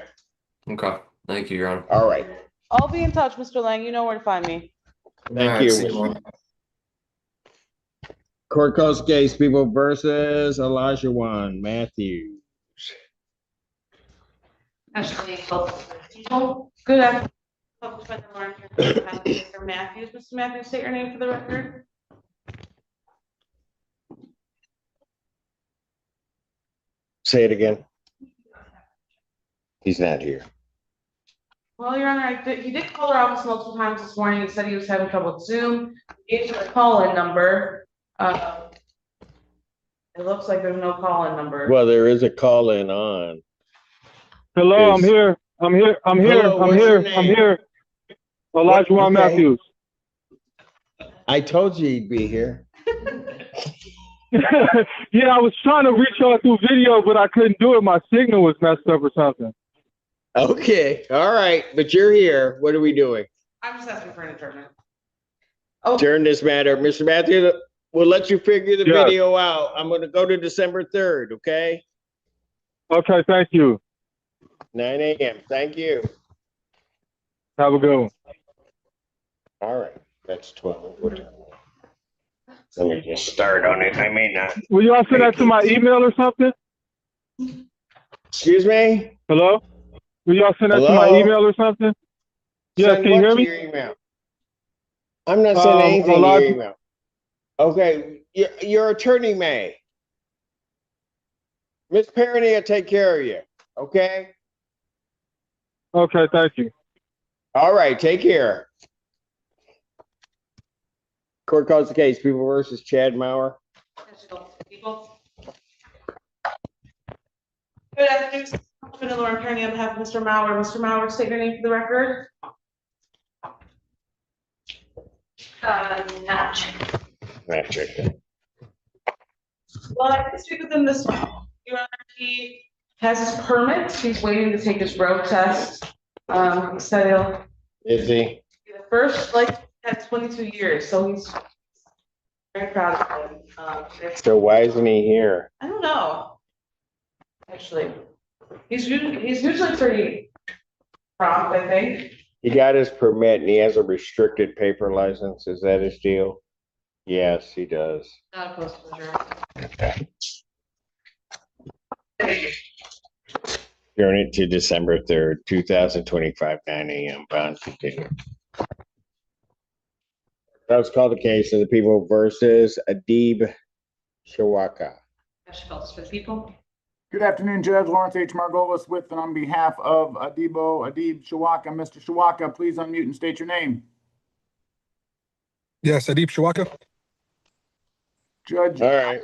Okay. Thank you, Your Honor. All right. I'll be in touch, Mr. Lang. You know where to find me. Thank All right, you. see you, Mom. Court calls case People versus Elijah Matthews. Actually, both people. Good afternoon. Mr. Matthews. Mr. Matthews, state your name for the record. Say it again. He's not here. Well, Your Honor, he did call our office multiple times this morning. He said he was having trouble with Zoom. He gave us a call-in number. It looks like there's no call-in number. Well, there is a call-in on. Hello, I'm here. Hello, what's your name? Elijah Okay. Matthews. I told you he'd be here. Yeah, I was trying to reach out through video, but I couldn't do it. My signal was messed up or something. Okay, all right, but you're here. What are we doing? I'm just asking for an adjournment. Turn this matter. Mr. Matthews, we'll let you figure the Yes. video out. I'm going to go to December 3rd, okay? Okay, thank you. 9 a.m. Thank you. Have a good one. All right, that's 12. Let me just start on it. I may not. Will y'all send that to my email or something? Excuse me? Hello? Will y'all send that to my Hello? email or something? Yes, Send can you what hear to me? your email? I'm not sending anything to Elijah- your email. Okay, your attorney may. Miss Parody will take care of you, okay? Okay, thank you. All right, take care. Court calls the case, People versus Chad Mauer. Good afternoon. I'm Lauren Kearney on behalf of Mr. Mauer. Mr. Mauer, state your name for the record. Not sure. Not checking. Well, I can speak with him this way. Your Honor, he has his permit. He's waiting to take his road test. He said he'll Is he? be the first, at 22 years, so he's very proud of him. So why isn't he here? I don't know. Actually, he's usually pretty prompt, I think. He got his permit and he has a restricted paper license. Is that his deal? Yes, he does. Not opposed to adjournment. Adjourn it to December 3rd, 2025, 9 a.m. Bond continued. That was called the case of the people versus Adib Shawaka. Josh Phelps for the people. Good afternoon, Judge Lawrence H. Margolis with and on behalf of Adib Shawaka. Mr. Shawaka, please unmute and state your name. Yes, Adib Shawaka. Judge. All right.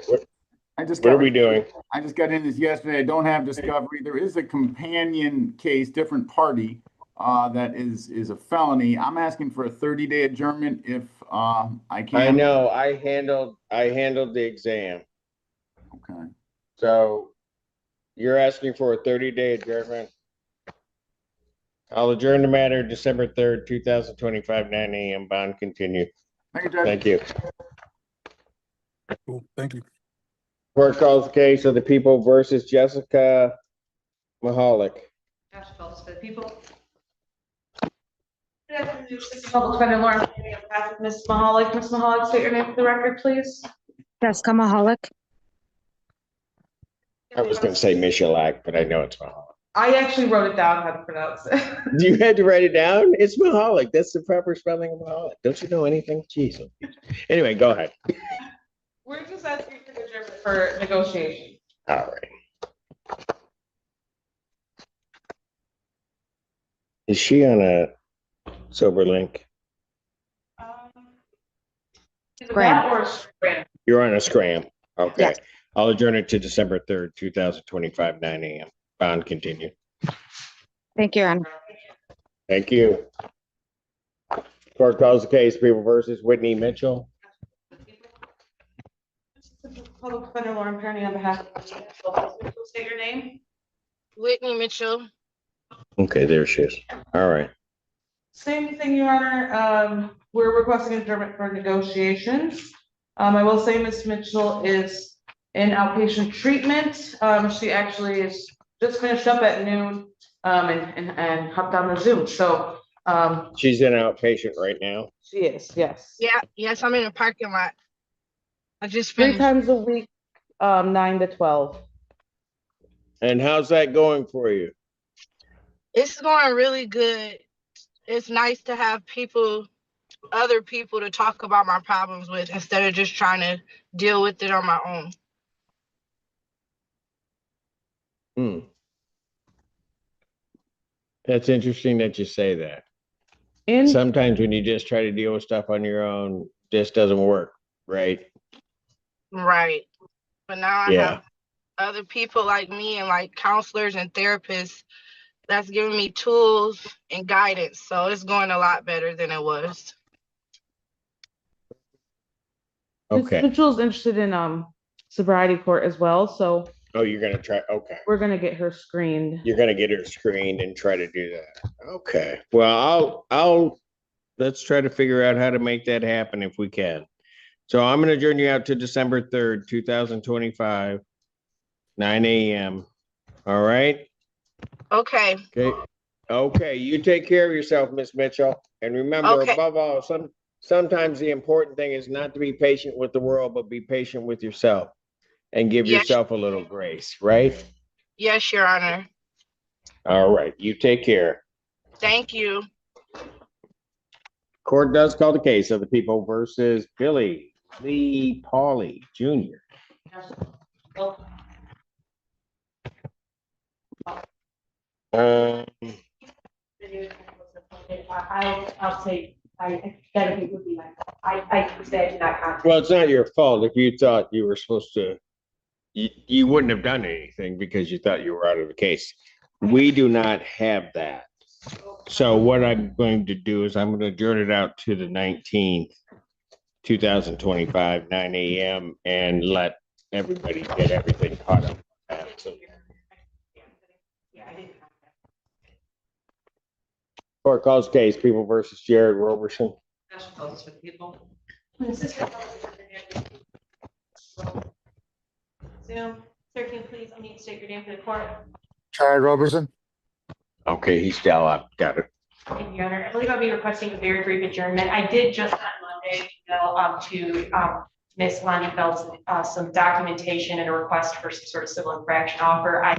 What are we doing? I just got in this yesterday. I don't have discovery. There is a companion case, different party, that is a felony. I'm asking for a 30-day adjournment if I can. I know. I handled the exam. Okay. So you're asking for a 30-day adjournment. I'll adjourn the matter December 3rd, 2025, 9 a.m. Bond continue. Thank you, Judge. Thank you. Cool. Thank you. Court calls the case of the people versus Jessica Mahalik. Josh Phelps for the people. Good afternoon, Assistant Public Defender Lawrence. On behalf of Ms. Mahalik. Ms. Mahalik, state your name for the record, please. Jessica Mahalik. I was going to say Michalak, but I know it's Mahalik. I actually wrote it down how to pronounce it. You had to write it down? It's Mahalik. That's the proper spelling of Mahalik. Don't you know anything? Jeez. Anyway, go ahead. We're just asking for the adjournment for negotiation. All right. Is she on a sober link? That or scram? You're on a scram. Okay. Yes. I'll adjourn it to December 3rd, 2025, 9 a.m. Bond continue. Thank you, Your Honor. Thank you. Court calls the case, people versus Whitney Mitchell. Public Defender Lauren Perny on behalf of state your name. Whitney Mitchell. Okay, there she is. All right. Same thing, Your Honor. We're requesting adjournment for negotiations. I will say Ms. Mitchell is in outpatient treatment. She actually is just finished up at noon and hopped on the Zoom. So She's in outpatient right now. she is, yes. Yeah, yes, I'm in the parking lot. I just 3 finished. times a week, 9 to 12. And how's that going for you? It's going really good. It's nice to have other people to talk about my problems with instead of just trying to deal with it on my own. That's interesting that you say that. And sometimes when you just try to deal with stuff on your own, this doesn't work, right? Right. But now I Yeah. have other people like me and like counselors and therapists that's giving me tools and guidance. So it's going a lot better than it was. Okay. Ms. Mitchell's interested in sobriety court as well, so Oh, you're gonna try, okay. we're gonna get her screened. You're gonna get her screened and try to do that. Okay, well, let's try to figure out how to make that happen if we can. So I'm gonna adjourn you out to December 3rd, 2025, 9 a.m. All right? Okay. Okay, you take care of yourself, Miss Mitchell. And remember, Okay. above all, sometimes the important thing is not to be patient with the world, but be patient with yourself and give Yes. yourself a little grace, right? Yes, Your Honor. All right, you take care. Thank you. Court does call the case of the people versus Billy Lee Pauley Jr. I'll say, that would be my fault. I said not contact. Well, it's not your fault if you thought you were supposed to, you wouldn't have done anything because you thought you were out of the case. We do not have that. So what I'm going to do is I'm going to adjourn it out to the 19th, 2025, 9 a.m. and let everybody get everything caught up. Court calls case, people versus Jared Roberson. Josh Phelps for the people. Zoom, sir, can you please unmute, state your name for the court? Jared Robertson. Okay, he's still up. Got it. Thank you, Your Honor. I believe I'll be requesting a very brief adjournment. I did just on Monday email to Ms. Lonnie some documentation and a request for some sort of civil infraction offer. I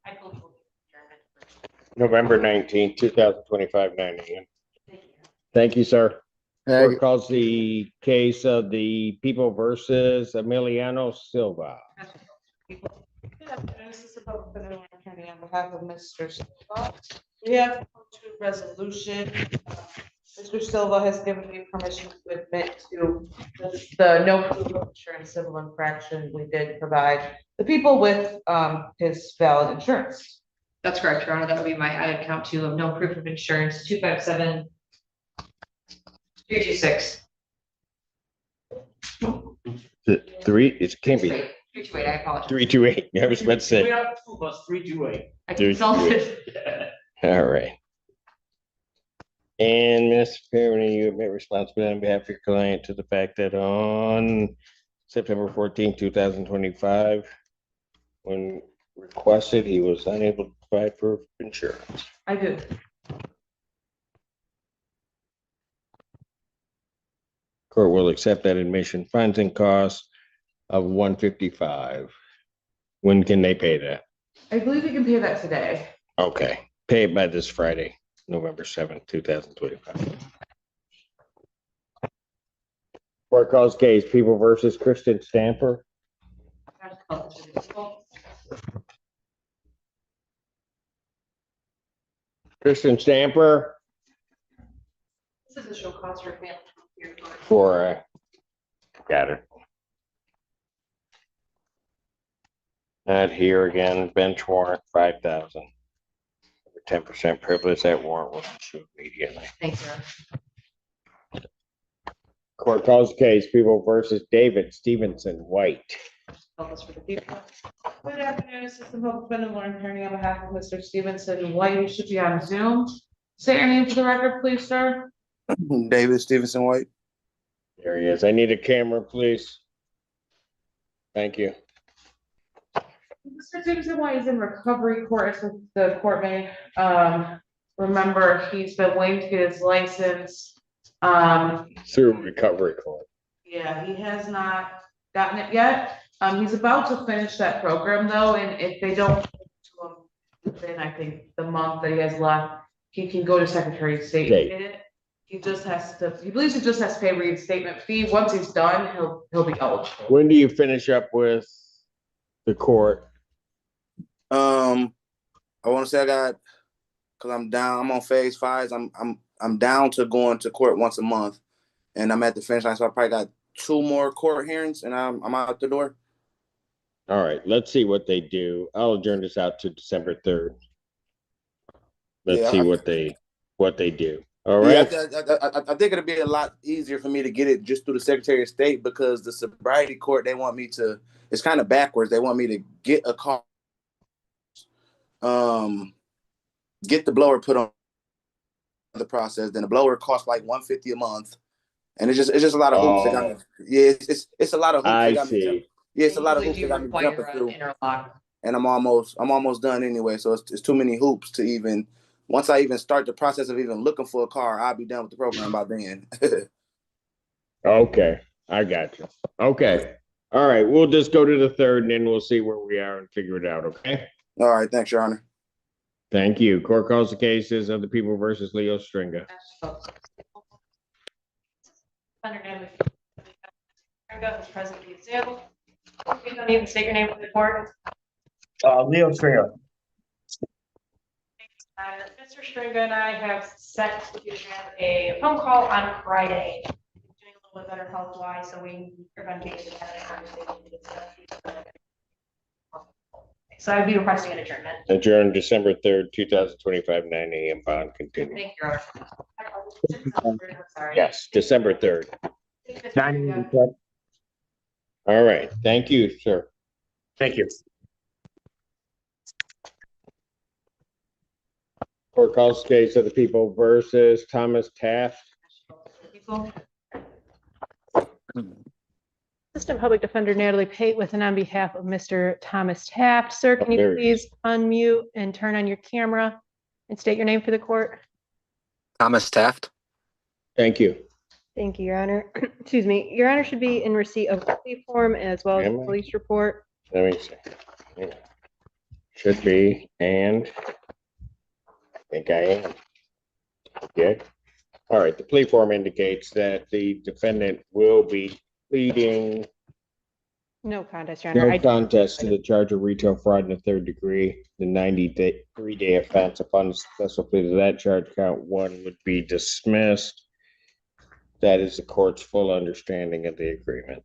believe we'll be adjourned. November 19th, 2025, 9 a.m. Thank you, sir. Court calls the case of the People versus Emiliano Silva. Good afternoon, this is the public defender Warren County on behalf of Mr. Silva. We have come to a resolution. Mr. Silva has given me permission to admit to the no proof of insurance civil infraction we did provide the people with his valid insurance. That's correct, Your Honor. That would be my added count two of no proof of insurance, 257 326. It can't be 328, I apologize. 328. I was about to say. Plus 328. I consulted. All right. And Mr. Perry, you admit responsibility on behalf of your client to the fact that on September 14, 2025, when requested, he was unable to provide proof of insurance. I do. Court will accept that admission, fines and costs of $155. When can they pay that? I believe we can pay that today. Okay, pay it by this Friday, November 7th, 2025. Court calls case People versus Kristen Stamper. Kristen Stamper This is a show cause for family. for, got it. Not here again, bench warrant 5,000. 10% privilege, that warrant will issue immediately. Thanks, sir. Court calls case People versus David Stevenson White. Focus for the people. Good afternoon, Assistant Public Defender Lauren Kearney on behalf of Mr. Stevenson White. You should be on Zoom. Say your name for the record, please, sir. David Stevenson White. There he is. I need a camera, please. Thank you. Mr. Stevenson White is in recovery court, as the court may remember. He's been waiting to get his license. Through recovery court. Yeah, he has not gotten it yet. He's about to finish that program though, and if they don't give it to him within, I think, the month that he has left, he can go to Secretary of State and get it. He just has to, he believes he just has to pay a reinstatement fee. Once he's done, he'll be eligible. When do you finish up with the court? I want to say because I'm on phase 5. I'm down to going to court once a month, and I'm at the finish line, so I probably got 2 more court hearings, and I'm out the door. All right, let's see what they do. I'll adjourn this out to December 3rd. Let's see what they do. All right. Yeah, I think it'll be a lot easier for me to get it just through the Secretary of State, because the sobriety court, they want me to, it's kind of backwards. They want me to get a car, get the blower put on the process. Then the blower costs like $150 a month. And it's just a lot of hoops. They got me, it's a lot of hoops. I see. It's a lot of hoops they got me jumping through. And I'm almost done anyway. So it's too many hoops to even, once I even start the process of even looking for a car, I'll be done with the program by then. Okay, I got you. Okay. All right, we'll just go to the 3rd and then we'll see where we are and figure it out, okay? All right, thanks, Your Honor. Thank you. Court calls the cases of the People versus Leo Stringa. Under name of President of Sale. You don't even state your name for the court. Leo Stringa. Mr. Stringa and I have set to have a phone call on Friday. Doing a little bit better health wise, so we are going to be able to have a conversation to discuss. So I'd be requesting an adjournment. Adjourned December 3rd, 2025, 9 a.m. Bond continue. Thank you, Your Honor. Sorry. Yes, December 3rd. All right. Thank you, sir. Thank you. Court calls case of the People versus Thomas Taft. Assistant Public Defender Natalie Pate with and on behalf of Mr. Thomas Taft. Sir, can you please unmute and turn on your camera and state your name for the court? Thomas Taft. Thank you. Thank you, Your Honor. Excuse me. Your Honor should be in receipt of a plea form as well as Am a I? police report. Let me see. Yeah. Should be, and I think I am. Okay. All right, the plea form indicates that the defendant will be pleading No contest, Your Honor. no contest to the charge of retail fraud in the third degree. The 93-day offense upon the successful plea to that charge, count one would be dismissed. That is the court's full understanding of the agreement.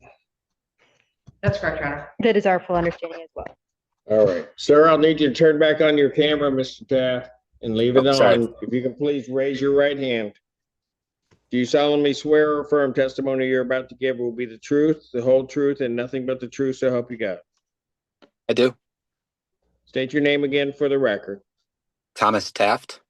That's correct, Your Honor. That is our full understanding as well. All right, sir, I'll need you to turn back on your camera, Mr. Taft, and leave it on. If you can please raise your right hand. Do you solemnly swear or affirm testimony you're about to give will be the truth, the whole truth, and nothing but the truth, so help you God? I do. State your name again for the record. Thomas Taft.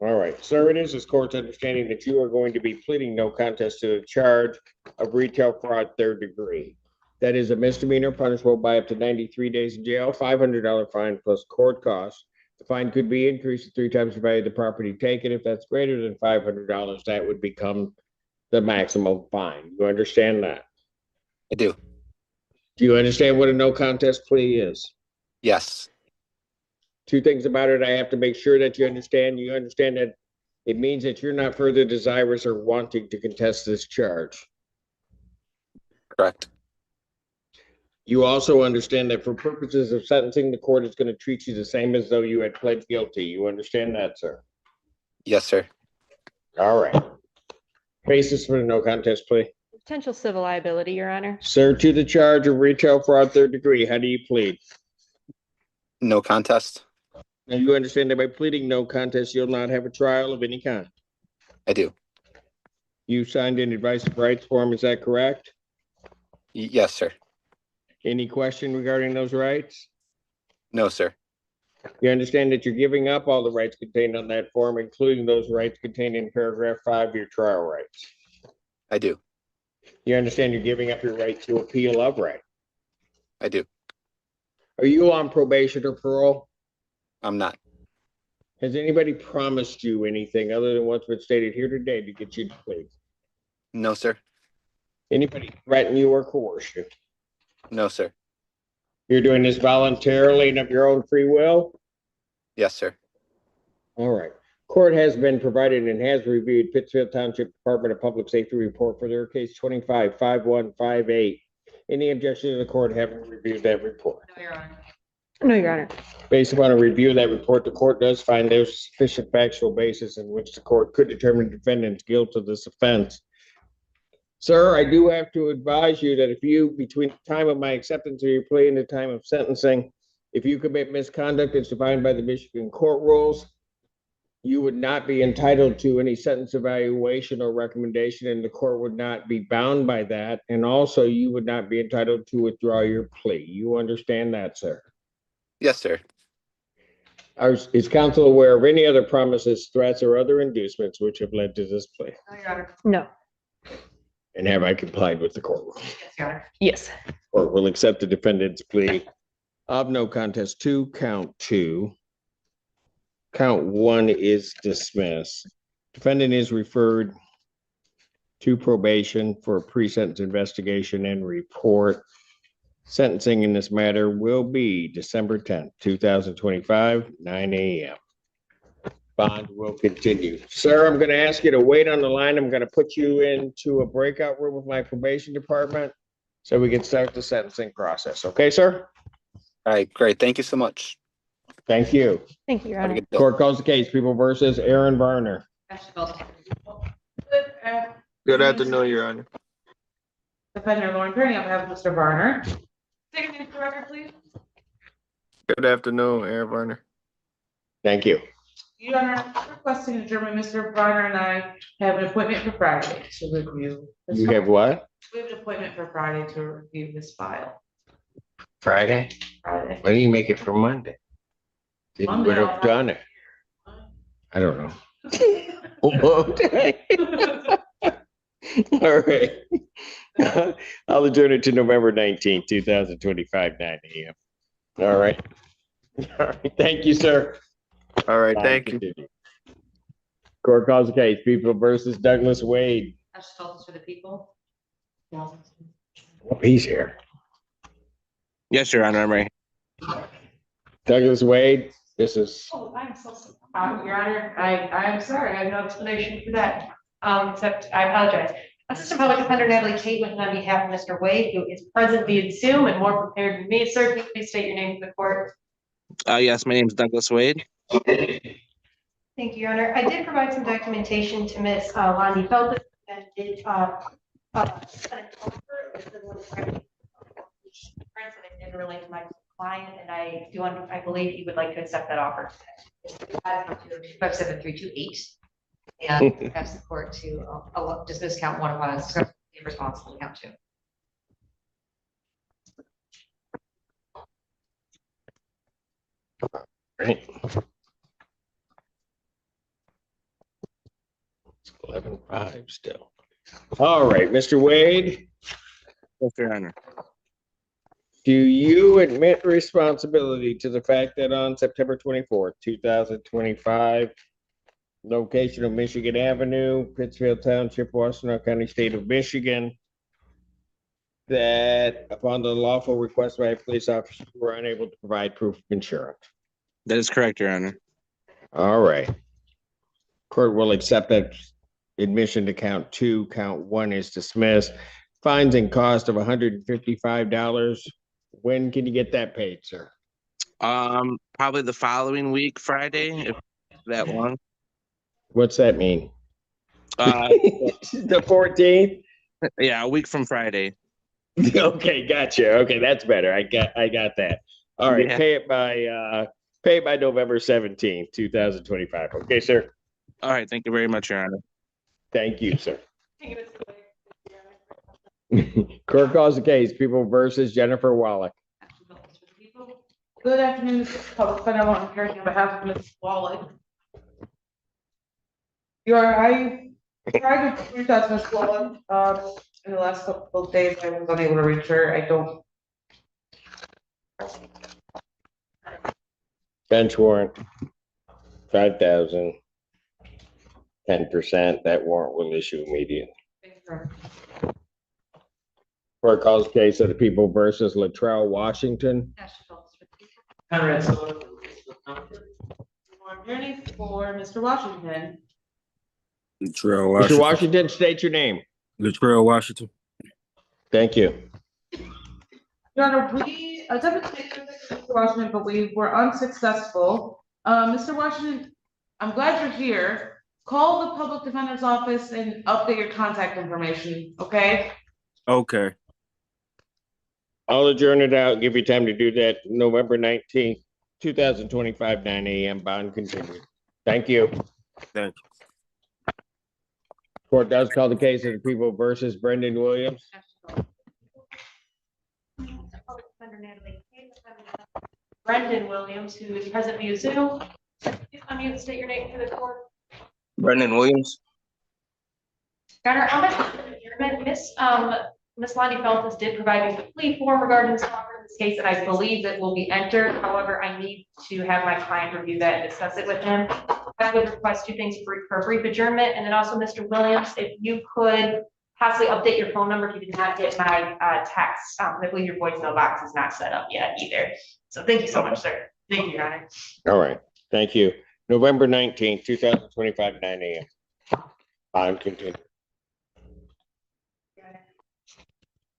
All right, sir, it is this court's understanding that you are going to be pleading no contest to the charge of retail fraud third degree. That is a misdemeanor punishable by up to 93 days in jail, $500 fine plus court costs. The fine could be increased to 3 times the value of the property taken. If that's greater than $500, that would become the maximum fine. You understand that? I do. Do you understand what a no contest plea is? Yes. 2 things about it I have to make sure that you understand. You understand that it means that you're not further desirous or wanting to contest this charge. Correct. You also understand that for purposes of sentencing, the court is going to treat you the same as though you had pled guilty. You understand that, sir? Yes, sir. All right. Basis for the no contest plea. Potential civil liability, Your Honor. Sir, to the charge of retail fraud third degree, how do you plead? No contest. Now, you understand that by pleading no contest, you'll not have a trial of any kind. I do. You signed an advice of rights form, is that correct? Yes, sir. Any question regarding those rights? No, sir. You understand that you're giving up all the rights contained on that form, including those rights contained in paragraph 5 of your trial rights. I do. You understand you're giving up your right to appeal of right. I do. Are you on probation or parole? I'm not. Has anybody promised you anything other than what's been stated here today to get you to plead? No, sir. Anybody threaten you or coerce you? No, sir. You're doing this voluntarily and of your own free will? Yes, sir. All right. Court has been provided and has reviewed Pittsfield Township Department of Public Safety report for their case 25-5158. Any objection to the court having reviewed that report? No, Your Honor. No, Your Honor. Based upon a review of that report, the court does find there's sufficient factual basis in which the court could determine the defendant's guilt of this offense. Sir, I do have to advise you that if you, between the time of my acceptance of your plea and the time of sentencing, if you commit misconduct as defined by the Michigan court rules, you would not be entitled to any sentence evaluation or recommendation, and the court would not be bound by that. And also, you would not be entitled to withdraw your plea. You understand that, sir? Yes, sir. Is counsel aware of any other promises, threats, or other inducements which have led to this plea? No, Your Honor. No. And have I complied with the court rule? Yes, Your Honor. Yes. Court will accept the defendant's plea of no contest to count 2. Count 1 is dismissed. Defendant is referred to probation for a pre-sentence investigation and report. Sentencing in this matter will be December 10th, 2025, 9 a.m. Bond will continue. Sir, I'm going to ask you to wait on the line. I'm going to put you into a breakout room with my probation department so we can start the sentencing process. Okay, sir? All right, great. Thank you so much. Thank you. Thank you, Your Have a Honor. good day. Court calls the case, People versus Aaron Varner. Good afternoon, Your Honor. Defender Lauren Perry, on behalf of Mr. Varner. Take your name for the record, please. Good afternoon, Aaron Varner. Thank you. Your Honor, requesting adjournment, Mr. Varner and I have an appointment for Friday to review. this You file. have what? We have an appointment for Friday to review this file. Friday? Friday. Why didn't you make it for Monday? Then you Monday, would I'll have have- done it. I don't know. All right. I'll adjourn it to November 19th, 2025, 9 a.m. All right. All right. Thank you, sir. All right, thank you. Court calls the case, People versus Douglas Wade. Ashley Feltus for the people. Well, he's here. Yes, Your Honor, I'm right. Douglas Wade, this is, Oh, I'm so sorry. Your Honor, I'm sorry, I have no explanation for that, except I apologize. Assistant Public Defender Natalie Tate with on behalf of Mr. Wade, who is present via Zoom and more prepared than me. Sir, can you please state your name for the court? Yes, my name is Douglas Wade. Thank you, Your Honor. I did provide some documentation to Ms. Lonnie Feltus and did It didn't relate to my client, and I believe you would like to accept that offer. 57328. And ask the court to dismiss count one upon its responsible count two. right. 11-5 still. All right, Mr. Wade, Yes, Your Honor. do you admit responsibility to the fact that on September 24th, 2025, location of Michigan Avenue, Pittsfield Township, Washtenaw County, State of Michigan, that upon the lawful request by a police officer, you were unable to provide proof of insurance? That is correct, Your Honor. All right. Court will accept that admission to count two. Count one is dismissed. Fines and cost of $155. When can you get that paid, sir? Probably the following week, Friday, if that long. What's that mean? The 14th? Yeah, a week from Friday. Okay, gotcha. Okay, that's better. I got that. All right, Yeah. pay it by November 17th, 2025. Okay, sir. All right, thank you very much, Your Honor. Thank you, sir. Court calls the case, People versus Jennifer Wallach. Good afternoon, Mr. Public Defender. I'm appearing on behalf of Ms. Wallach. I tried to reach out to Ms. Wallach, in the last couple of days. I was unable to reach her. I don't. Bench warrant, 5,000, 10%. That warrant will issue immediately. Court calls case of the People versus Latrell, Washington. Conrad, so attorney for Mr. Washington. Mr. Washington, state your name. Latrell Washington. Thank you. Your Honor, we attempted to make contact with Mr. Washington, but we were unsuccessful. Mr. Washington, I'm glad you're here. Call the public defender's office and update your contact information, okay? Okay. I'll adjourn it out, give you time to do that. November 19th, 2025, 9 a.m. Bond continued. Thank you. Thank you. Court does call the case of the People versus Brendan Williams. Brendan Williams, who is present via Zoom. Please unmute, state your name for the court. Brendan Williams. Your Honor, I'm Miss Lonnie Feltus did provide me with a plea form regarding this offer in this case, and I believe that will be entered. However, I need to have my client review that and discuss it with him. I would request two things for a brief adjournment, and then also Mr. Williams, if you could possibly update your phone number if you did not get my text. I believe your voicemail box is not set up yet either. So thank you so much, sir. Thank you, Your Honor. All right, thank you. November 19th, 2025, 9 a.m. Bond continued.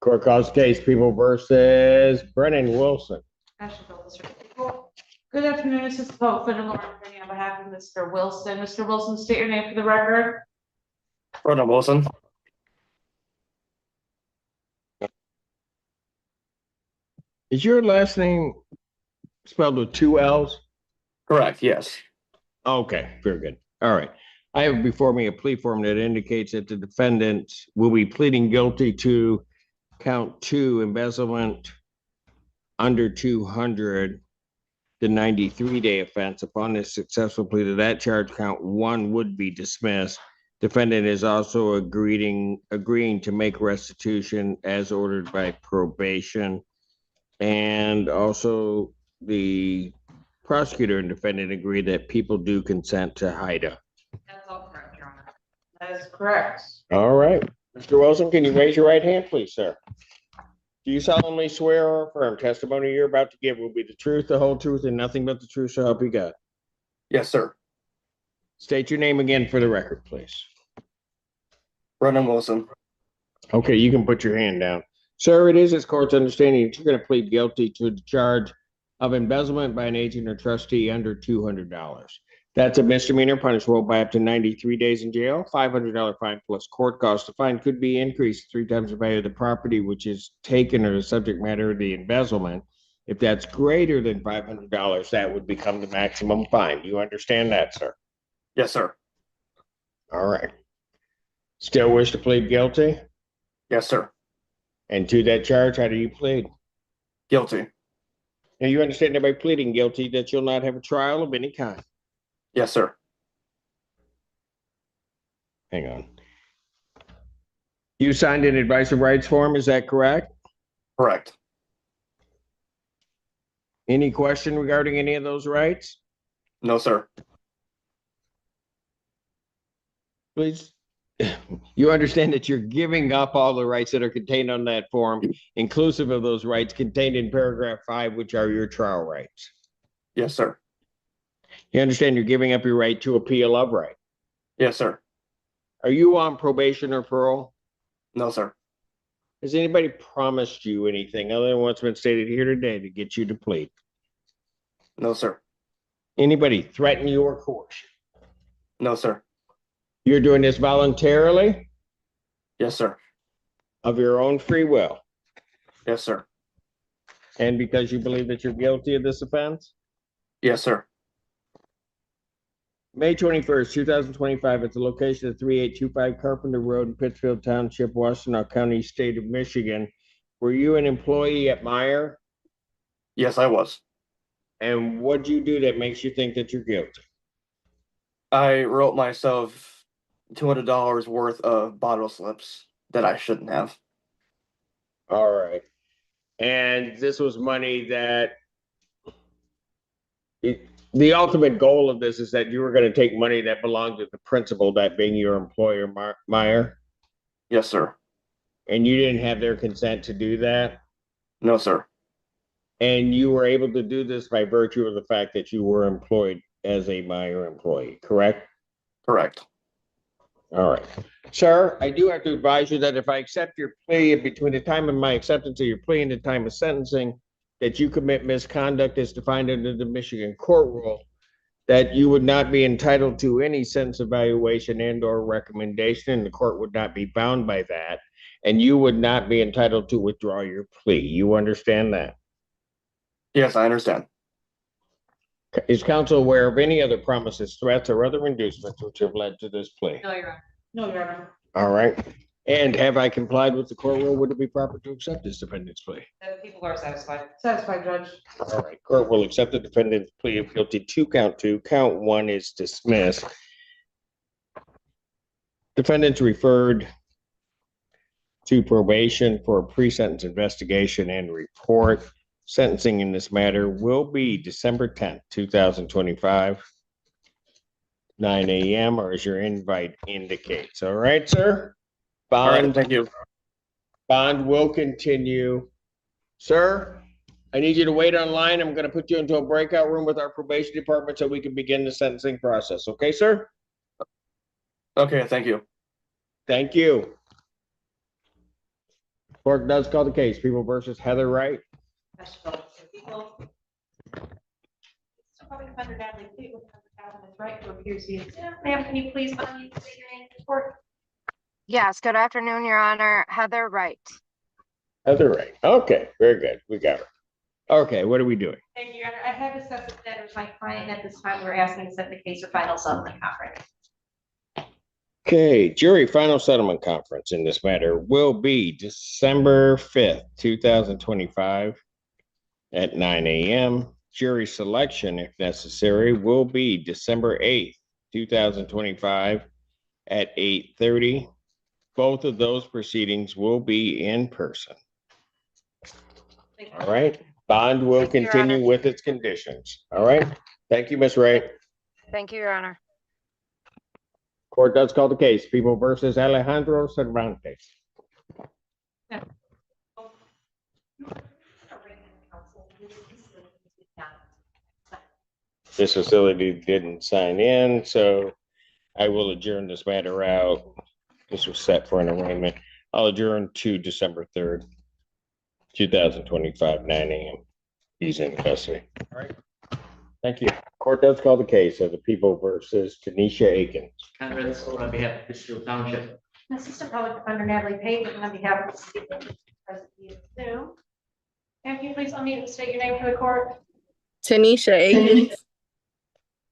Court calls case People versus Brennan Wilson. Good afternoon, Assistant Public Defender Lauren Penny on behalf of Mr. Wilson. Mr. Wilson, state your name for the record. Brendan Wilson. Is your last name spelled with two L's? Correct, yes. Okay, very good. All right. I have before me a plea form that indicates that the defendant will be pleading guilty to count two, embezzlement under 200, the 93-day offense. Upon this successful plea to that charge, count one would be dismissed. Defendant is also agreeing to make restitution as ordered by probation. And also the prosecutor and defendant agree that people do consent to HIDA. That's all correct, Your Honor. That is correct. All right. Mr. Wilson, can you raise your right hand, please, sir? Do you solemnly swear or affirm testimony you're about to give will be the truth, the whole truth, and nothing but the truth, so help you God? Yes, sir. State your name again for the record, please. Brendan Wilson. Okay, you can put your hand down. Sir, it is this court's understanding that you're going to plead guilty to the charge of embezzlement by an agent or trustee under $200. That's a misdemeanor punishable by up to 93 days in jail, $500 fine plus court costs. The fine could be increased 3 times the value of the property which is taken or the subject matter of the embezzlement. If that's greater than $500, that would become the maximum fine. Do you understand that, sir? Yes, sir. All right. Still wish to plead guilty? Yes, sir. And to that charge, how do you plead? Guilty. Now, you understand that by pleading guilty that you'll not have a trial of any kind? Yes, sir. Hang on. You signed an advice of rights form, is that correct? Correct. Any question regarding any of those rights? No, sir. Please. You understand that you're giving up all the rights that are contained on that form, inclusive of those rights contained in paragraph 5, which are your trial rights. Yes, sir. You understand you're giving up your right to appeal of right. Yes, sir. Are you on probation or parole? No, sir. Has anybody promised you anything other than what's been stated here today to get you to plead? No, sir. Anybody threaten you or coerce you? No, sir. You're doing this voluntarily? Yes, sir. Of your own free will? Yes, sir. And because you believe that you're guilty of this offense? Yes, sir. May 21st, 2025, at the location of 3825 Carpenter Road in Pittsfield Township, Washtenaw County, State of Michigan. Were you an employee at Meyer? Yes, I was. And what'd you do that makes you think that you're guilty? I wrote myself $200 worth of bottle slips that I shouldn't have. All right. And this was money that the ultimate goal of this is that you were going to take money that belonged to the principal, that being your employer, Meyer? Yes, sir. And you didn't have their consent to do that? No, sir. And you were able to do this by virtue of the fact that you were employed as a Meyer employee, correct? Correct. All right. Sir, I do have to advise you that if I accept your plea between the time of my acceptance of your plea and the time of sentencing, that you commit misconduct as defined under the Michigan court rule, that you would not be entitled to any sentence evaluation and or recommendation, and the court would not be bound by that, and you would not be entitled to withdraw your plea. You understand that? Yes, I understand. Is counsel aware of any other promises, threats, or other inducements which have led to this plea? No, Your Honor. No, Your Honor. All right. And have I complied with the court rule? Would it be proper to accept this defendant's plea? The people are satisfied. Satisfied, Judge. All right. Court will accept the defendant's plea of guilty to count 2. Count 1 is dismissed. Defendant's referred to probation for a pre-sentence investigation and report. Sentencing in this matter will be December 10th, 2025, 9 a.m. or as your invite indicates. All right, sir? All right, Bond, thank you. bond will continue. Sir, I need you to wait online. I'm going to put you into a breakout room with our probation department so we can begin the sentencing process. Okay, sir? Okay, thank you. Thank you. Court does call the case. People versus Heather Wright. Public Defender Natalie Pate with His right to appear to be in. Ma'am, can you please unmute, state your name and report? Yes, good afternoon, Your Honor. Heather Wright. Heather Wright. Okay, very good. We got her. Okay, what are we doing? Thank you, Your Honor. I have assessed that as my client at this time. We're asking to set the case for final settlement conference. Okay, jury final settlement conference in this matter will be December 5th, 2025 at 9 a.m. Jury selection, if necessary, will be December 8th, 2025 at 8:30. Both of those proceedings will be in person. All right, bond will continue with its conditions. All right, thank you, Ms. Wright. Thank you, Your Honor. Court does call the case. People versus Alejandro Cervantes. This facility didn't sign in, so I will adjourn this matter out. This was set for an arraignment. I'll adjourn to December 3rd, 2025, 9 a.m. He's in custody. All right. Thank you. Court does call the case of the People versus Tanisha Akins. Conrad Soul on behalf of Pittsfield Township. Assistant Public Defender Natalie Pate, on behalf of the city present via Zoom. And can you please unmute and state your name for the court? Tanisha Akins.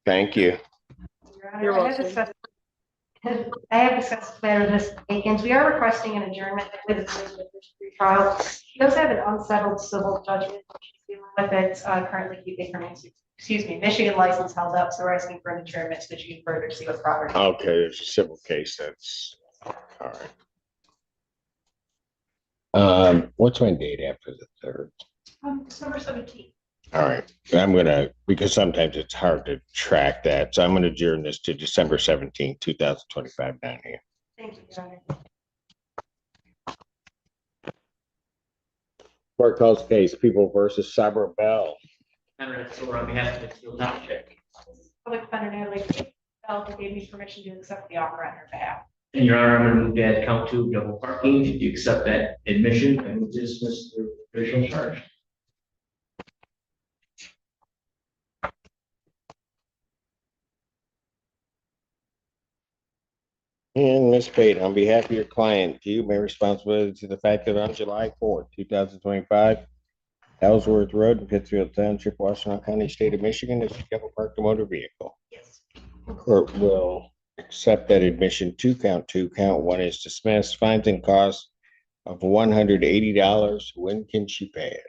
Thank you. Your Honor, I have discussed the matter with Ms. Akins. We are requesting an adjournment with the trial. She does have an unsettled civil judgment she's dealing with. It's currently keeping her, Michigan license held up, so we're asking for an adjournment so that she can further see the property. Okay, there's a civil case. That's all right. What's my date after the 3rd? December 17th. All right, I'm gonna, because sometimes it's hard to track that, so I'm gonna adjourn this to December 17th, 2025 down here. Thank you, Your Honor. Court calls case People versus Sabra Bell. Conrad Soul on behalf of Pittsfield Township. Public Defender Natalie Pate gave me permission to accept the offer on her behalf. And Your Honor, I'm going to move to add count 2, double parking. If you accept that admission, I will dismiss the original charge. And Ms. Pate, on behalf of your client, do you bear responsibility to the fact that on July 4th, 2025, Ellsworth Road in Pittsfield Township, Washtenaw County, State of Michigan, is double parked a motor vehicle? Yes. Court will accept that admission to count 2. Count 1 is dismissed. Fines and costs of $180. When can she pay it?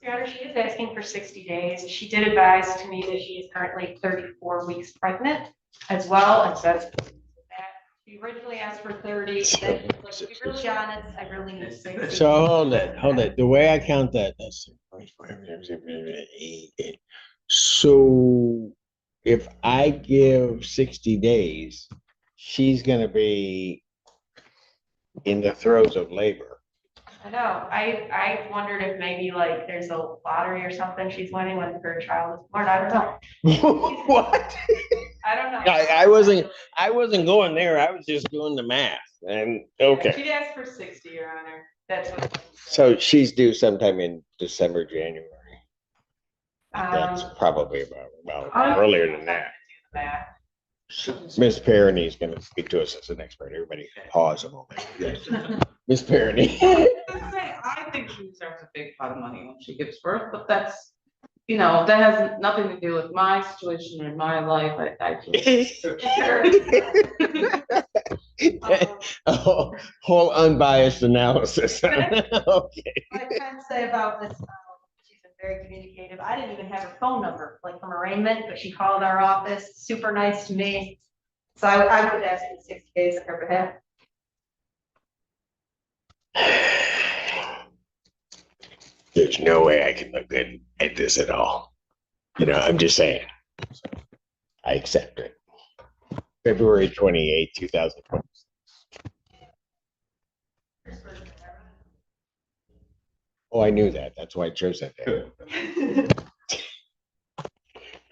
Your Honor, she is asking for 60 days. She did advise to me that she is currently 34 weeks pregnant as well, and says that she originally asked for 30. Then, like, to be really honest, I really need 60. So hold it. The way I count that, that's so if I give 60 days, she's gonna be in the throes of labor. I know. I wondered if maybe like there's a lottery or something she's winning when her child is born. I don't know. What? I don't know. I wasn't going there. I was just doing the math. And okay. She'd asked for 60, Your Honor. That's what. So she's due sometime in December, January. That's probably about earlier than that. Ms. Perroni is going to speak to us as an expert. Everybody pause a moment. Yes. Ms. Perroni. I think she deserves a big pot of money when she gives birth, but that's, that has nothing to do with my situation or my life. Whole unbiased analysis. Okay. What I can say about this, she's been very communicative. I didn't even have her phone number, like from arraignment, but she called our office, super nice to me. So I would ask in 60 days on her behalf. There's no way I can look good at this at all. I'm just saying. I accept it. February 28, 2020. Oh, I knew that. That's why I chose that day.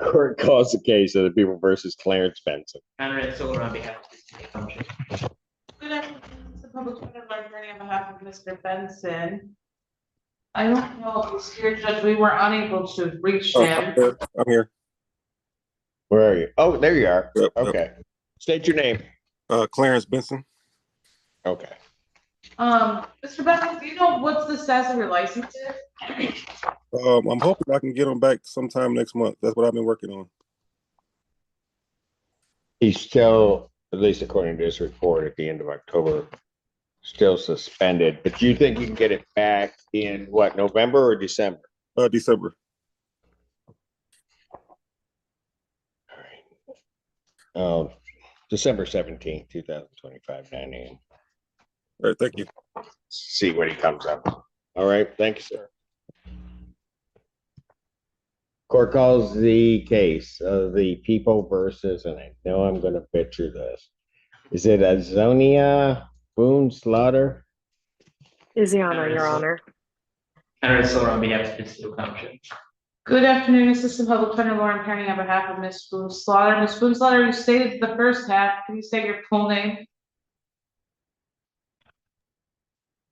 Court calls the case of the People versus Clarence Benson. Conrad Soul on behalf of Pittsfield Township. Good afternoon, Mr. Public Defender, Mark Bernie, on behalf of Mr. Benson. I don't know if he's here, Judge. We were unable to reach him. I'm here. Where are you? Oh, there you are. Yep, okay. State your name. Clarence Benson. Okay. Mr. Benson, do you know what's the status of your license? I'm hoping I can get them back sometime next month. That's what I've been working on. He's still, at least according to this report, at the end of October, still suspended. But you think you can get it back in what, November or December? December. All right. December 17th, 2025, 9 a.m. All right, thank you. See what he comes up with. All right, thank you, sir. Court calls the case of the People versus, and I know I'm going to butcher this, Is it Azonia Boone Slaughter? Iziana, Your Honor. Henry Solar on behalf of Pittsfield Township. Good afternoon, Assistant Public Defender Lauren Penny on behalf of Ms. Boone Slaughter. Ms. Boone Slaughter, you stated the first half. Can you state your full name?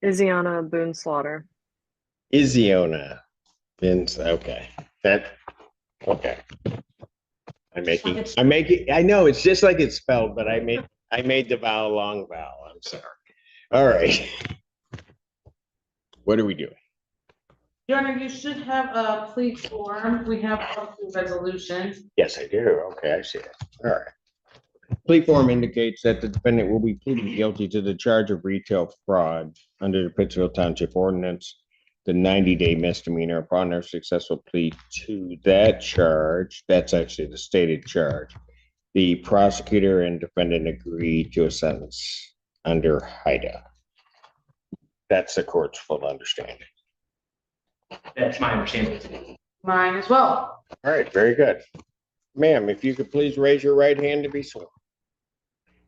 Iziana Boone Slaughter. Iziona. Vince, okay. Okay. I'm making, I know, it's just like it's spelled, but I made the vowel long vowel. I'm sorry. All right. What are we doing? Your Honor, you should have a plea form. We have a resolution. Yes, I do. Okay, I see it. All right. Plea form indicates that the defendant will be pleading guilty to the charge of retail fraud under the Pittsfield Township Ordinance, the 90-day misdemeanor. Upon their successful plea to that charge, that's actually the stated charge, the prosecutor and defendant agree to a sentence under HIDA. That's the court's full understanding. That's my understanding. Mine as well. All right, very good. Ma'am, if you could please raise your right hand to be sworn.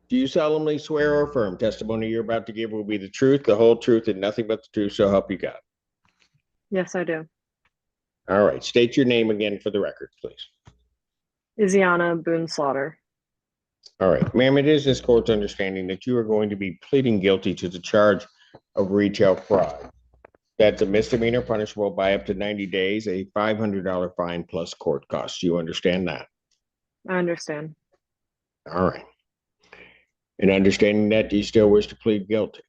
Do you solemnly swear or affirm testimony you're about to give will be the truth, the whole truth, and nothing but the truth, so help you God? Yes, I do. All right, state your name again for the record, please. Iziana Boone Slaughter. All right, ma'am, it is this court's understanding that you are going to be pleading guilty to the charge of retail fraud. That's a misdemeanor punishable by up to 90 days, a $500 fine plus court costs. You understand that? I understand. All right. In understanding that, do you still wish to plead guilty?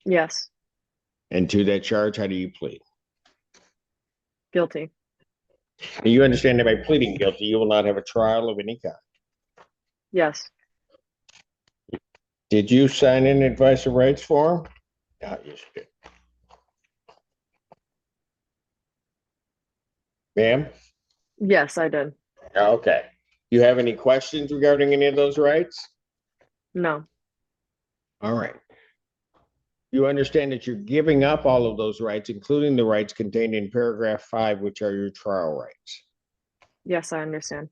Yes. And to that charge, how do you plead? Guilty. And you understand that by pleading guilty, you will not have a trial of any kind. Yes. Did you sign an advice of rights form? Yes, you did. Ma'am? Yes, I did. Okay. You have any questions regarding any of those rights? No. All right. You understand that you're giving up all of those rights, including the rights contained in paragraph 5, which are your trial rights. Yes, I understand.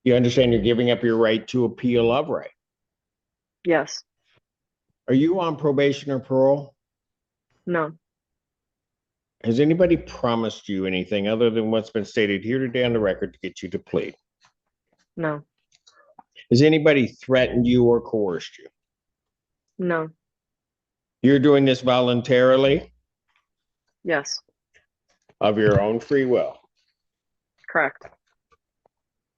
You understand you're giving up your right to appeal of right. Yes. Are you on probation or parole? No. Has anybody promised you anything other than what's been stated here today on the record to get you to plead? No. Has anybody threatened you or coerced you? No. You're doing this voluntarily? Yes. Of your own free will? Correct.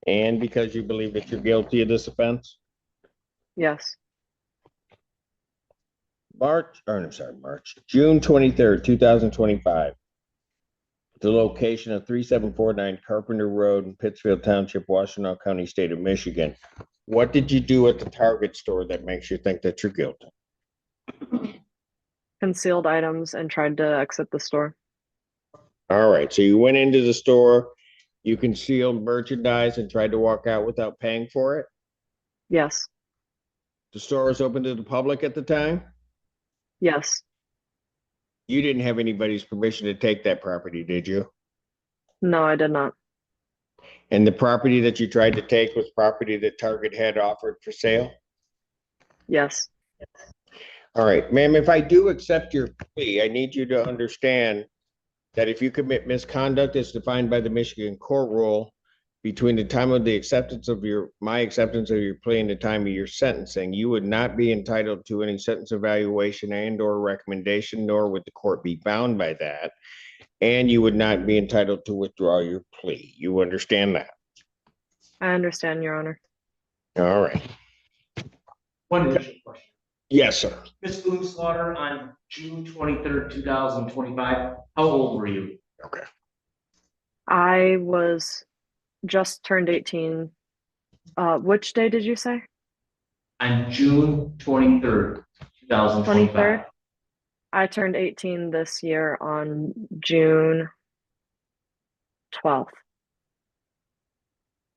And because you believe that you're guilty of this offense? Yes. June 23rd, 2025. The location of 3749 Carpenter Road in Pittsfield Township, Washtenaw County, State of Michigan. What did you do at the Target store that makes you think that you're guilty? Concealed items and tried to exit the store. All right, so you went into the store, you concealed merchandise and tried to walk out without paying for it? Yes. The store was open to the public at the time? Yes. You didn't have anybody's permission to take that property, did you? No, I did not. And the property that you tried to take was property that Target had offered for sale? Yes. All right, ma'am, if I do accept your plea, I need you to understand that if you commit misconduct as defined by the Michigan court rule between the time of the acceptance of my acceptance of your plea and the time of your sentencing, you would not be entitled to any sentence evaluation and or recommendation, nor would the court be bound by that. And you would not be entitled to withdraw your plea. You understand that? I understand, Your Honor. All right. One additional question. Yes, sir. Ms. Boone Slaughter, on June 23rd, 2025, how old were you? Okay. I was just turned 18. Which day did you say? On June 23rd, 2025. 23rd? I turned 18 this year on June 12th.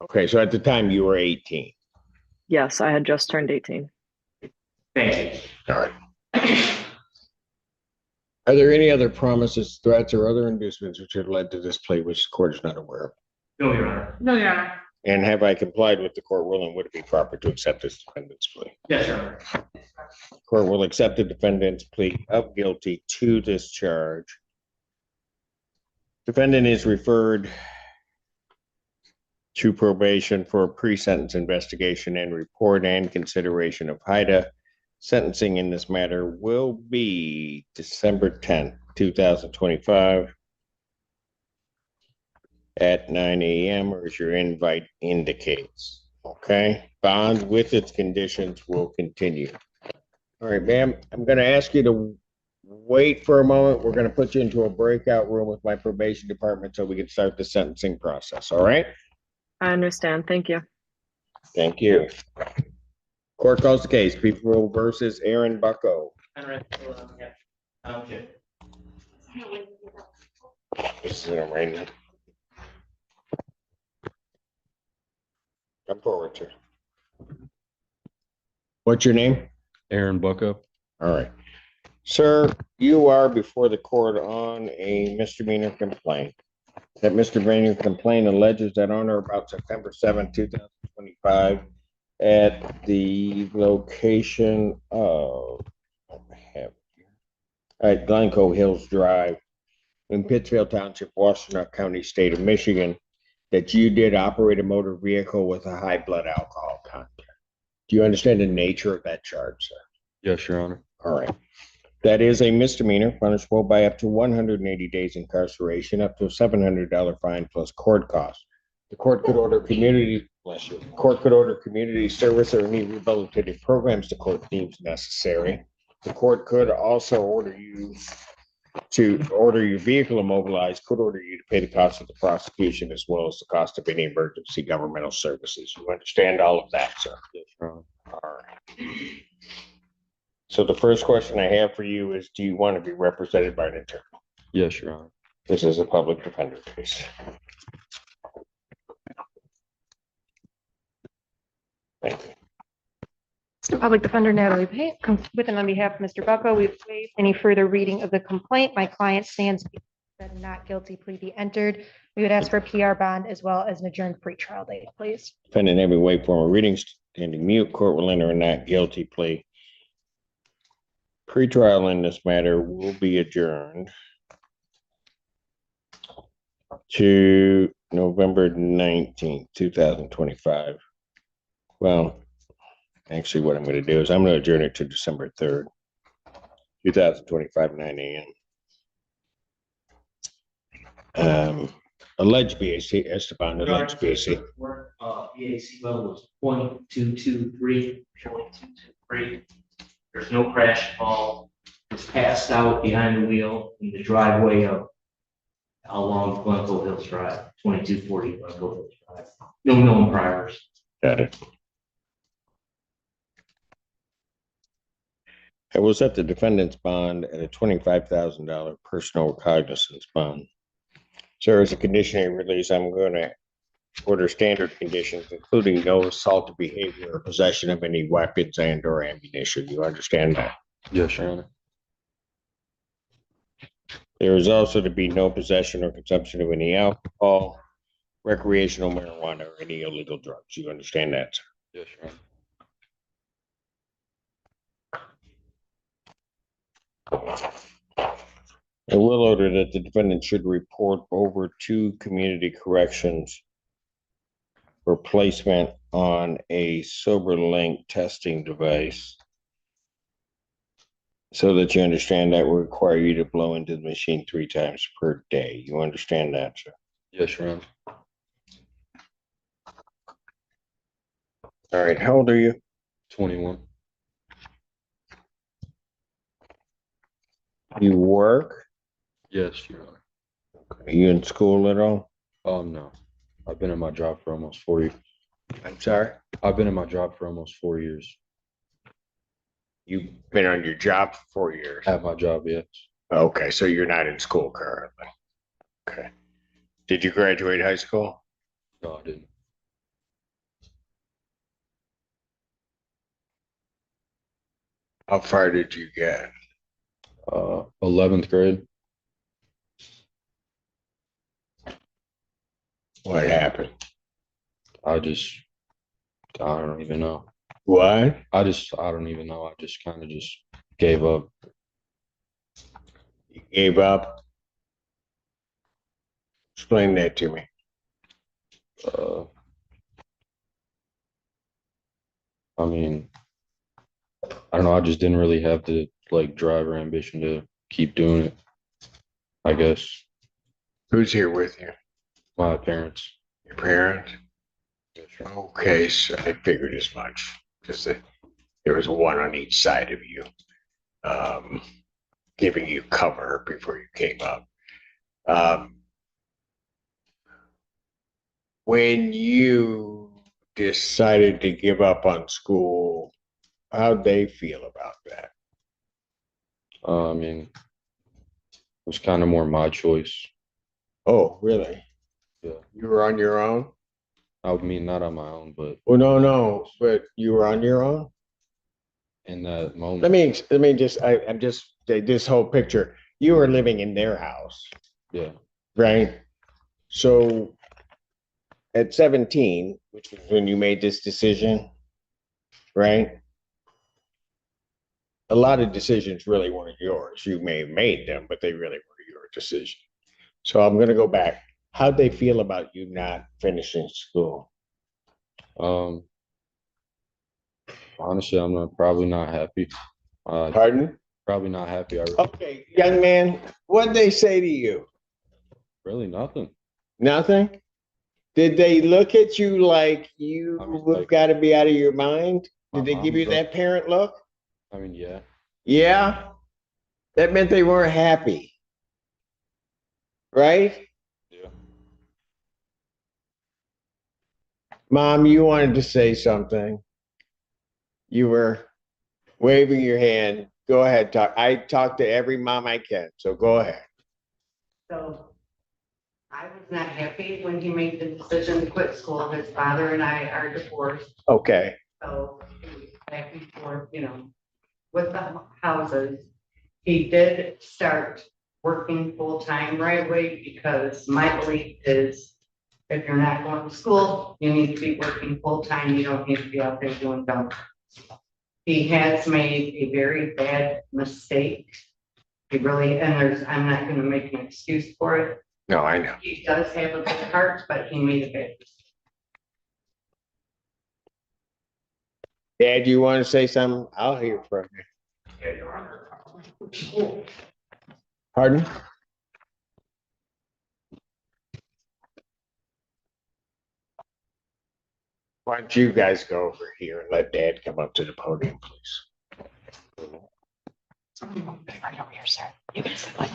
Okay, so at the time you were 18. Yes, I had just turned 18. Thank you. All right. Are there any other promises, threats, or other inducements which have led to this plea which the court is not aware of? No, Your Honor. No, Your Honor. And have I complied with the court ruling? Would it be proper to accept this defendant's plea? Yes, Your Honor. Court will accept the defendant's plea of guilty to this charge. Defendant is referred to probation for pre-sentence investigation and report and consideration of HIDA. Sentencing in this matter will be December 10th, 2025 at 9 a.m. or as your invite indicates. Okay, bond with its conditions will continue. All right, ma'am, I'm going to ask you to wait for a moment. We're going to put you into a breakout room with my probation department so we can start the sentencing process. All right? I understand. Thank you. Thank you. Court calls the case. People versus Aaron Bucko. This is an arraignment. Come forward, sir. What's your name? Aaron Bucko. All right. Sir, you are before the court on a misdemeanor complaint. That misdemeanor complaint alleges that on or about September 7th, 2025, at the location of Glencoe Hills Drive in Pittsfield Township, Washtenaw County, State of Michigan, that you did operate a motor vehicle with a high blood alcohol content. Do you understand the nature of that charge, sir? Yes, Your Honor. All right. That is a misdemeanor punishable by up to 180 days incarceration, up to a $700 fine plus court costs. The court could order community service or any rehabilitative programs the court deems necessary. The court could also order your vehicle immobilized, could order you to pay the cost of the prosecution as well as the cost of any emergency governmental services. You understand all of that, sir? Yes, Your Honor. All right. So the first question I have for you is, do you want to be represented by an attorney? Yes, Your Honor. This is a public defender case. Thank you. Mr. Public Defender Natalie Pate comes with and on behalf of Mr. Bucko, we've waived any further reading of the complaint. My client stands that a not guilty plea be entered. We would ask for a PR bond as well as an adjourned pretrial date, please. Defendant having waived formal reading, standing mute, court will enter a not guilty plea. Pretrial in this matter will be adjourned to November 19th, 2025. Well, actually, what I'm going to do is I'm going to adjourn it to December 3rd, 2025, 9 a.m. Alleged BAC, Esteban, alleged BAC. BAC level was 0.223, 0.223. There's no crash involved. It's passed out behind the wheel in the driveway of along Glencoe Hills Drive, 2240 Glencoe Hills Drive. No known priors. Got it. I will set the defendant's bond at a $25,000 personal recognizance bond. Sir, as a condition of release, I'm going to order standard conditions, including no assault behavior or possession of any weapons and or ammunition. You understand that? Yes, Your Honor. There is also to be no possession or consumption of any alcohol, recreational marijuana, or any illegal drugs. You understand that, sir? Yes, Your Honor. I will order that the defendant should report over to community corrections for placement on a sober link testing device so that you understand that will require you to blow into the machine 3 times per day. You understand that, sir? Yes, Your Honor. All right. How old are you? 21. You work? Yes, Your Honor. Are you in school at all? No. I've been in my job for almost 4 years. I'm sorry? I've been in my job for almost 4 years. You've been on your job for 4 years? At my job, yes. Okay, so you're not in school currently. Okay. Did you graduate high school? No, I didn't. How far did you get? 11th grade. What happened? I don't even know. What? I don't even know. I just kind of just gave up. You gave up? Explain that to me. I mean, I don't know. I just didn't really have the like drive or ambition to keep doing it, I guess. Who's here with you? My parents. Your parents? Okay, so I figured as much, because there was one on each side of you, giving you cover before you came up. When you decided to give up on school, how'd they feel about that? I mean, it was kind of more my choice. Oh, really? Yeah. You were on your own? I mean, not on my own, but Well, no, but you were on your own? in that moment. Let me just, I'm just, this whole picture, you were living in their house, Yeah. right? So at 17, which was when you made this decision, right? A lot of decisions really weren't yours. You may have made them, but they really were your decision. So I'm going to go back. How'd they feel about you not finishing school? Honestly, probably not happy. Pardon? Probably not happy. Okay, young man, what'd they say to you? Really nothing. Nothing? Did they look at you like you've got to be out of your mind? Did they give you that parent look? I mean, yeah. Yeah? That meant they weren't happy. Right? Yeah. Mom, you wanted to say something. You were waving your hand. Go ahead, talk. I talk to every mom I can, so go ahead. So I was not happy when he made the decision to quit school. His father and I are divorced. Okay. So it was back and forth, with the houses. He did start working full-time right away because my belief is if you're not going to school, you need to be working full-time. You don't need to be out there doing dump. He has made a very bad mistake. He really, I'm not going to make an excuse for it. No, I know. He does have a good heart, but he made a bad mistake. Dad, you want to say something? I'll hear from you. Yeah, Your Honor. Pardon? Why don't you guys go over here and let Dad come up to the podium, please? Right over here, sir. You can sit like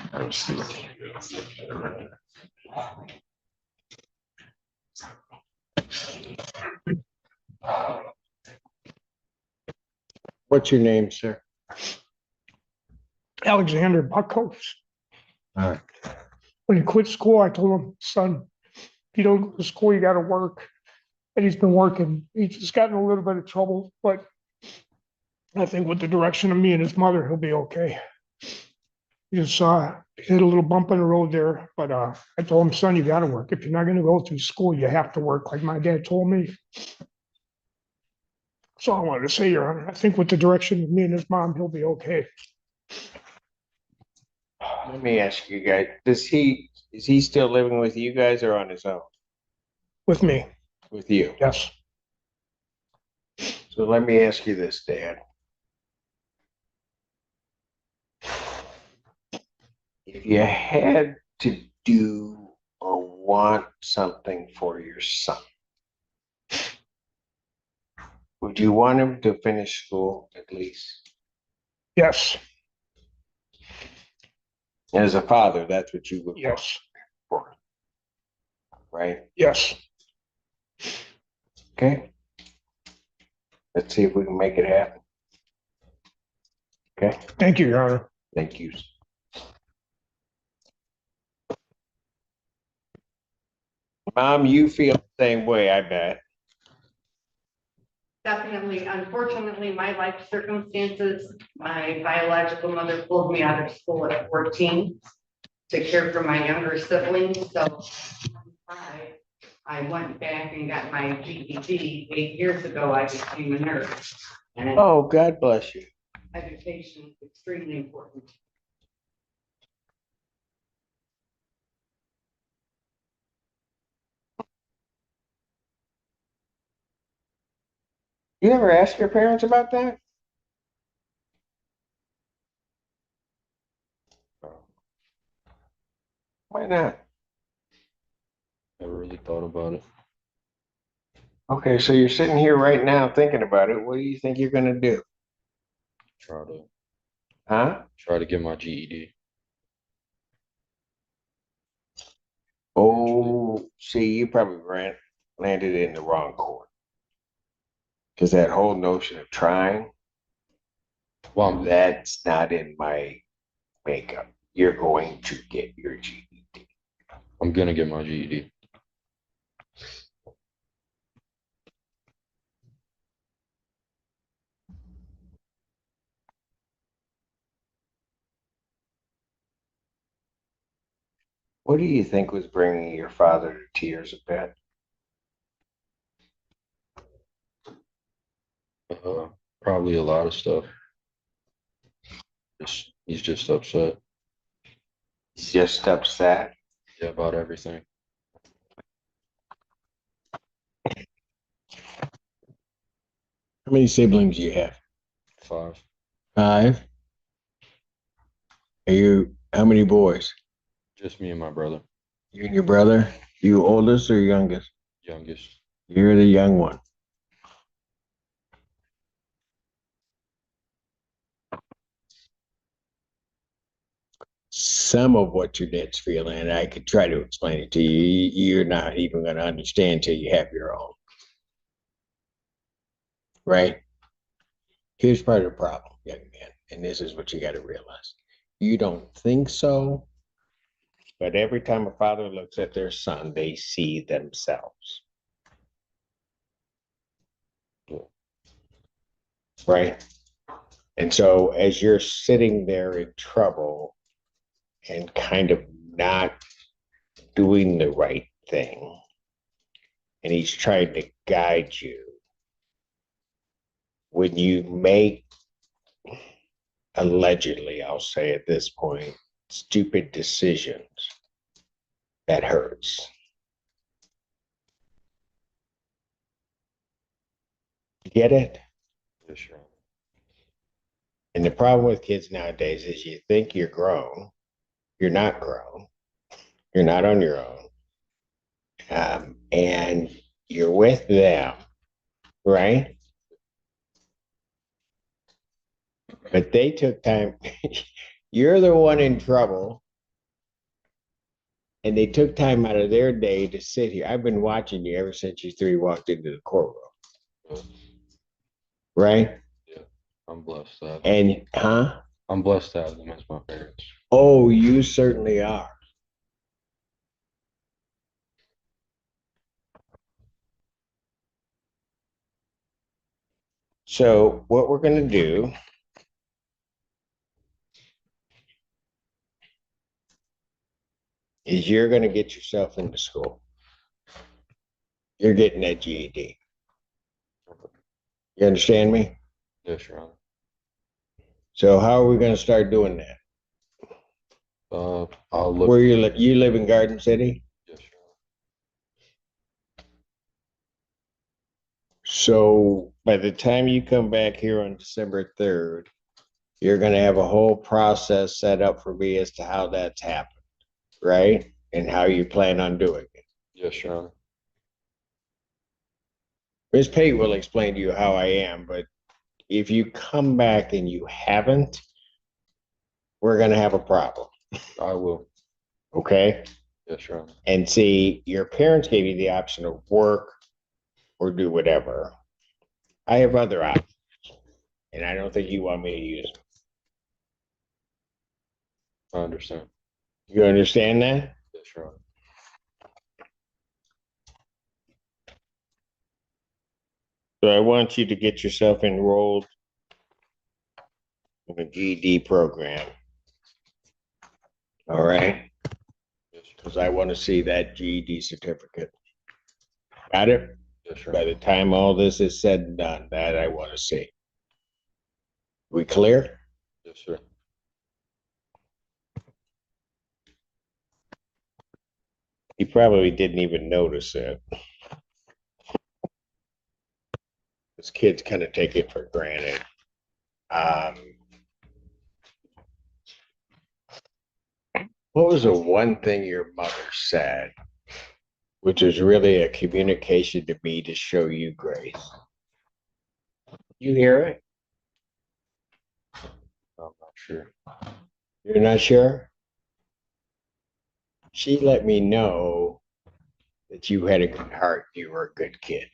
What's your name, sir? Alexander Buckhouse. All right. When he quit school, I told him, son, if you don't go to school, you got to work. And he's been working. He's just gotten a little bit of trouble, but I think with the direction of me and his mother, he'll be okay. He just hit a little bump in the road there, but I told him, son, you got to work. If you're not going to go through school, you have to work, like my dad told me. So I wanted to say, Your Honor, I think with the direction of me and his mom, he'll be okay. Let me ask you guys, is he still living with you guys or on his own? With me. With you? Yes. So let me ask you this, Dad. If you had to do or want something for your son, would you want him to finish school at least? Yes. As a father, that's what you would Yes. want for, right? Yes. Okay. Let's see if we can make it happen. Okay. Thank you, Your Honor. Thank you. Mom, you feel the same way, I bet. Definitely. Unfortunately, my life circumstances, my biological mother pulled me out of school at 14 to care for my younger siblings. So I went back and got my GED. 8 years ago, I became a nurse. And Oh, God bless you. education is extremely important. You ever ask your parents about that? Why not? Never really thought about it. Okay, so you're sitting here right now thinking about it. What do you think you're gonna do? Huh? Try to get my GED. Oh, see, you probably landed in the wrong court. Because that whole notion of trying, well, that's not in my makeup. You're going to get your GED. I'm gonna get my GED. What do you think was bringing your father to tears a bit? Probably a lot of stuff. He's just upset. He's just upset. Yeah, about everything. How many siblings do you have? 5. 5. How many boys? Just me and my brother. You and your brother? You oldest or youngest? Youngest. You're the young one. Some of what your dad's feeling, and I could try to explain it to you. You're not even going to understand till you have your own. Right? Here's part of the problem, young man, and this is what you got to realize. You don't think so, but every time a father looks at their son, they see themselves. Right? And so as you're sitting there in trouble and kind of not doing the right thing, and he's trying to guide you, when you make, allegedly, I'll say at this point, stupid decisions, that hurts. Get it? Yeah, sure. And the problem with kids nowadays is you think you're grown. You're not grown. You're not on your own. And you're with them, right? But they took time. You're the one in trouble. And they took time out of their day to sit here. I've been watching you ever since you 3 walked into the courtroom. Right? Yeah, I'm blessed to have them. And, huh? I'm blessed to have them as my parents. Oh, you certainly are. So what we're going to do is you're going to get yourself into school. You're getting that GED. You understand me? Yeah, sure. So how are we going to start doing that? I'll look. Where you live in Garden City? Yeah, sure. So by the time you come back here on December 3rd, you're going to have a whole process set up for me as to how that's happened, right? And how you plan on doing it. Yeah, sure. Ms. Pate will explain to you how I am, but if you come back and you haven't, we're going to have a problem. I will. Okay? Yeah, sure. And see, your parents gave you the option of work or do whatever. I have other options, and I don't think you want me to use them. I understand. You understand that? Yeah, sure. So I want you to get yourself enrolled in a GED program. All right? Because I want to see that GED certificate. Got it? Yes, sir. By the time all this is said and done, that I want to see. We clear? Yes, sir. He probably didn't even notice it. This kids kind of take it for granted. What was the one thing your mother said, which was really a communication to me to show you grace? You hear it? I'm not sure. You're not sure? She let me know that you had a good heart. You were a good kid.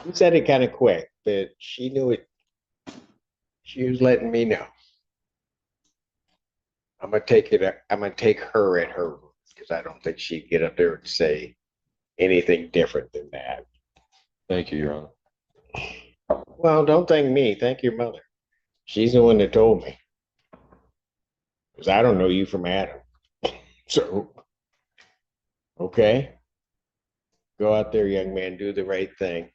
She said it kind of quick, but she knew it. She was letting me know. I'm gonna take her at her word, because I don't think she'd get up there and say anything different than that. Thank you, Your Honor. Well, don't thank me. Thank your mother. She's the one that told me. Because I don't know you from Adam. So, okay. Go out there, young man. Do the right thing.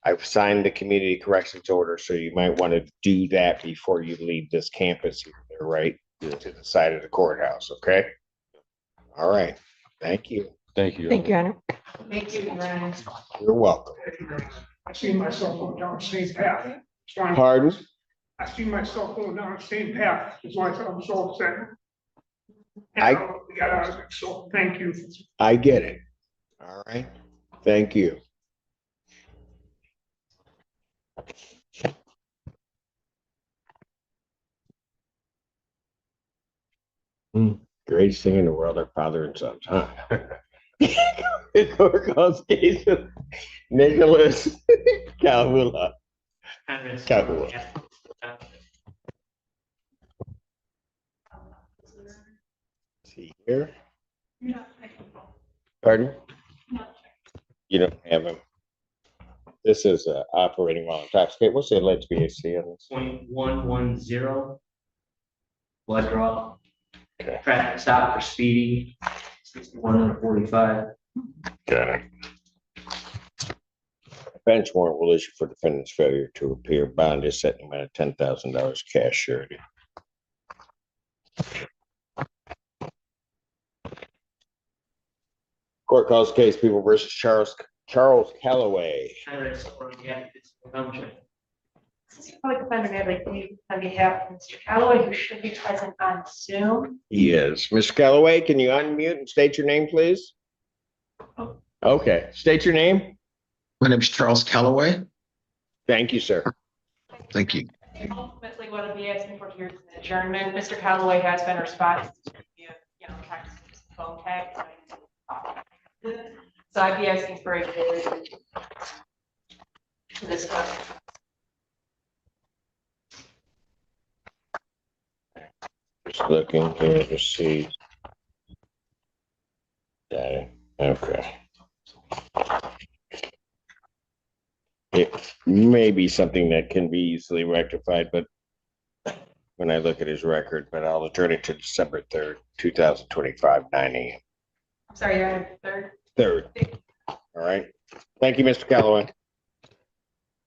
I've signed the community corrections order, so you might want to do that before you leave this campus here. They're right to the side of the courthouse, okay? All right. Thank you. Thank you. Thank you, Your Honor. Thank you, Ryan. You're welcome. I see myself going down the same path. Pardon? I see myself going down the same path. That's why I'm so upset. We got out of it, so thank you. I get it. All right. Thank you. Greatest thing in the world are father and sons, huh? Court calls case of Nicholas Calvula. See here. Pardon? You don't have him. This is operating while intoxicated. What's the alleged BAC on this? 0.110. Blood draw. Okay. Traffic stop for speeding. 6145. Got it. Bench warrant will issue for defendant's failure to appear. Bond is set in amount of $10,000 cash surety. Court calls case People versus Charles Calloway. Public Defender Natalie Page on behalf of Mr. Calloway, who should be present on Zoom. He is. Mr. Calloway, can you unmute and state your name, please? Okay, state your name. My name is Charles Calloway. Thank you, sir. Thank you. Ultimately, what I'll be asking for here is an adjournment. Mr. Calloway has been responding to text, phone tag. So I'd be asking for a to discuss. Just looking here to see. Got it. Okay. It may be something that can be easily rectified, but when I look at his record, but I'll adjourn it to December 3rd, 2025, 9 a.m. I'm sorry, you're on third. 3rd. All right. Thank you, Mr. Calloway.